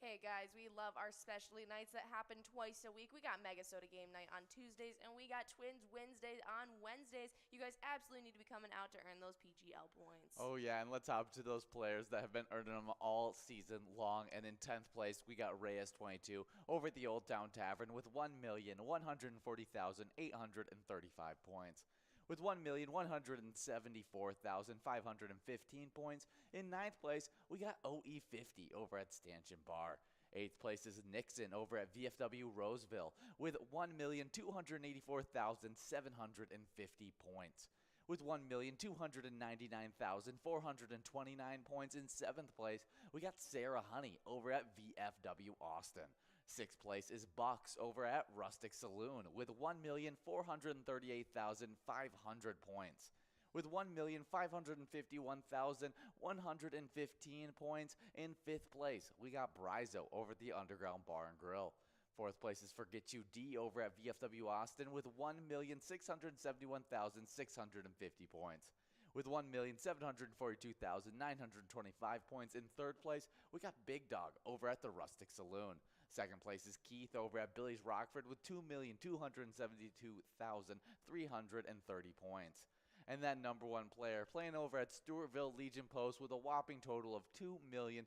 Hey guys, we love our specialty nights that happen twice a week. We got MegaSota game night on Tuesdays, and we got TwinsWinsDay on Wednesdays. You guys absolutely need to be coming out to earn those PGL points. Oh yeah, and let's hop to those players that have been earning them all season long. And in 10th place, we got Reyes 22 over at the Old Town Tavern with 1,140,835 points. With 1,174,515 points. In 9th place, we got OE50 over at Stanchion Bar. 8th place is Nixon over at VFW Roseville with 1,284,750 points. With 1,299,429 points in 7th place, we got Sarah Honey over at VFW Austin. 6th place is Bucks over at Rustic Saloon with 1,438,500 points. With 1,551,115 points in 5th place, we got Brizo over at the Underground Bar and Grill. 4th place is Forget You D over at VFW Austin with 1,671,650 points. With 1,742,925 points in 3rd place, we got Big Dog over at the Rustic Saloon. 2nd place is Keith over at Billy's Rockford with 2,272,330 points. And that number 1 player playing over at Stewartville Legion Post with a whopping total of 2,622,595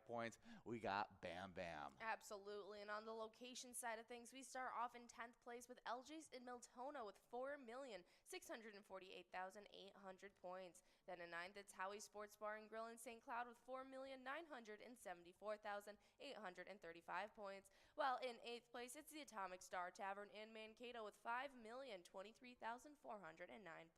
points, we got Bam Bam. Absolutely. And on the location side of things, we start off in 10th place with LG's in Miltona with 4,648,800 points. Then in 9th, it's Howie's Sports Bar and Grill in St. Cloud with 4,974,835 points. While in 8th place, it's the Atomic Star Tavern in Mankato with 5,023,409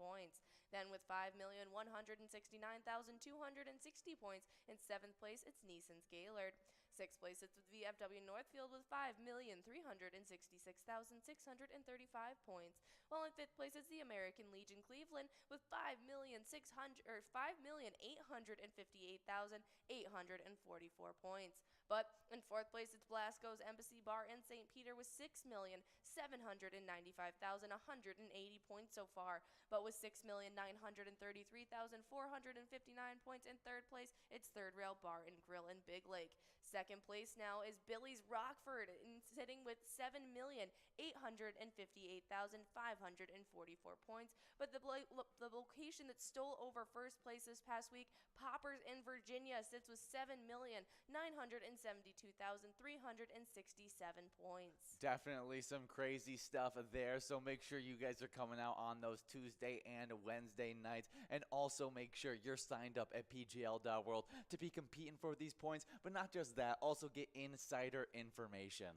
points. Then with 5,169,260 points in 7th place, it's Neeson's Gaylord. 6th place, it's with VFW Northfield with 5,366,635 points. While in 5th place, it's the American Legion Cleveland with 5,858,844 points. But in 4th place, it's Blasco's Embassy Bar in St. Peter with 6,795,180 points so far. But with 6,933,459 points in 3rd place, it's Third Rail Bar and Grill in Big Lake. 2nd place now is Billy's Rockford, sitting with 7,858,544 points. But the location that stole over 1st place this past week, Poppers in Virginia, sits with 7,972,367 points. Definitely some crazy stuff there, so make sure you guys are coming out on those Tuesday and Wednesday nights, and also make sure you're signed up at pgl.world to be competing for these points, but not just that, also get insider information.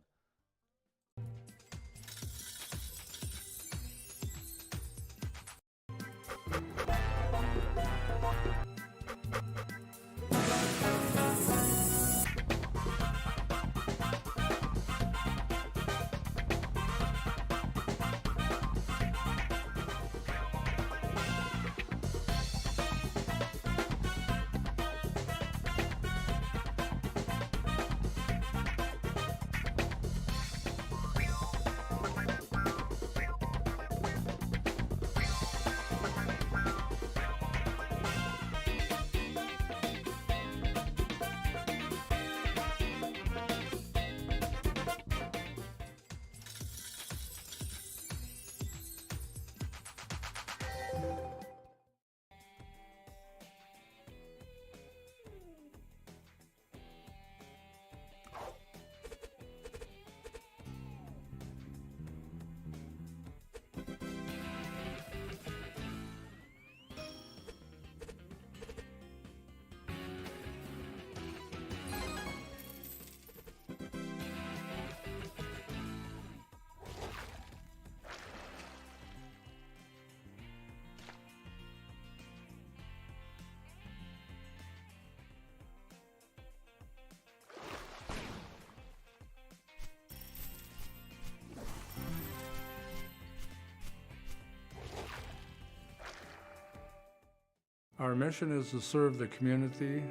Our mission is to serve the community.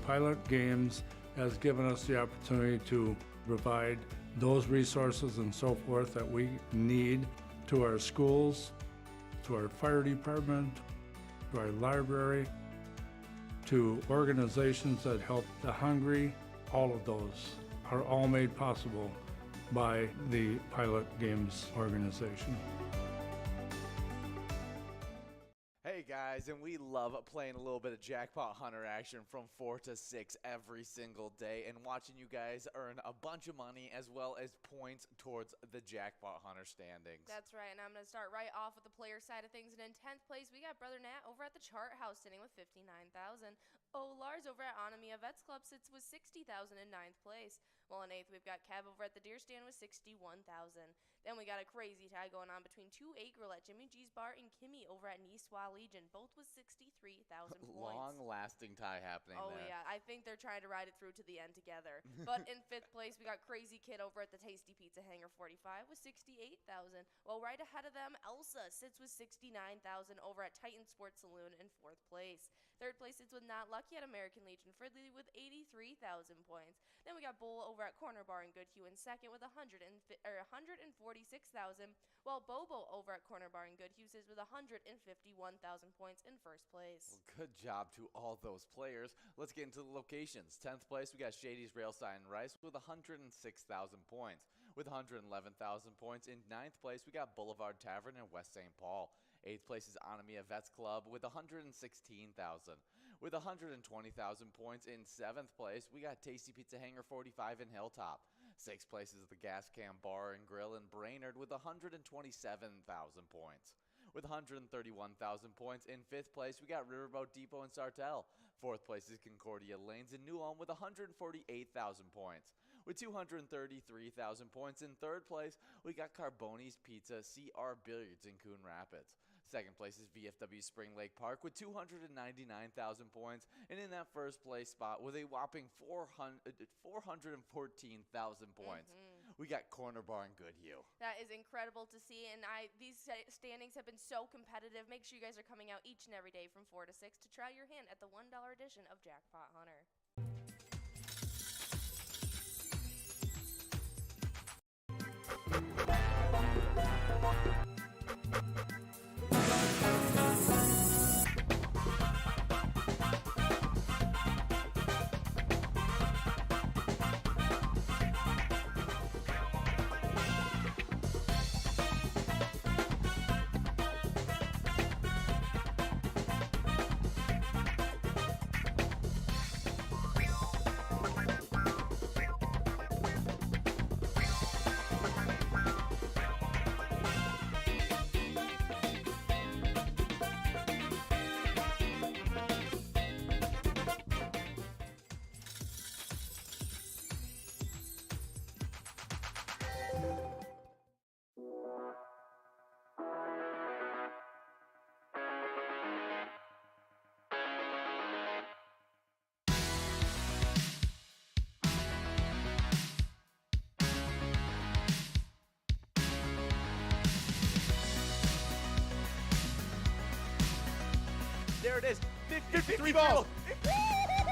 Pilot Games has given us the opportunity to provide those resources and so forth that we need to our schools, to our fire department, to our library, to organizations that help the hungry. All of those are all made possible by the Pilot Games organization. Hey Hey guys, and we love playing a little bit of Jackpot Hunter action from 4 to 6 every single day and watching you guys earn a bunch of money as well as points towards the Jackpot Hunter standings. That's right, and I'm going to start right off with the player side of things. And in 10th place, we got Brother Nat over at the Chart House sitting with 59,000. Lars over at Anamia Vets Club sits with 60,000 in 9th place. Well, in 8th, we've got Kev over at the Deer Stand with 61,000. Then we got a crazy tie going on between 2-8 Girl at Jimmy G's Bar and Kimmy over at Niswa Legion, both with 63,000 points. Long-lasting tie happening there. Oh, yeah. I think they're trying to ride it through to the end together. But in 5th place, we got Crazy Kid over at the Tasty Pizza Hangar 45 with 68,000. Well, right ahead of them, Elsa sits with 69,000 over at Titan Sports Saloon in 4th place. 3rd place sits with Not Lucky at American Legion Fridley with 83,000 points. Then we got Bull over at Corner Bar in Goodhue in 2nd with 146,000. While Bobo over at Corner Bar in Goodhue sits with 151,000 points in 1st place. Well, good job to all those players. Let's get into the locations. 10th place, we got Shady's Rail Sign Rice with 106,000 points. With 111,000 points in 9th place, we got Boulevard Tavern in West St. Paul. 8th place is Anamia Vets Club with 116,000. With 120,000 points in 7th place, we got Tasty Pizza Hangar 45 in Hilltop. 6th place is the Gas Cam Bar and Grill in Brainerd with 127,000 points. With 131,000 points in 5th place, we got Riverboat Depot in Sartell. 4th place is Concordia Lanes in New Ulm with 148,000 points. With 233,000 points in 3rd place, we got Carboni's Pizza CR Billiards in Coon Rapids. 2nd place is VFW Spring Lake Park with 299,000 points. And in that 1st place spot with a whopping 414,000 points, we got Corner Bar in Goodhue. That is incredible to see, and these standings have been so competitive. Make sure you guys are coming out each and every day from 4 to 6 to try your hand at the $1 edition of Jackpot Hunter. There it is, 53 balls. balls.